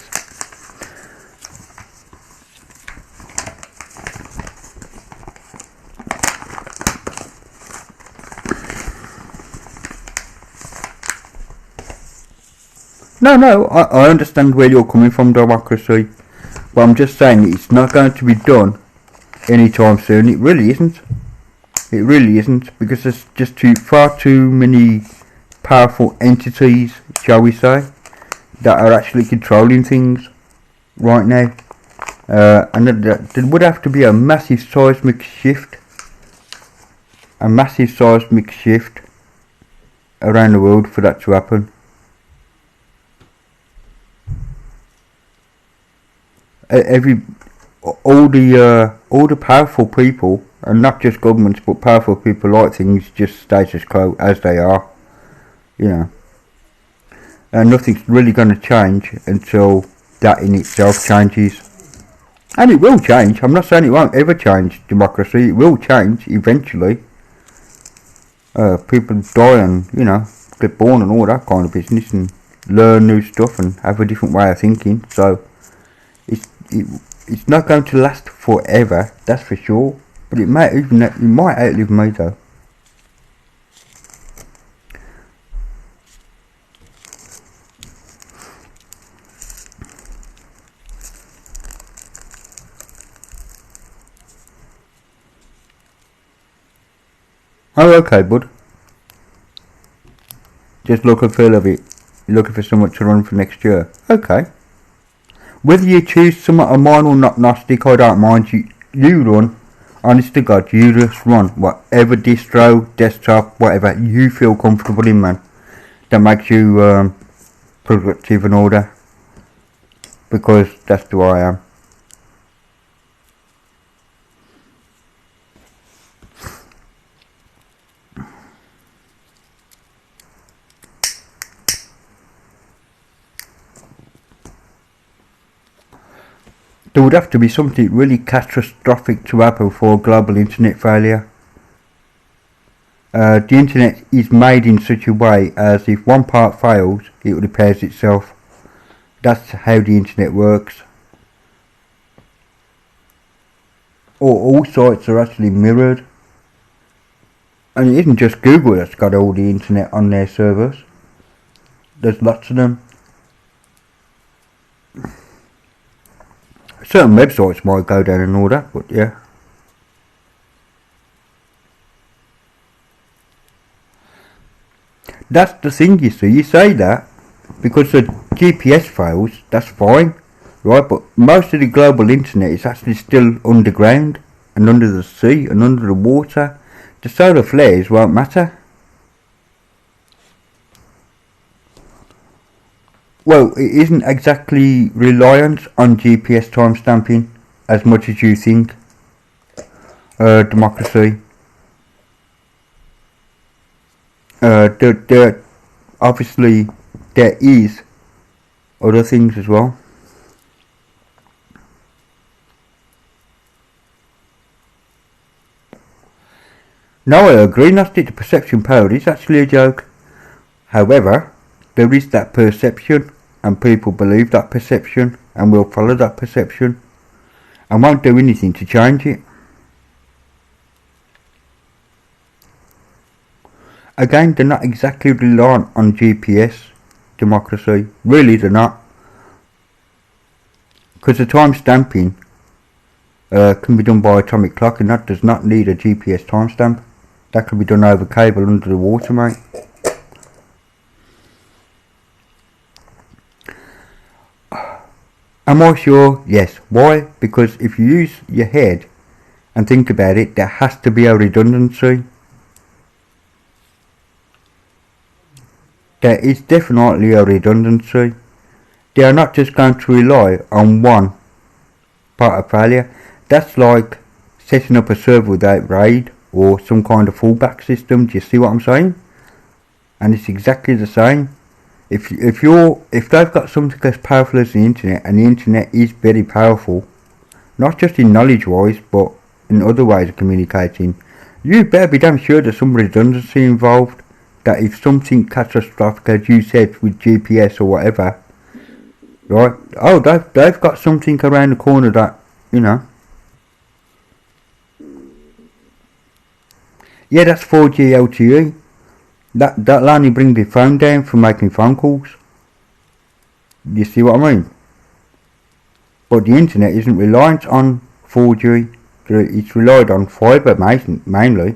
No, I understand where you're coming from, democracy. But I'm just saying it's not going to be done anytime soon. It really isn't. It really isn't, because there's just far too many powerful entities, shall we say, that are actually controlling things right now. And there would have to be a massive seismic shift. A massive seismic shift around the world for that to happen. All the powerful people, and not just governments, but powerful people like things just status quo as they are, you know. And nothing's really going to change until that in itself changes. And it will change. I'm not saying it won't ever change, democracy. It will change eventually. People die and, you know, get born and all that kind of business, and learn new stuff and have a different way of thinking. So it's not going to last forever, that's for sure. But it might outlive me though. Oh, okay, bud. Just look and feel of it. You're looking for someone to run for next year. Okay. Whether you choose someone of mine or not, Gnostic, I don't mind. You run. Honest to God, you just run. Whatever distro, desktop, whatever you feel comfortable in, man. That makes you productive and all that. Because that's who I am. There would have to be something really catastrophic to happen for global internet failure. The internet is made in such a way as if one part fails, it repairs itself. That's how the internet works. All sites are actually mirrored. And it isn't just Google that's got all the internet on their servers. There's lots of them. Certain websites might go down and all that, but yeah. That's the thing, you see. You say that because the GPS fails, that's fine, right? But most of the global internet is actually still underground and under the sea and under the water. The solar flares won't matter. Well, it isn't exactly reliant on GPS timestamping as much as you think, democracy. Obviously there is other things as well. No, I agree, Gnostic, the perception power is actually a joke. However, there is that perception, and people believe that perception and will follow that perception and won't do anything to change it. Again, they're not exactly reliant on GPS, democracy. Really, they're not. Because the time stamping can be done by atomic clock, and that does not need a GPS timestamp. That can be done over cable under the water, mate. Am I sure? Yes. Why? Because if you use your head and think about it, there has to be a redundancy. There is definitely a redundancy. They are not just going to rely on one part of failure. That's like setting up a server without RAID or some kind of fallback system. Do you see what I'm saying? And it's exactly the same. If they've got something as powerful as the internet, and the internet is very powerful, not just in knowledge wise, but in other ways of communicating, you better be damn sure there's some redundancy involved. That if something catastrophic, as you said, with GPS or whatever, right? Oh, they've got something around the corner that, you know. Yeah, that's 4G LTE. That'll only bring the phone down for making phone calls. You see what I mean? But the internet isn't reliant on 4G. It's relied on fibre mainly.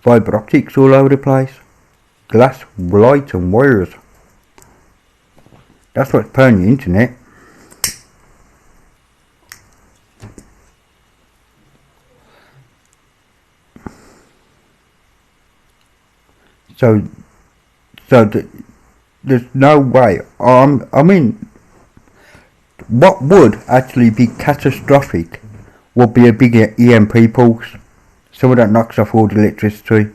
Fibre optics all over the place. Glass, light and wires. That's what's powering the internet. So there's no way. I mean, what would actually be catastrophic would be a big EMP pulse. Someone that knocks off all the electricity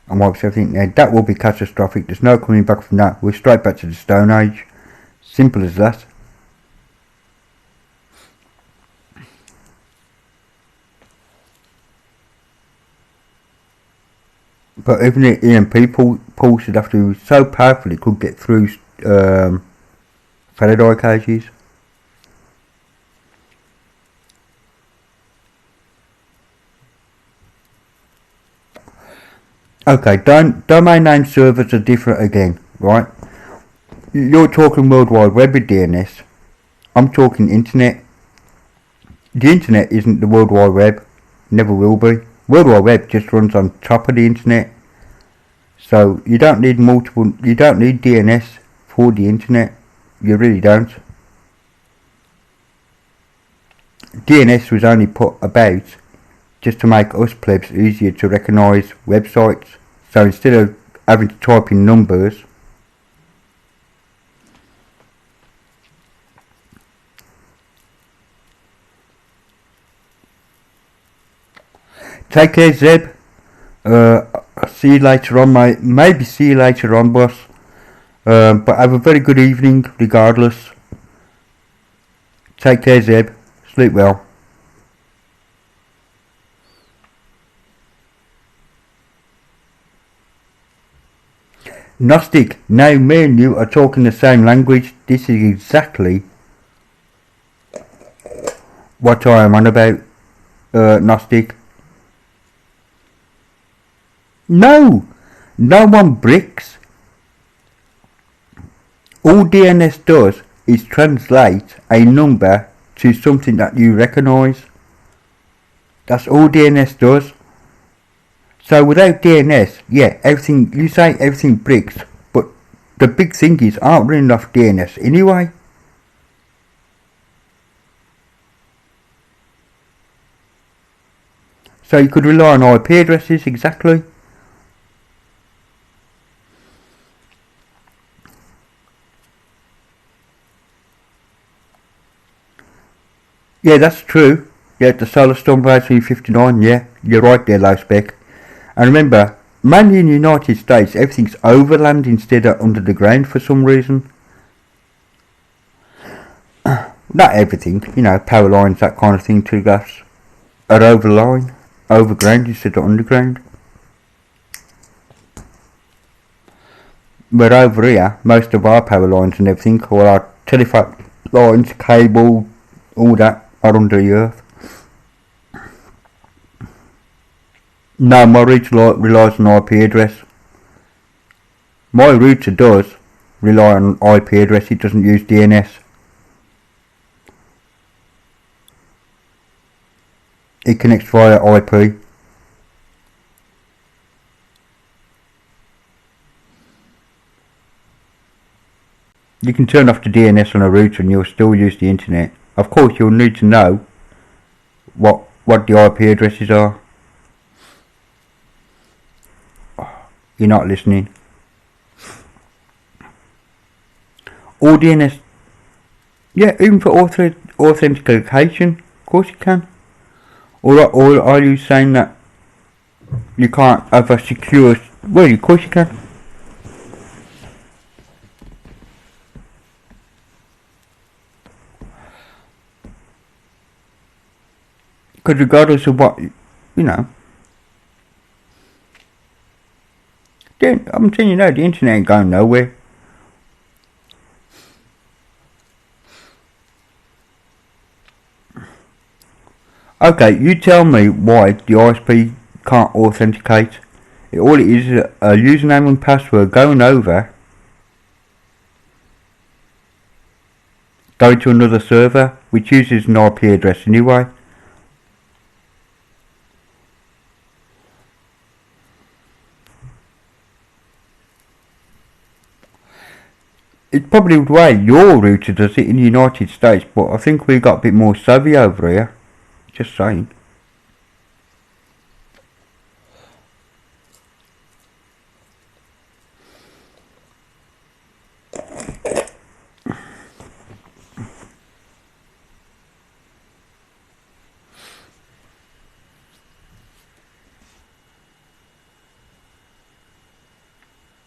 and wipes everything there. That will be catastrophic. There's no coming back from that. We're straight back to the Stone Age. Simple as that. But even the EMP pulse would have to be so powerful it could get through Faraday cages. Okay, domain name servers are different again, right? You're talking World Wide Web with DNS. I'm talking internet. The internet isn't the World Wide Web. Never will be. World Wide Web just runs on top of the internet. So you don't need DNS for the internet. You really don't. DNS was only put about just to make us plebs easier to recognise websites. So instead of having to type in numbers, take care, Zeb. See you later on, mate. Maybe see you later on, boss. But have a very good evening regardless. Take care, Zeb. Sleep well. Gnostic, now me and you are talking the same language. This is exactly what I am on about, Gnostic. No one bricks. All DNS does is translate a number to something that you recognise. That's all DNS does. So without DNS, yeah, everything bricks, but the big thing is aren't running off DNS anyway. So you could rely on IP addresses, exactly. Yeah, that's true. Yeah, the Solar Storm base 59, yeah, you're right there, low spec. And remember, mainly in the United States, everything's overland instead of under the ground for some reason. Not everything, you know, power lines, that kind of thing, telegraphs are overground instead of underground. But over here, most of our power lines and everything, all our telephone lines, cable, all that, are under the earth. No, my router relies on IP address. My router does rely on IP address, it doesn't use DNS. It connects via IP. You can turn off the DNS on a router and you'll still use the internet. Of course, you'll need to know what the IP addresses are. You're not listening. All DNS, yeah, even for authentication, of course you can. Or are you saying that you can't have a secure? Well, of course you can. Because regardless of what, you know, I'm telling you now, the internet ain't going nowhere. Okay, you tell me why the ISP can't authenticate. All it is a username and password going over go to another server which uses an IP address anyway. It's probably the way your router does it in the United States, but I think we got a bit more savvy over here. Just saying.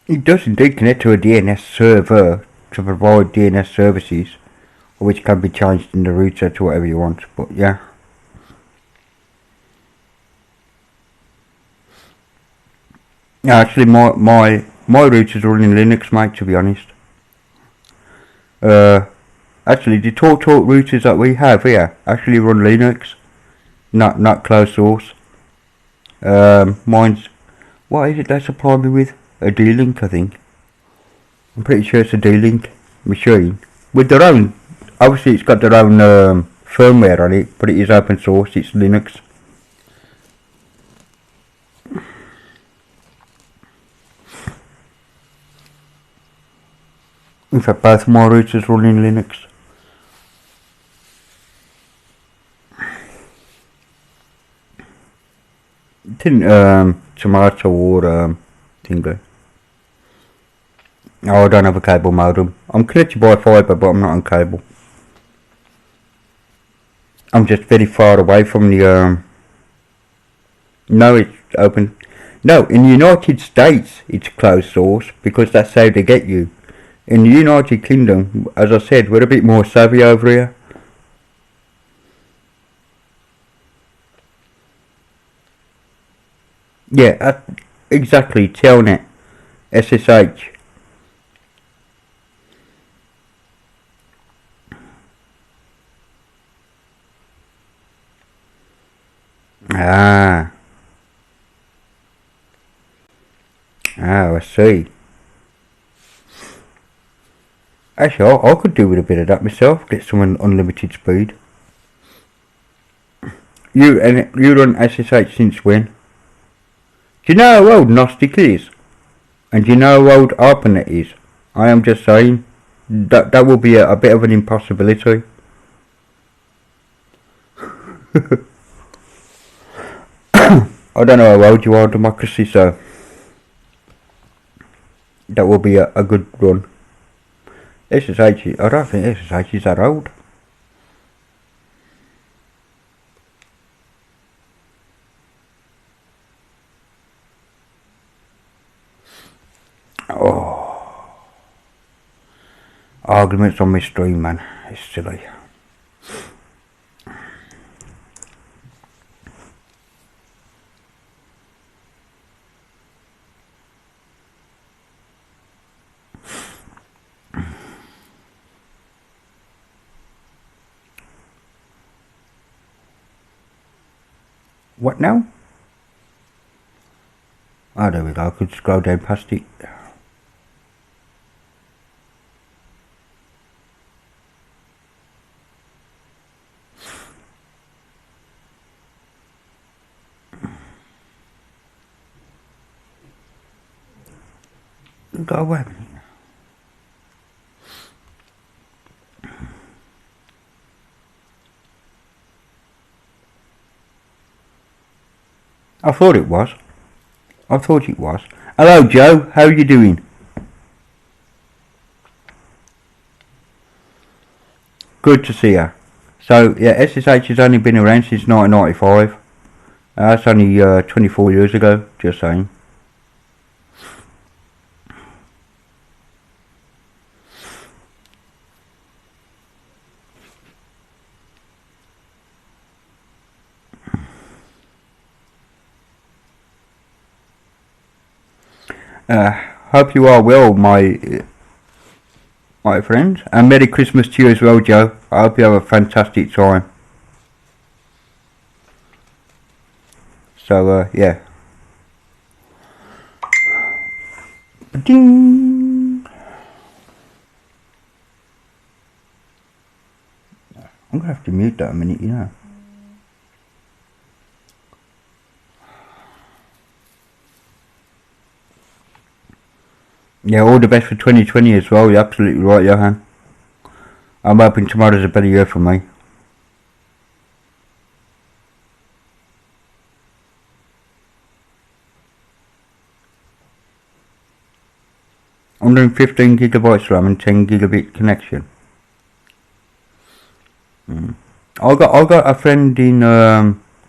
It does indeed connect to a DNS server to provide DNS services, which can be changed in the router to whatever you want, but yeah. Yeah, actually my router's running Linux, mate, to be honest. Actually the TalkTalk routers that we have here actually run Linux, not closed source. Mine's, what is it they supply me with? A D-Link, I think. I'm pretty sure it's a D-Link machine with their own. Obviously, it's got their own firmware on it, but it is open source. It's Linux. In fact, both my routers run in Linux. Didn't Tomato or Tingo. Oh, I don't have a cable modem. I'm connected by fibre, but I'm not on cable. I'm just very far away from the no, it's open. No, in the United States it's closed source because that's how they get you. In the United Kingdom, as I said, we're a bit more savvy over here. Yeah, exactly. Telnet, SSH. Ah, I see. Actually, I could do with a bit of that myself. Get some unlimited speed. You run SSH since when? Do you know how old Gnostic is? And do you know how old ARPANET is? I am just saying that will be a bit of an impossibility. I don't know how old you are, Democracy, so that will be a good run. SSH, I don't think SSH is that old. Oh, arguments on my stream, man. It's silly. What now? Oh, there we go. I could scroll down past it. Go away. I thought it was. Hello, Joe. How are you doing? Good to see you. So, yeah, SSH has only been around since 1995. That's only 24 years ago, just saying. Hope you are well, my friend, and Merry Christmas to you as well, Joe. I hope you have a fantastic time. So, yeah. Ding. I'm gonna have to mute that a minute, you know. Yeah, all the best for 2020 as well. You're absolutely right, Johan. I'm hoping tomorrow's a better year for me. I'm doing 15 gigabytes RAM and 10 gigabit connection. I got a friend in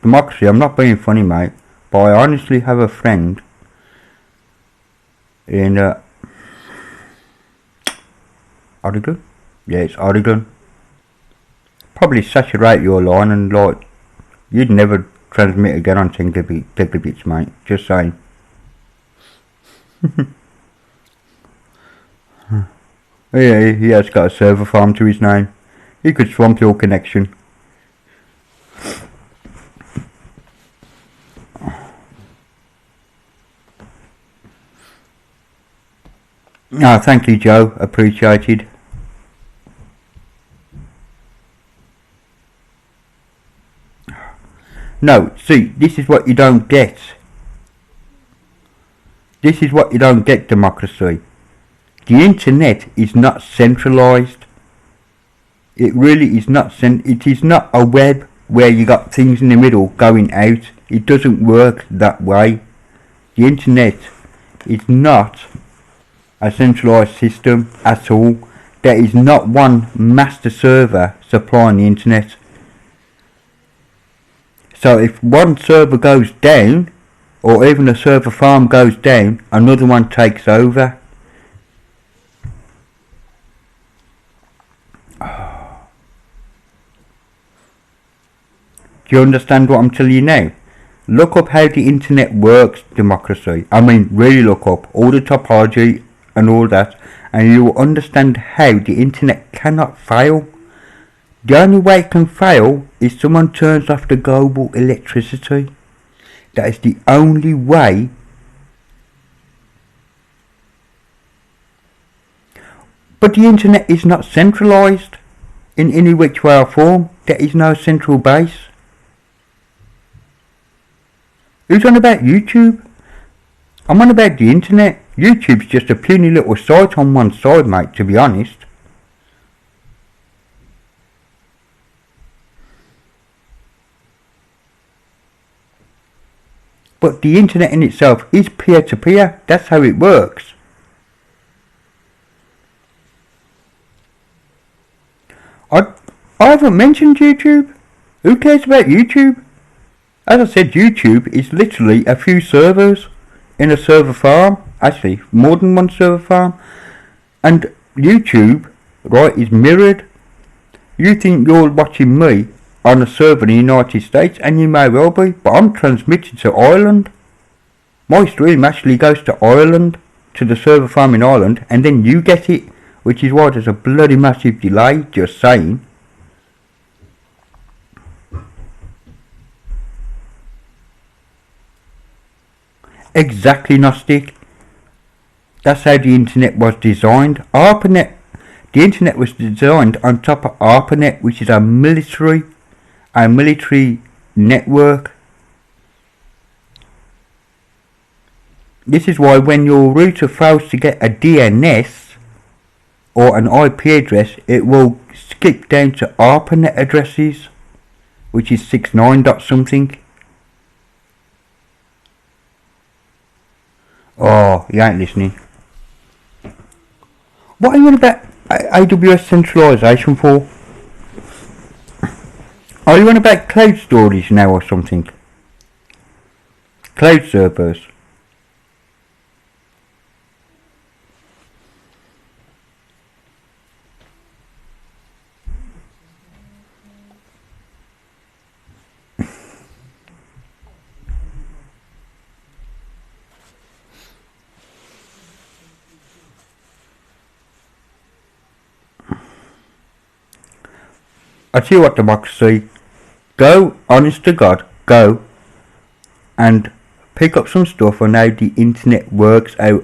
Democracy. I'm not being funny, mate, but I honestly have a friend in Oregon. Yeah, it's Oregon. Probably saturate your line and like you'd never transmit again on 10 gigabits, mate. Just saying. Yeah, he has got a server farm to his name. He could swamp your connection. Oh, thank you, Joe. Appreciated. No, see, this is what you don't get. This is what you don't get, Democracy. The internet is not centralised. It really is not. It is not a web where you got things in the middle going out. It doesn't work that way. The internet is not a centralised system at all. There is not one master server supplying the internet. So if one server goes down, or even a server farm goes down, another one takes over. Do you understand what I'm telling you now? Look up how the internet works, Democracy. I mean, really look up all the topology and all that, and you will understand how the internet cannot fail. The only way it can fail is someone turns off the global electricity. That is the only way. But the internet is not centralised in any which way or form. There is no central base. Who's on about YouTube? I'm on about the internet. YouTube's just a puny little site on one side, mate, to be honest. But the internet in itself is peer-to-peer. That's how it works. I haven't mentioned YouTube. Who cares about YouTube? As I said, YouTube is literally a few servers in a server farm. Actually, more than one server farm. And YouTube, right, is mirrored. You think you're watching me on a server in the United States, and you may well be, but I'm transmitted to Ireland. My stream actually goes to Ireland, to the server farm in Ireland, and then you get it, which is why there's a bloody massive delay, just saying. Exactly, Gnostic. That's how the internet was designed. ARPANET. The internet was designed on top of ARPANET, which is a military network. This is why when your router fails to get a DNS or an IP address, it will skip down to ARPANET addresses, which is 69 dot something. Oh, you ain't listening. What are you on about AWS centralisation for? Are you on about cloud storage now or something? Cloud servers. I tell you what, Democracy, go, honest to God, go and pick up some stuff on how the internet works, how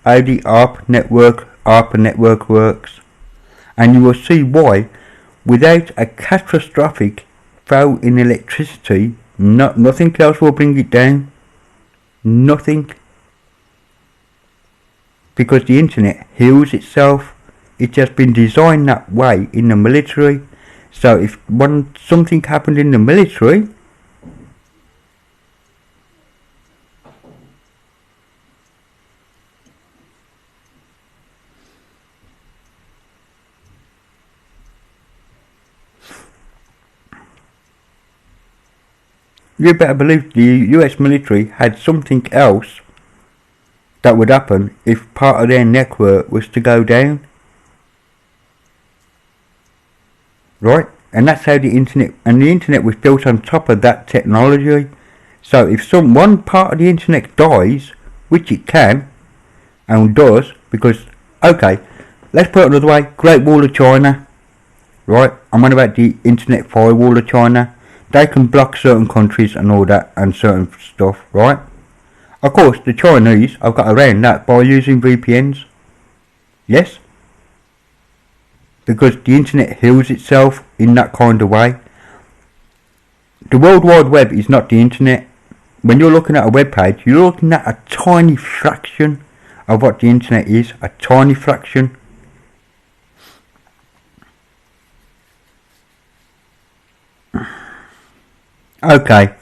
the ARP network works, and you will see why without a catastrophic fall in electricity, nothing else will bring it down. Nothing. Because the internet heals itself. It's just been designed that way in the military. So if something happened in the military, you better believe the US military had something else that would happen if part of their network was to go down. Right? And that's how the internet was built on top of that technology. So if one part of the internet dies, which it can, and does, because, okay, let's put it another way, Great Wall of China, right? I'm on about the internet firewall of China. They can block certain countries and all that, and certain stuff, right? Of course, the Chinese have got around that by using VPNs. Yes? Because the internet heals itself in that kind of way. The World Wide Web is not the internet. When you're looking at a web page, you're looking at a tiny fraction of what the internet is. A tiny fraction. Okay.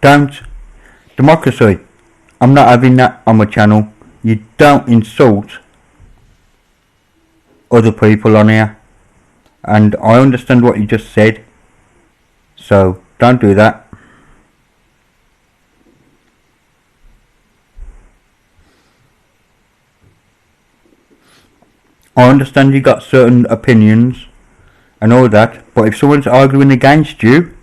Don't. Democracy. I'm not having that on my channel. You don't insult other people on here, and I understand what you just said, so don't do that. I understand you got certain opinions and all that, but if someone's arguing against you,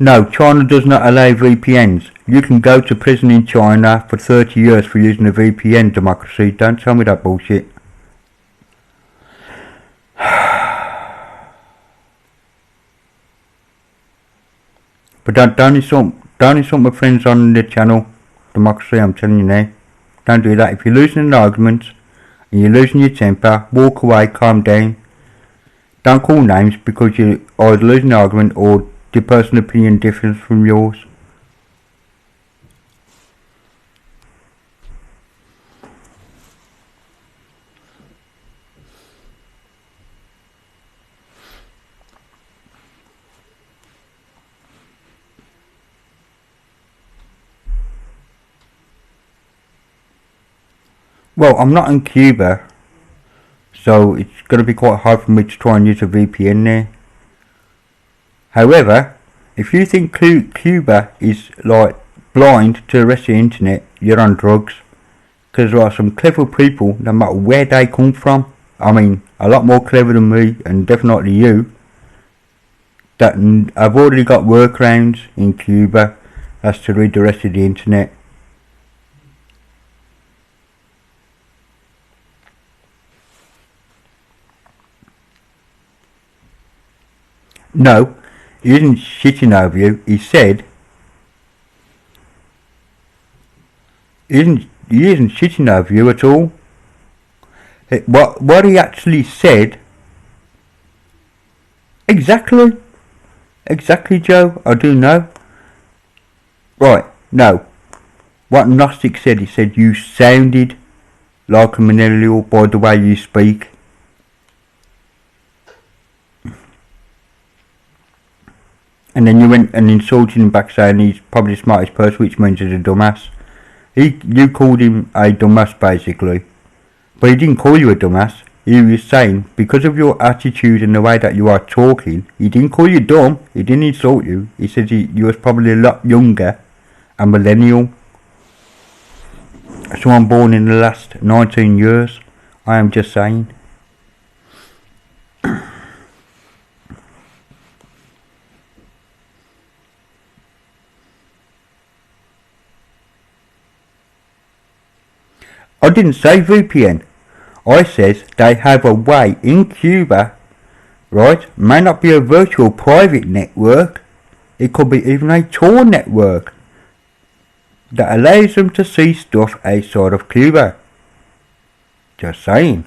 no, China does not allow VPNs. You can go to prison in China for 30 years for using a VPN, Democracy. Don't tell me that bullshit. But don't insult my friends on the channel, Democracy, I'm telling you now. Don't do that. If you're losing an argument and you're losing your temper, walk away, calm down. Don't call names because you're either losing the argument or the personal opinion differs from yours. Well, I'm not in Cuba, so it's going to be quite hard for me to try and use a VPN there. However, if you think Cuba is like blind to the rest of the internet, you're on drugs. Because there are some clever people, no matter where they come from, I mean, a lot more clever than me, and definitely you, that have already got workarounds in Cuba as to read the rest of the internet. No, he isn't shitting over you. He said he isn't shitting over you at all. What he actually said, exactly, Joe. I do know. Right, no. What Gnostic said, he said you sounded like a millennial by the way you speak. And then you went and insulted him back saying he's probably the smartest person, which means he's a dumbass. You called him a dumbass basically. But he didn't call you a dumbass. He was saying, because of your attitude and the way that you are talking, he didn't call you dumb, he didn't insult you. He said you was probably a lot younger, a millennial. Someone born in the last 19 years. I am just saying. I didn't say VPN. I says they have a way in Cuba, right? May not be a virtual private network. It could be even a Tor network that allows them to see stuff outside of Cuba. Just saying.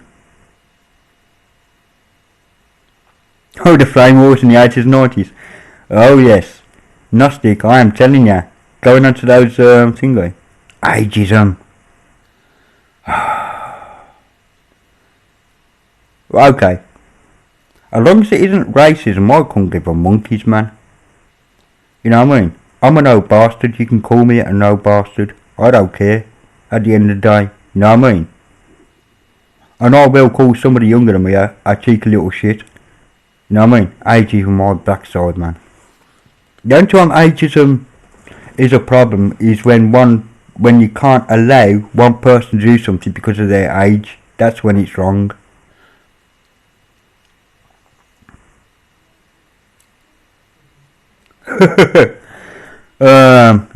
Oh, the flame wars in the 80s and 90s. Oh yes. Gnostic, I am telling ya. Going on to those thingy. Ageism. Okay. As long as it isn't racism, I couldn't give a monkey's, man. You know what I mean? I'm a no bastard, you can call me a no bastard. I don't care. At the end of the day. You know what I mean? And I will call somebody younger than me a cheeky little shit. You know what I mean? Ageism on my backside, man. The only time ageism is a problem is when you can't allow one person to do something because of their age. That's when it's wrong.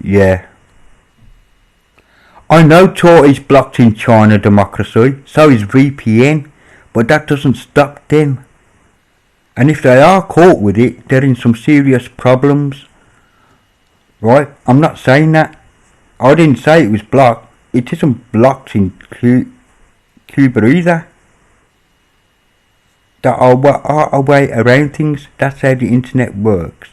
Yeah. I know Tor is blocked in China democracy, so is VPN, but that doesn't stop them. And if they are caught with it, they're in some serious problems. Right? I'm not saying that. I didn't say it was blocked. It isn't blocked in Cuba either. There are a way around things. That's how the internet works.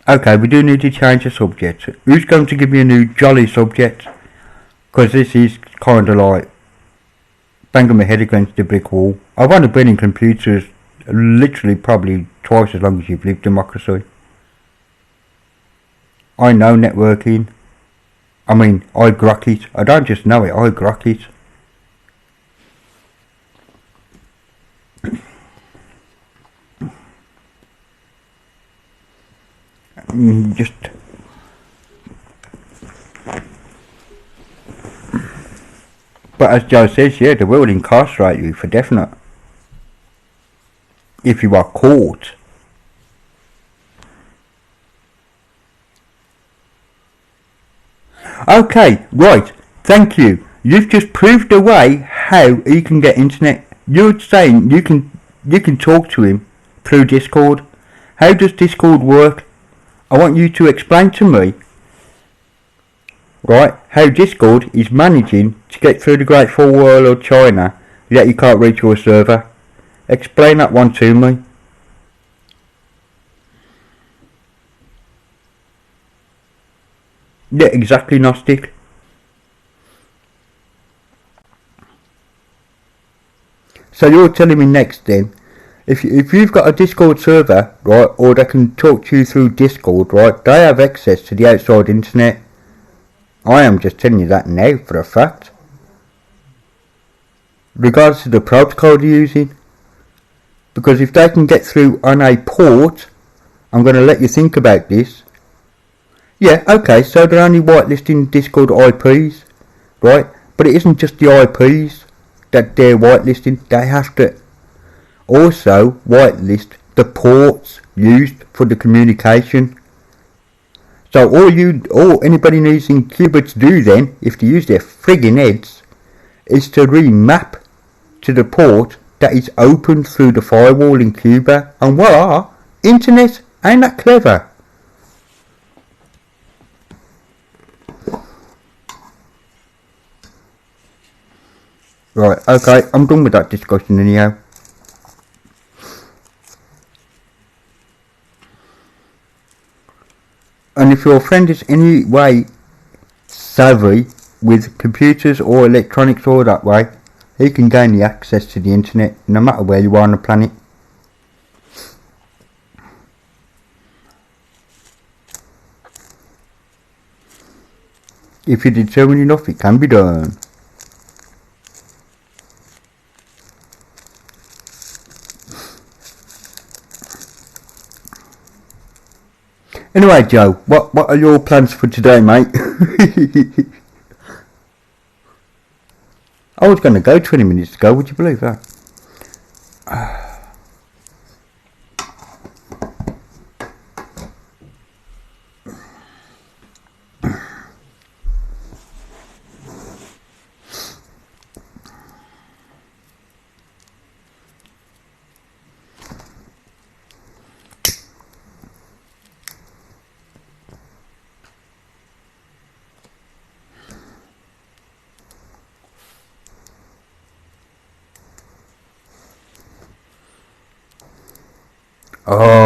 Okay, we do need to change the subject. Who's going to give me a new jolly subject? Because this is kind of like banging my head against the brick wall. I've only been in computers literally probably twice as long as you've lived democracy. I know networking. I mean, I grok it. I don't just know it, I grok it. Just... But as Joe says, yeah, they will incarcerate you for definite. If you are caught. Okay, right, thank you. You've just proved away how he can get internet. You're saying you can talk to him through Discord. How does Discord work? I want you to explain to me, right, how Discord is managing to get through the Great Firewall of China, yet you can't reach your server. Explain that one to me. Yeah, exactly, Gnostic. So you're telling me next then, if you've got a Discord server, right, or they can talk to you through Discord, right, they have access to the outside internet. I am just telling you that now for a fact. Regardless of the protocol you're using. Because if they can get through on a port, I'm going to let you think about this. Yeah, okay, so they're only whitelisting Discord IPs, right? But it isn't just the IPs that they're whitelisting. They have to also whitelist the ports used for the communication. So all anybody needs in Cuba to do then, if they use their friggin' heads, is to remap to the port that is open through the firewall in Cuba. And voila, internet, ain't that clever? Right, okay, I'm done with that discussion anyhow. And if your friend is any way savvy with computers or electronics or that way, he can gain the access to the internet no matter where you are on the planet. If you're determined enough, it can be done. Anyway, Joe, what are your plans for today, mate? I was going to go 20 minutes ago, would you believe that?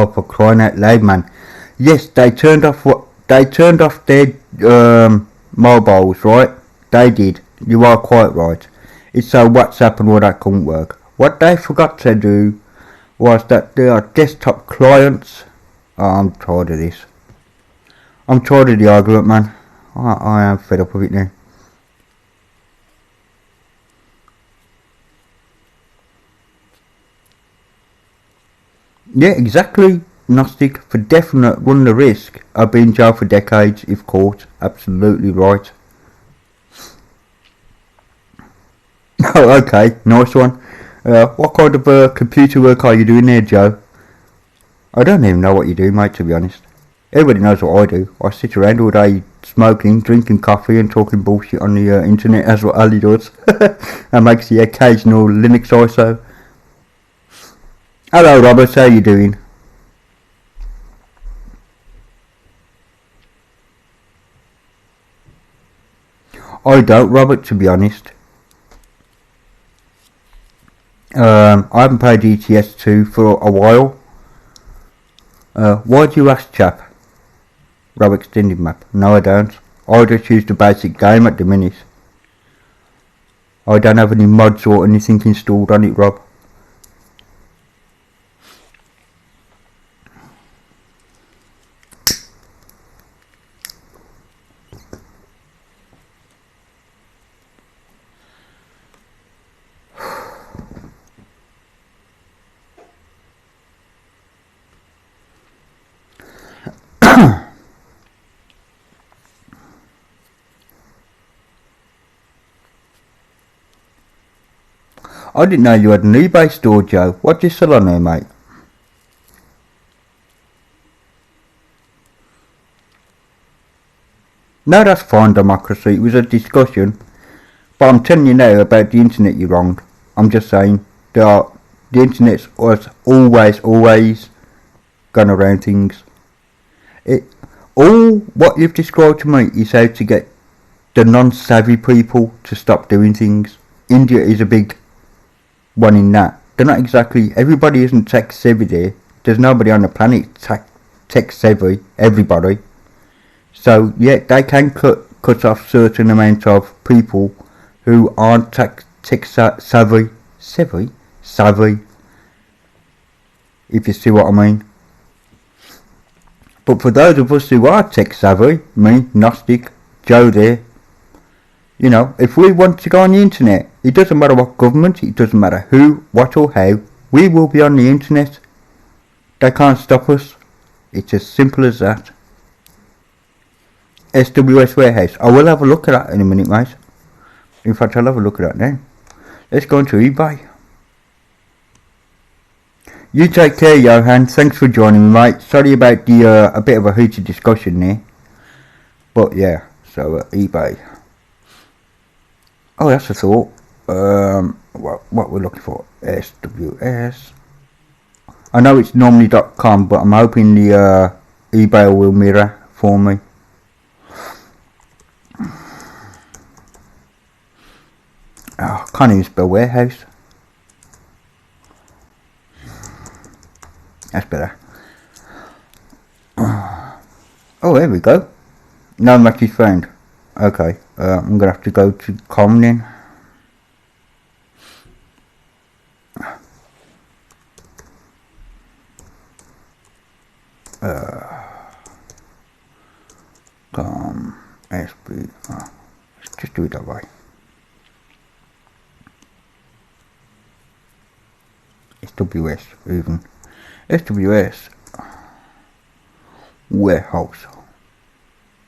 Oh, for crying out loud, man. Yes, they turned off their mobiles, right? They did. You are quite right. It's so WhatsApp and all that couldn't work. What they forgot to do was that there are desktop clients. Oh, I'm tired of this. I'm tired of the argument, man. I am fed up with it now. Yeah, exactly. Gnostic, for definite run the risk of being jailed for decades if caught. Absolutely right. Oh, okay, nice one. What kind of computer work are you doing there, Joe? I don't even know what you do, mate, to be honest. Everybody knows what I do. I sit around all day smoking, drinking coffee and talking bullshit on the internet. That's what Ali does. And makes the occasional Linux ISO. Hello, Robert, how you doing? I don't, Robert, to be honest. I haven't played ETS 2 for a while. Why do you ask, chap? Rob extended map. No, I don't. I just use the basic game at the minute. I don't have any mods or anything installed on it, Rob. I didn't know you had an eBay store, Joe. What do you sell on there, mate? No, that's fine, democracy. It was a discussion. But I'm telling you now about the internet, you're wrong. I'm just saying, the internet's always gone around things. All what you've described to me is how to get the non-savvy people to stop doing things. India is a big one in that. They're not exactly, everybody isn't tech savvy there. There's nobody on the planet tech savvy, everybody. So yeah, they can cut off certain amount of people who aren't tech savvy, if you see what I mean. But for those of us who are tech savvy, me, Gnostic, Joe there, you know, if we want to go on the internet, it doesn't matter what government, it doesn't matter who, what or how, we will be on the internet. They can't stop us. It's as simple as that. SWS Warehouse. I will have a look at that in a minute, mate. In fact, I'll have a look at that now. Let's go into eBay. You take care, Johan. Thanks for joining me, mate. Sorry about the a bit of a heated discussion there. But yeah, so eBay. Oh, that's a thought. What we're looking for? SWS. I know it's normally .com, but I'm hoping the eBay will mirror for me. Oh, can't even spell warehouse. That's better. Oh, there we go. No match is found. Okay, I'm gonna have to go to com then. Com SB. Let's just do it that way. SWS even. SWS warehouse.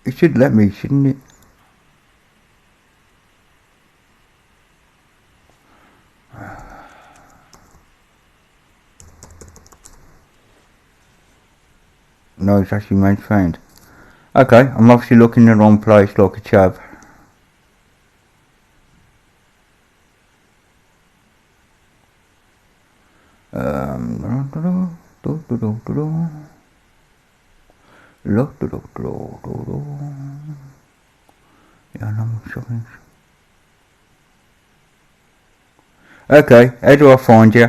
It should let me, shouldn't it? No, it's actually made found. Okay, I'm obviously looking in the wrong place like a chav. Okay, how do I find you?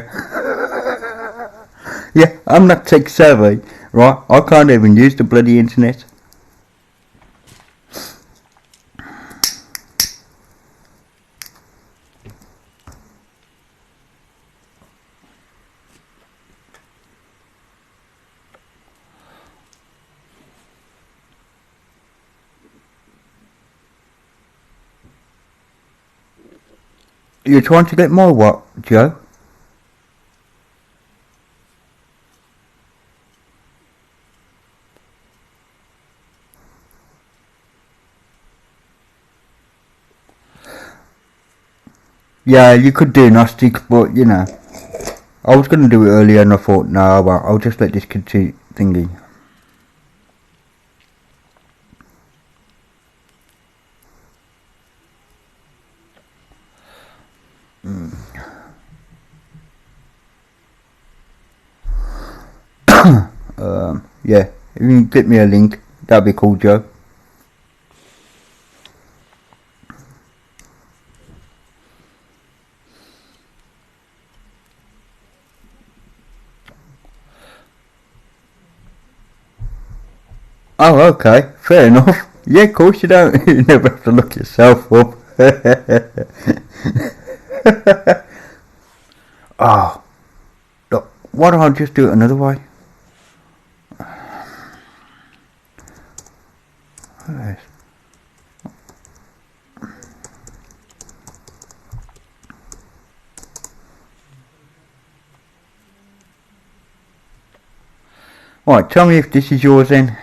Yeah, I'm not tech savvy, right? I can't even use the bloody internet. You're trying to get my what, Joe? Yeah, you could do Gnostic, but you know, I was going to do it earlier and I thought, no, well, I'll just let this continue thingy. Yeah, if you can get me a link, that'd be cool, Joe. Oh, okay, fair enough. Yeah, of course you don't. You never have to look yourself up. Oh, look, why don't I just do it another way? Yes. Right, tell me if this is yours then.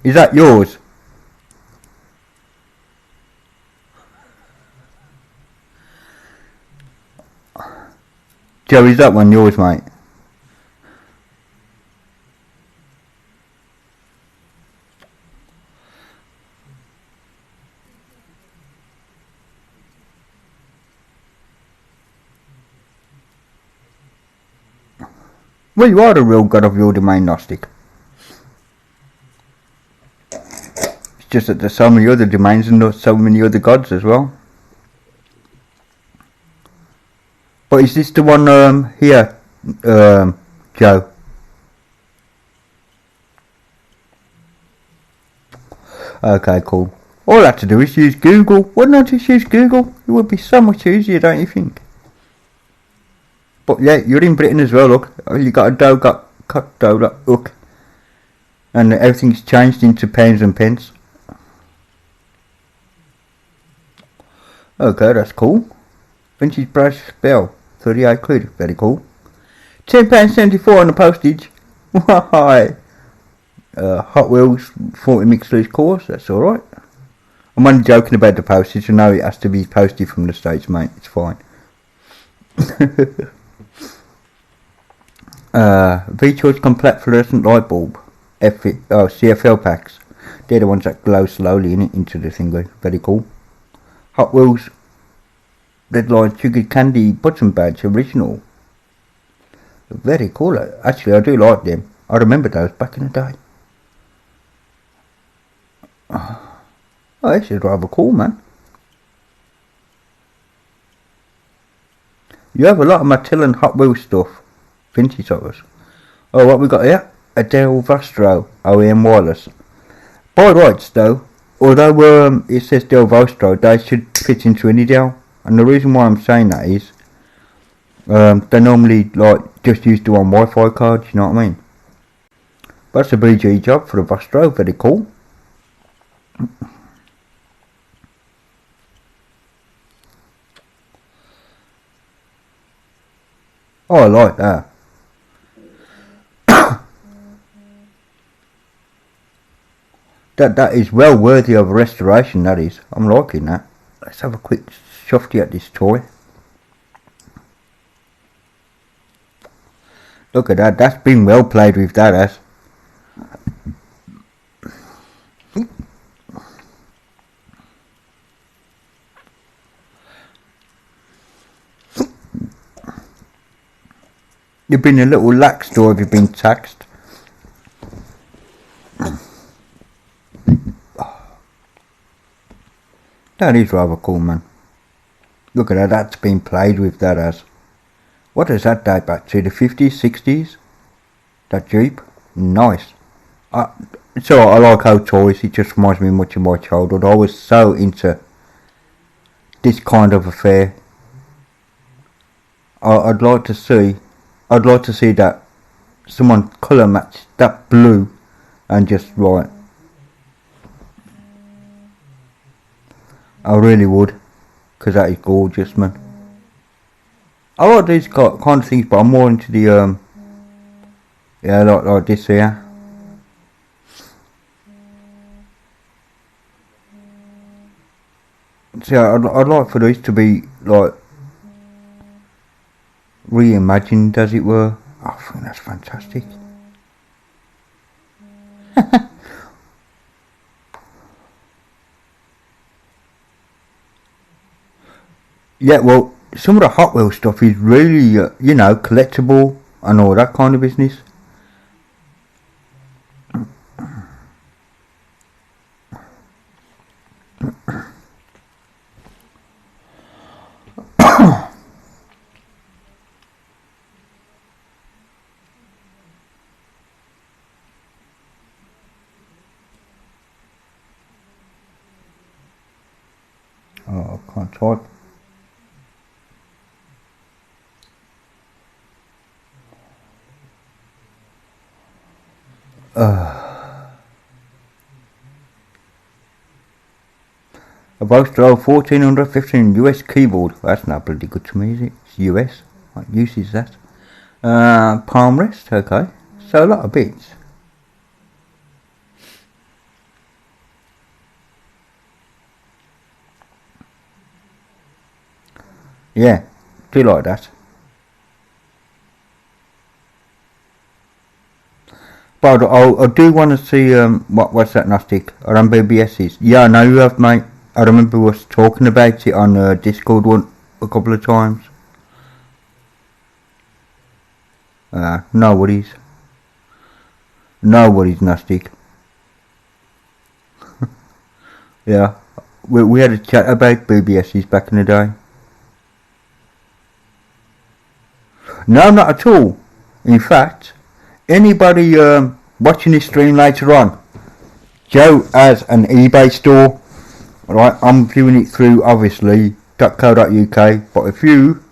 Is that yours? Joe, is that one yours, mate? Well, you are the real god of your domain, Gnostic. It's just that there's so many other domains and there's so many other gods as well. But is this the one here, Joe? Okay, cool. All I have to do is use Google. Why not just use Google? It would be so much easier, don't you think? But yeah, you're in Britain as well, look. You got a dollar hook. And everything's changed into pounds and pence. Okay, that's cool. Vintage brush spell, 38 quid, very cool. £10.74 on the postage. Why? Hot Wheels 40 mixed loose course, that's alright. I'm only joking about the postage, I know it has to be posted from the States, mate, it's fine. V-Choice Complete Fluorescent Light Bulb, CFL packs. They're the ones that glow slowly into the thing, very cool. Hot Wheels Red Line Sugar Candy Button Badge Original. Very cool. Actually, I do like them. I remember those back in the day. Oh, this is rather cool, man. You have a lot of Mattel and Hot Wheels stuff. Vintage of us. Oh, what we got here? A Del Vostro OEM wireless. By rights, though, although it says Del Vostro, they should fit into any Del. And the reason why I'm saying that is, they normally like just use the one Wi-Fi card. You know what I mean? That's a BG job for the Vostro. Very cool. Oh, I like that. That is well worthy of restoration, that is. I'm liking that. Let's have a quick shofty at this toy. Look at that, that's been well played with, that has. You've been a little lax, or have you been taxed? That is rather cool, man. Look at that, that's been played with, that has. What does that date back to? The 50s, 60s? That Jeep? Nice. So I like old toys. It just reminds me much of my childhood. I was so into this kind of affair. I'd like to see that someone colour match that blue and just right. I really would, because that is gorgeous, man. I like these kind of things, but I'm more into the yeah, like this here. See, I'd like for these to be like reimagined, as it were. I think that's fantastic. Yeah, well, some of the Hot Wheels stuff is really, you know, collectible and all that kind of business. Oh, I can't type. A Vostro 1415 US keyboard. That's not bloody good to me, is it? It's US. What use is that? Palm rest, okay. So a lot of bits. Yeah, do like that. But I do want to see what's that Gnostic or on BBS's. Yeah, I know you have, mate. I remember us talking about it on Discord a couple of times. No worries. No worries, Gnostic. Yeah, we had a chat about BBS's back in the day. No, not at all. In fact, anybody watching this stream later on, Joe has an eBay store. Right, I'm viewing it through obviously .co.uk, but if you,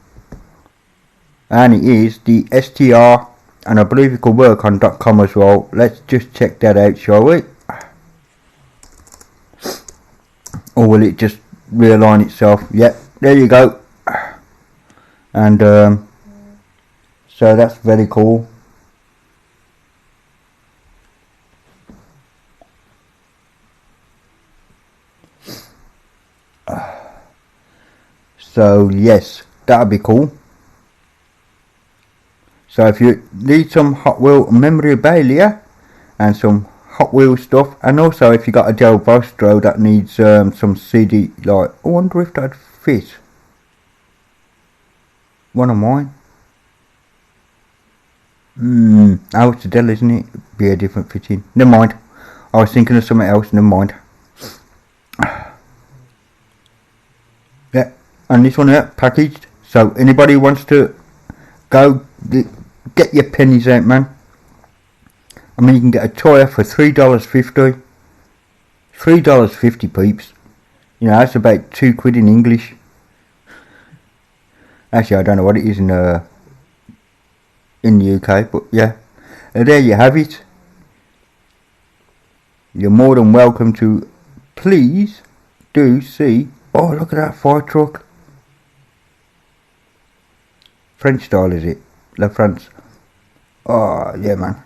and it is the STR, and I believe it could work on .com as well. Let's just check that out, shall we? Or will it just realign itself? Yep, there you go. And so that's very cool. So yes, that'll be cool. So if you need some Hot Wheel memorabilia and some Hot Wheel stuff, and also if you got a Del Vostro that needs some CD, like, I wonder if that'd fit one of mine. Oh, it's a Del, isn't it? Be a different fitting. Never mind. I was thinking of something else. Never mind. Yeah, and this one here packaged. So anybody wants to go get your pennies out, man. I mean, you can get a toy for $3.50. $3.50, peeps. You know, that's about £2 in English. Actually, I don't know what it is in the UK, but yeah. There you have it. You're more than welcome to please do see. Oh, look at that fire truck. French style, is it? La France. Oh, yeah, man.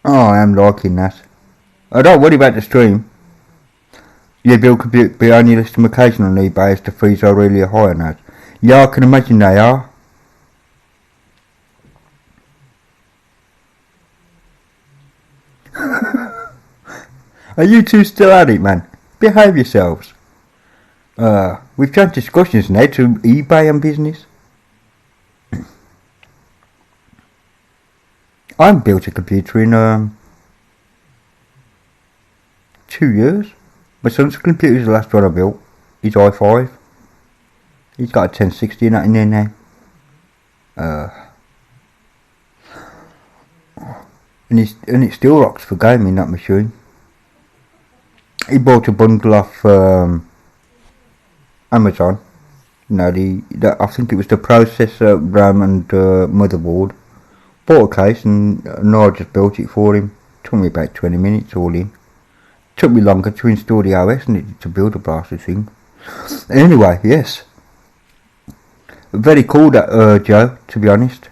Oh, I am liking that. I don't worry about the stream. Your bill could be only listed occasionally on eBay as the fees are really high on that. Yeah, I can imagine they are. Are you two still at it, man? Behave yourselves. We've had discussions now to eBay and business. I built a computer in 2 years. My son's computer is the last one I built. He's i5. He's got a 1060 and that in there now. And it still rocks for gaming, that machine. He bought a bundle off Amazon. No, I think it was the processor, RAM and motherboard. Bought a case and I just built it for him. Took me about 20 minutes all in. Took me longer to install the OS than it did to build a blasted thing. Anyway, yes. Very cool that Joe, to be honest.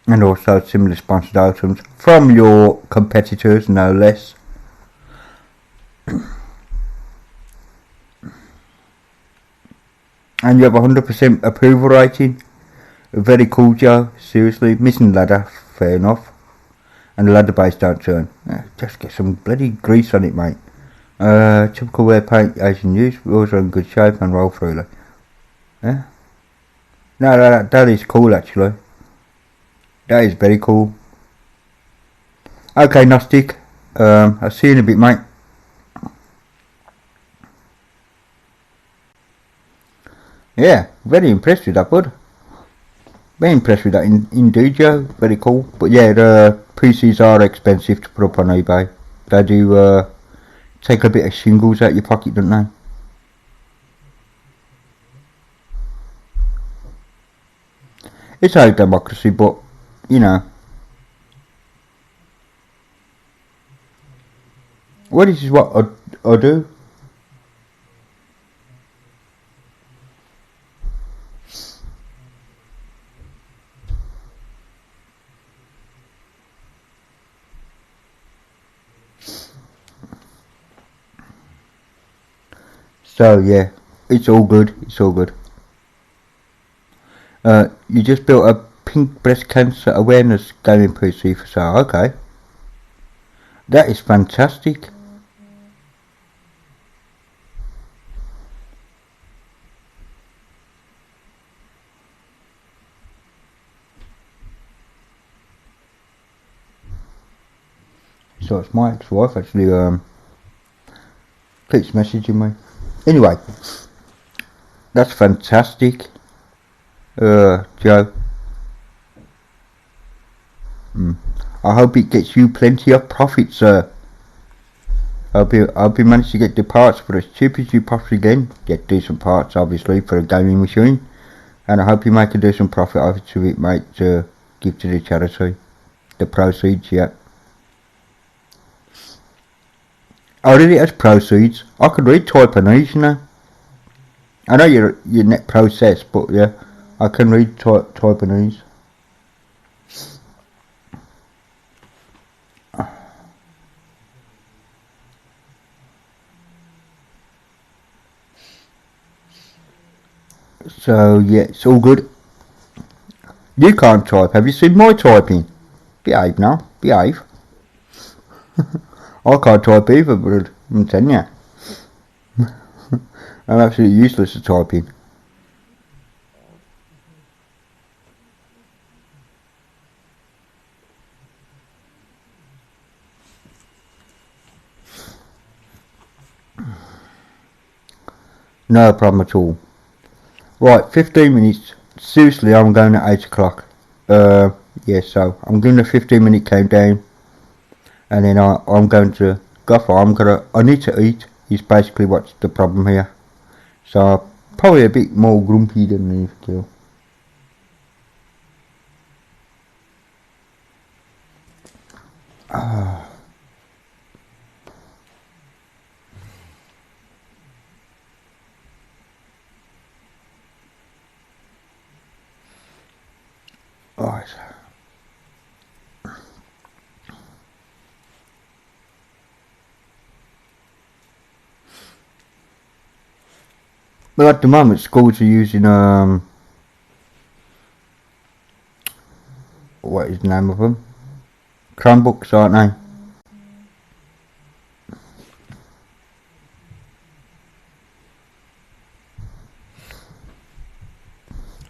And also similar sponsored items from your competitors, no less. And you have 100% approval rating. Very cool, Joe. Seriously, missing ladder, fair enough. And the ladder base don't turn. Just get some bloody grease on it, mate. Typical wear paint as in use. Wheels are in good shape and roll freely. Yeah. No, that is cool actually. That is very cool. Okay, Gnostic. I'll see you in a bit, mate. Yeah, very impressed with that, bud. Very impressed with that indeed, Joe. Very cool. But yeah, the PCs are expensive to put up on eBay. They do take a bit of shingles out your pocket, don't they? It's a democracy, but you know. Well, this is what I do. So yeah, it's all good. It's all good. You just built a pink breast cancer awareness gaming PC for sale. Okay, that is fantastic. So it's my ex-wife actually keeps messaging me. Anyway, that's fantastic, Joe. I hope it gets you plenty of profit, sir. I hope you manage to get the parts for as cheap as you possibly can. Get decent parts, obviously, for a gaming machine. And I hope you make a decent profit out of it, mate, to give to the charity. The proceeds, yeah. I read it as proceeds. I could read Taiwanese, you know. I know your net process, but yeah, I can read Taiwanese. So yeah, it's all good. You can't type. Have you seen my typing? Behave now. Behave. I can't type either, but I'm telling you. I'm absolutely useless at typing. No problem at all. Right, 15 minutes. Seriously, I'm going at 8 o'clock. Yeah, so I'm doing a 15-minute countdown. And then I'm going to go for. I need to eat. Is basically what's the problem here. So probably a bit more grumpy than usual. Right. Well, at the moment, schools are using what is the name of them? Chromebooks, aren't they?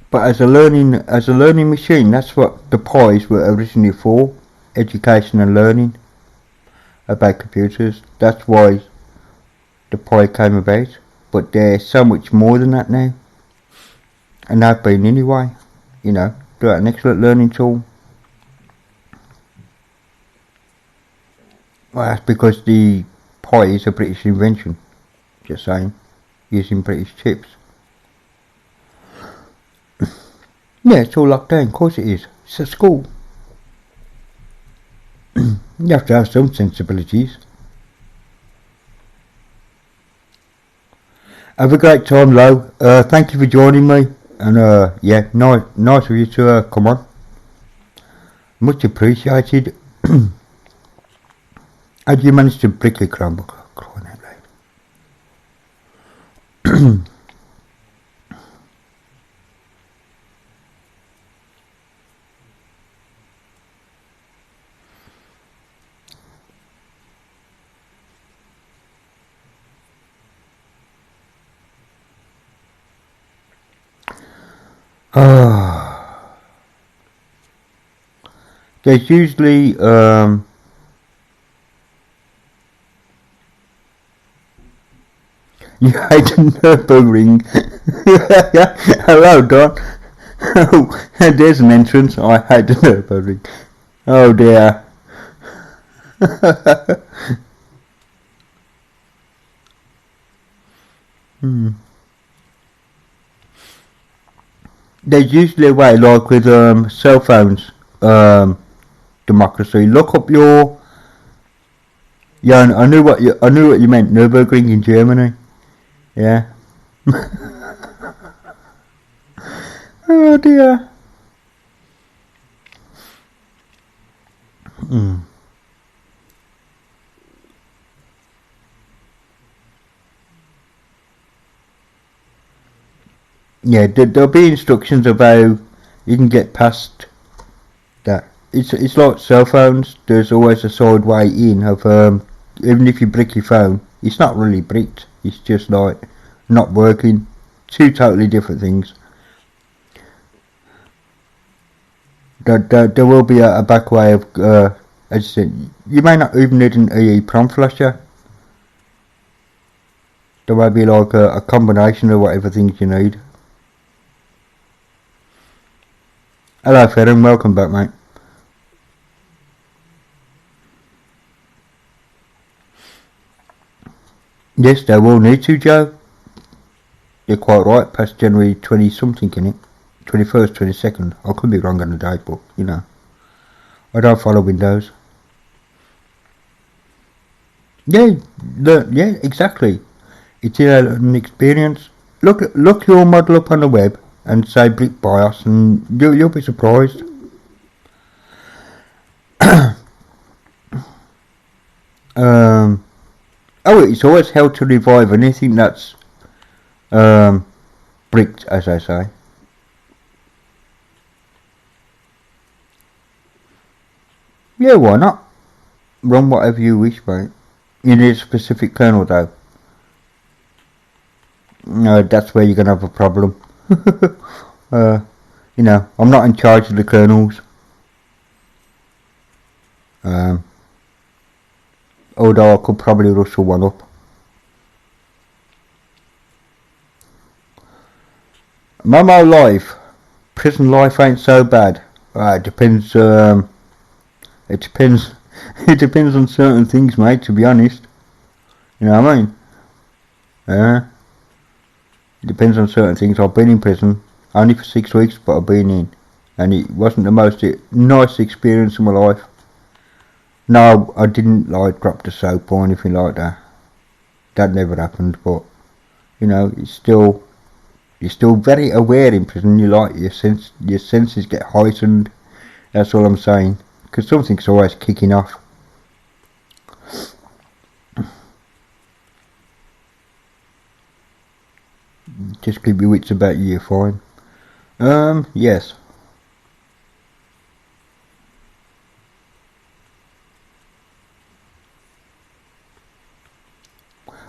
But as a learning machine, that's what the Pies were originally for, education and learning. about computers. That's why the Pi came about. But they're so much more than that now. And they've been anyway. You know, they're an excellent learning tool. Well, that's because the Pi is a British invention. Just saying. Using British chips. Yeah, it's all locked down. Of course it is. It's a school. You have to have some sensibilities. Have a great time, Lo. Thank you for joining me. And yeah, nice of you to come on. Much appreciated. How do you manage to brick a Chromebook? Crying out loud. There's usually you hate the Nürburgring. Hello, Don. Oh, there's an entrance. I hate the Nürburgring. Oh dear. There's usually a way, like with cell phones, democracy. Look up your. Yeah, I knew what you meant. Nürburgring in Germany. Yeah. Oh dear. Yeah, there'll be instructions of how you can get past that. It's like cell phones. There's always a side way in of even if you brick your phone, it's not really bricked. It's just like not working. Two totally different things. There will be a back way of as I said. You may not even need an EEPROM flasher. There might be like a combination of whatever things you need. Hello, Ferren. Welcome back, mate. Yes, they will need to, Joe. You're quite right. Past January 20-something, in it. 21st, 22nd. I could be wrong on the date, but, you know. I don't follow Windows. Yeah, yeah, exactly. It's an experience. Look your model up on the web and say brick BIOS, and you'll be surprised. Oh, it's always helped to revive anything that's bricked, as I say. Yeah, why not? Run whatever you wish, mate. You need a specific kernel, though. No, that's where you're gonna have a problem. You know, I'm not in charge of the kernels. Although I could probably rustle one up. Momo life. Prison life ain't so bad. It depends. It depends. It depends on certain things, mate. To be honest, you know what I mean. It depends on certain things. I've been in prison only for 6 weeks, but I've been in, and it wasn't the most nice experience of my life. No, I didn't like drop the soap or anything like that. That never happened. But you know, you're still very aware in prison. You like your senses get heightened. That's all I'm saying. Because something's always kicking off. Just keep your wits about you, you're fine. Yes.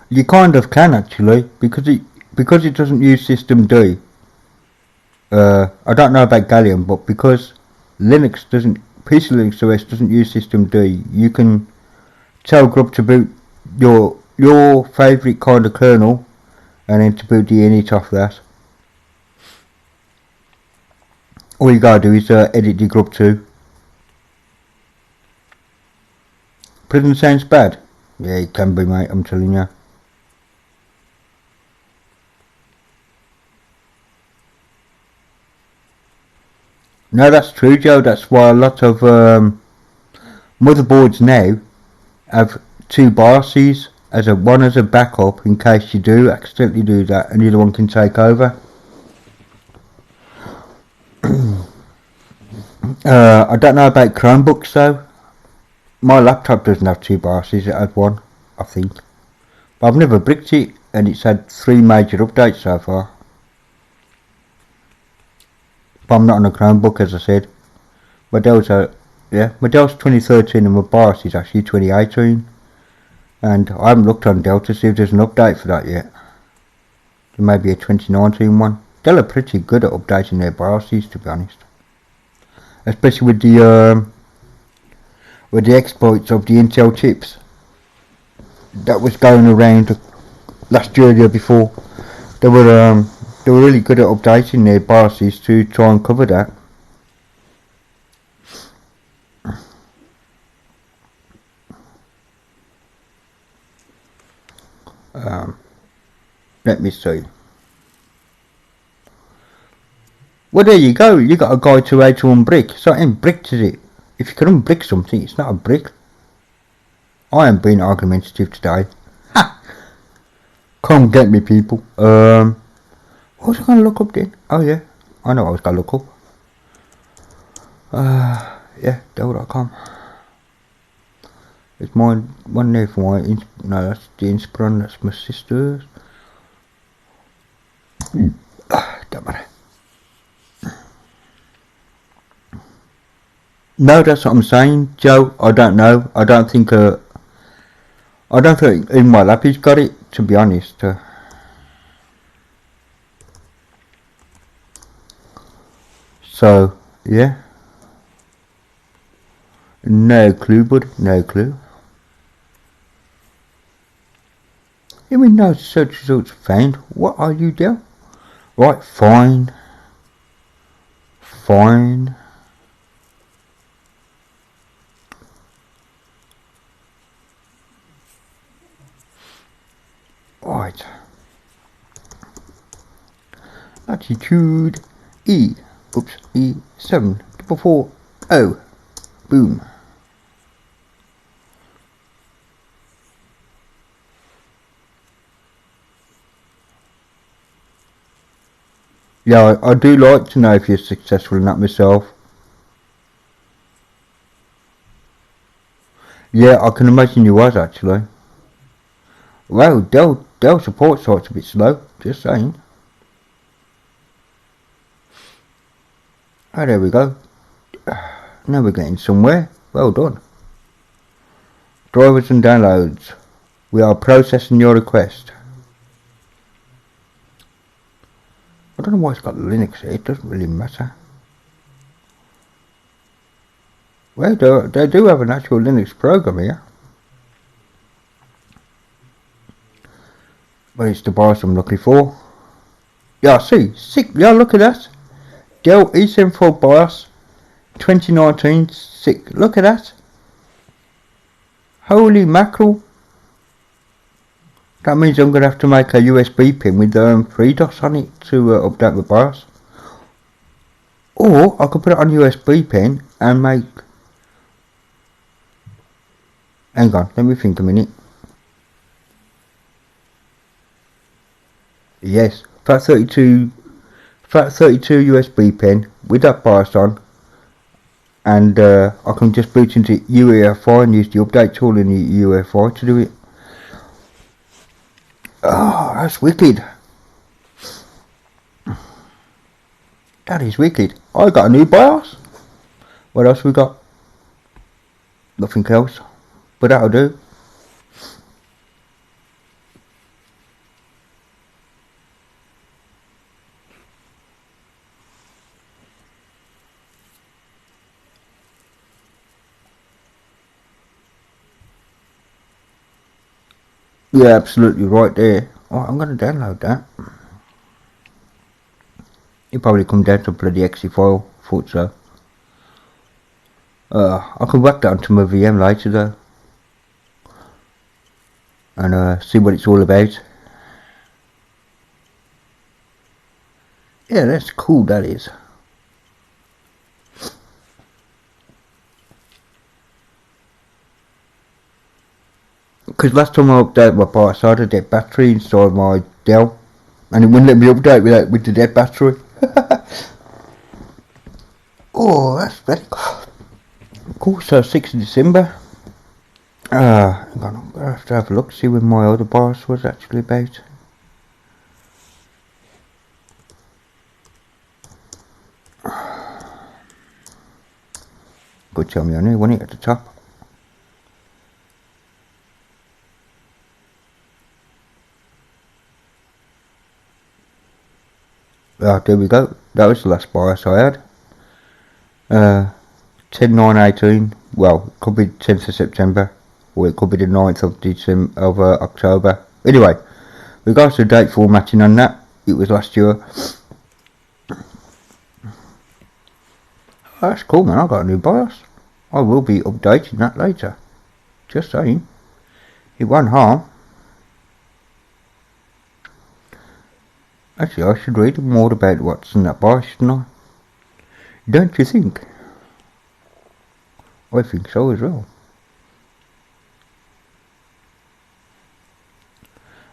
You kind of can actually, because it doesn't use System D. I don't know about Gallium, but because PC Linux OS doesn't use System D, you can tell Grub to boot your favourite kind of kernel, and then to boot the init off that. All you gotta do is edit the Grub 2. Prison sounds bad. Yeah, it can be, mate, I'm telling you. No, that's true, Joe. That's why a lot of motherboards now have 2 BIOSes, one as a backup in case you do accidentally do that, and the other one can take over. I don't know about Chromebooks though. My laptop doesn't have 2 BIOSes, it had 1, I think. But I've never bricked it, and it's had 3 major updates so far. But I'm not on a Chromebook, as I said. My Dell's 2013 and my BIOS is actually 2018. And I haven't looked on Dell to see if there's an update for that yet. There may be a 2019 one. Dell are pretty good at updating their BIOSes, to be honest. Especially with the exploits of the Intel chips that was going around last year or the year before. They were really good at updating their BIOSes to try and cover that. Let me see. Well, there you go. You got a guide to how to unbrick. So it ain't bricked, is it? If you can unbrick something, it's not a brick. I am being argumentative today. Ha! Come get me, people. What was I going to look up then? Oh yeah, I know what I was going to look up. Yeah, Dell.com. There's mine, one there for my, no, that's the Inspiron, that's my sister's. Don't matter. No, that's what I'm saying, Joe. I don't know. I don't think even my lappy's got it, to be honest. So, yeah. No clue, bud. No clue. You mean no search results found? What are you doing? Right, fine. Fine. Right. Attitude E. Oops. E7440. Boom. Yeah, I do like to know if you're successful in that myself. Yeah, I can imagine you was actually. Well, Dell support site's a bit slow, just saying. Oh, there we go. Now we're getting somewhere. Well done. Drivers and downloads. We are processing your request. I don't know why it's got Linux here, it doesn't really matter. Well, they do have an actual Linux program here. But it's the BIOS I'm looking for. Yeah, see, sick. Yeah, look at that. Dell E74 BIOS 2019, sick. Look at that. Holy mackerel. That means I'm going to have to make a USB pin with 3 dots on it to update the BIOS. Or I could put it on a USB pin and make... Hang on, let me think a minute. Yes, FAT32 USB pin with that BIOS on, and I can just boot into UEFI and use the update tool in the UEFI to do it. Oh, that's wicked. That is wicked. I got a new BIOS. What else we got? Nothing else, but that'll do. Yeah, absolutely right there. Oh, I'm going to download that. It probably come down to a bloody exe file. Thought so. I can whack that onto my VM later though. And see what it's all about. Yeah, that's cool, that is. Because last time I updated my BIOS I had a dead battery inside my Dell. And it wouldn't let me update with the dead battery. Oh, that's very cool. So 6th of December. I'm gonna have to have a look, see when my other BIOS was actually about. Good, tell me on here, wasn't it, at the top? There we go. That was the last BIOS I had. 10/9/18. Well, it could be 10th of September, or it could be the 9th of December of October. Anyway, regards to date formatting on that, it was last year. Oh, that's cool, man. I got a new BIOS. I will be updating that later. Just saying. It won't harm. Actually, I should read more about what's in that BIOS, shouldn't I? Don't you think? I think so as well.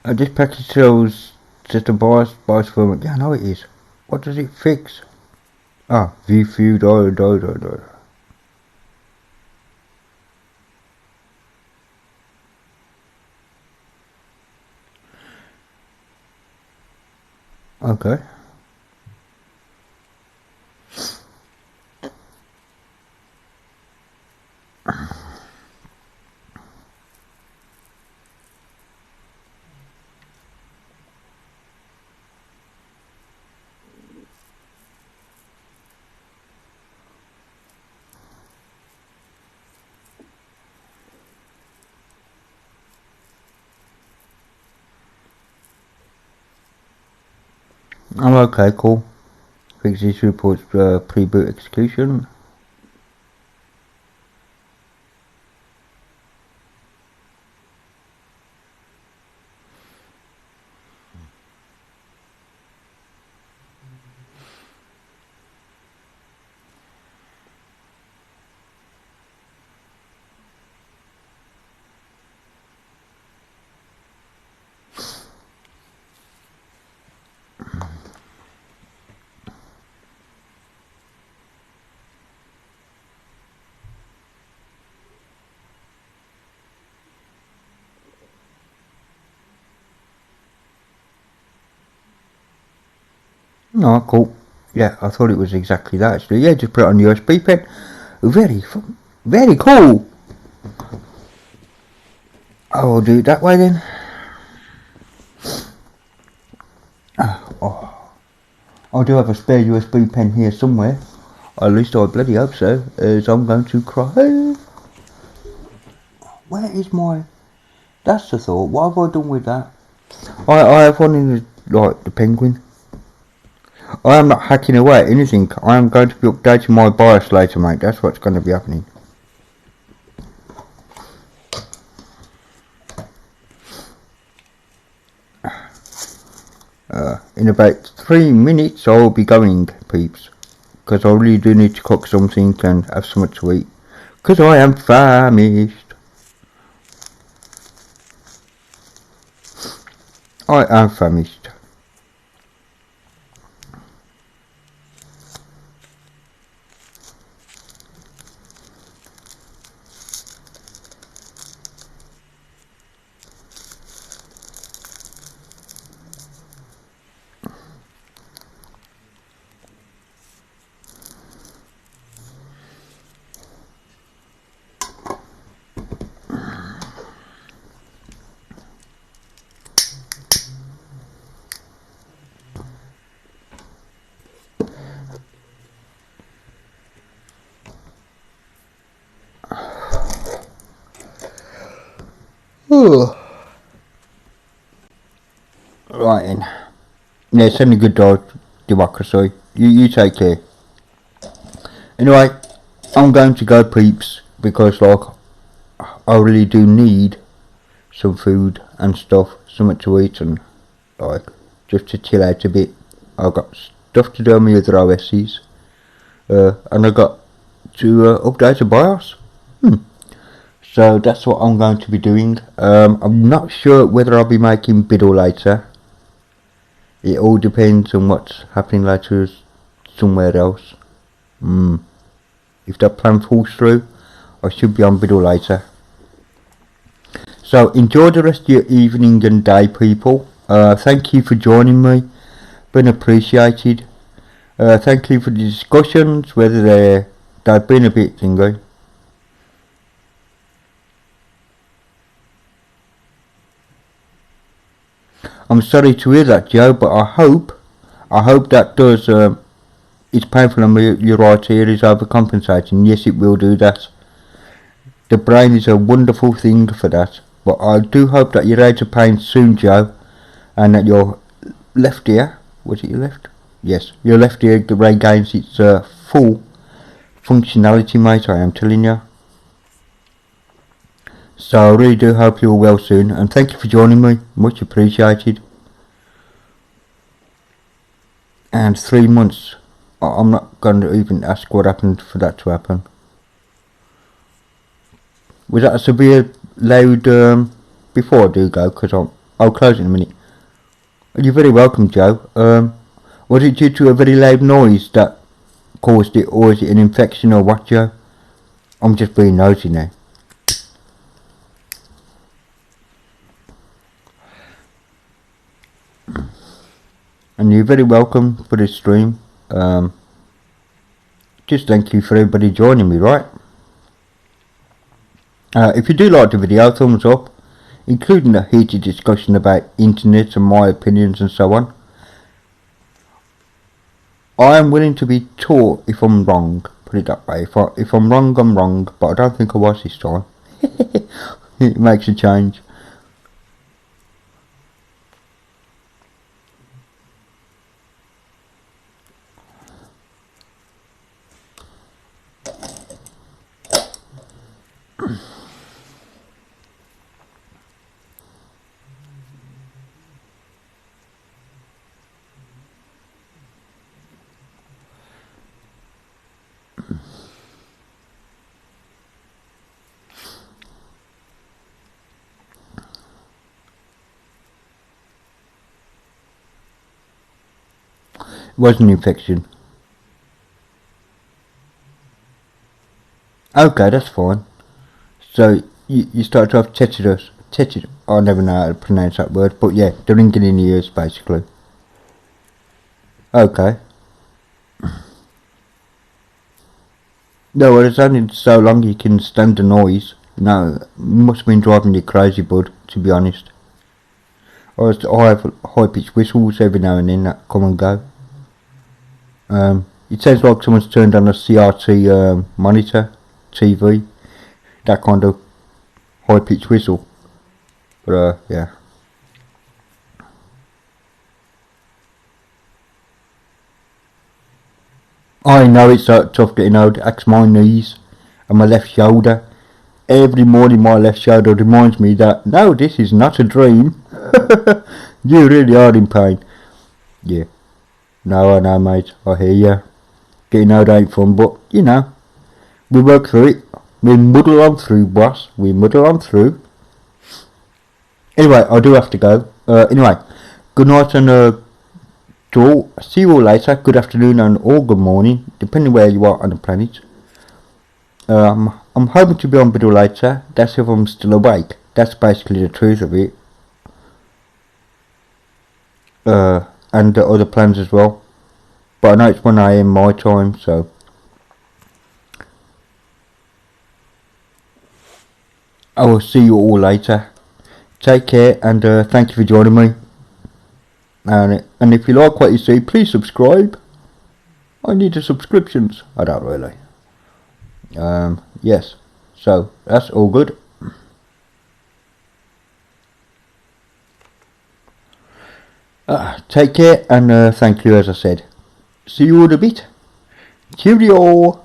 This package shows just a BIOS firmware. Yeah, I know it is. What does it fix? VFeud. Okay. Oh, okay, cool. Fix this reports pre-boot execution. Oh, cool. Yeah, I thought it was exactly that actually. Yeah, just put it on USB pen. Very cool. I'll do it that way then. I do have a spare USB pen here somewhere. At least I bloody hope so, as I'm going to cry. Where is my... That's the thought. What have I done with that? I have one in the Penguin. I am not hacking away at anything. I am going to be updating my BIOS later, mate. That's what's going to be happening. In about 3 minutes I will be going, peeps. Because I really do need to cook something and have something to eat. Because I am famished. I am famished. Right then. Yeah, send a good dog, democracy. You take care. Anyway, I'm going to go, peeps, because like I really do need some food and stuff, something to eat, and like just to chill out a bit. I've got stuff to do on my other OSs, and I got to update the BIOS. So that's what I'm going to be doing. I'm not sure whether I'll be making Biddle later. It all depends on what's happening later somewhere else. If that plan falls through, I should be on Biddle later. So enjoy the rest of your evening and day, people. Thank you for joining me. Been appreciated. Thank you for the discussions, whether they've been a bit thingy. I'm sorry to hear that, Joe, but I hope that does, it's painful on your right ear is overcompensating. Yes, it will do that. The brain is a wonderful thing for that. But I do hope that you're out of pain soon, Joe, and that your left ear, was it your left? Yes, your left ear regains its full functionality, mate, I am telling you. So I really do hope you're well soon, and thank you for joining me, much appreciated. And 3 months, I'm not going to even ask what happened for that to happen. Was that a severe loud, before I do go, because I'll close in a minute. You're very welcome, Joe. Was it due to a very loud noise that caused it, or is it an infection or what, Joe? I'm just being nosy now. And you're very welcome for this stream. Just thank you for everybody joining me, right? If you do like the video, thumbs up, including a heated discussion about internet and my opinions and so on. I am willing to be taught if I'm wrong, put it that way. If I'm wrong, I'm wrong, but I don't think I was this time. It makes a change. It was an infection. Okay, that's fine. So you start to have tetanus. I never know how to pronounce that word, but yeah, the ringing in the ears basically. Okay. No, well, it's only so long you can stand the noise. No, must have been driving you crazy, bud, to be honest. I have high-pitched whistles every now and then that come and go. It sounds like someone's turned on a CRT monitor, TV, that kind of high-pitched whistle. But yeah. I know it's tough getting old. Axe my knees and my left shoulder. Every morning my left shoulder reminds me that, no, this is not a dream. You really are in pain. Yeah. No, I know, mate. I hear you. Getting old ain't fun, but, you know, we work through it. We muddle on through, boss. We muddle on through. Anyway, I do have to go. Anyway, good night and to all. See you all later. Good afternoon and or good morning, depending where you are on the planet. I'm hoping to be on Biddle later. That's if I'm still awake. That's basically the truth of it. And the other plans as well. But I know it's 1 AM my time, so I will see you all later. Take care and thank you for joining me. And if you like what you see, please subscribe. I need the subscriptions. I don't really. Yes. So that's all good. Take care and thank you as I said. See you in a bit. Cheerio!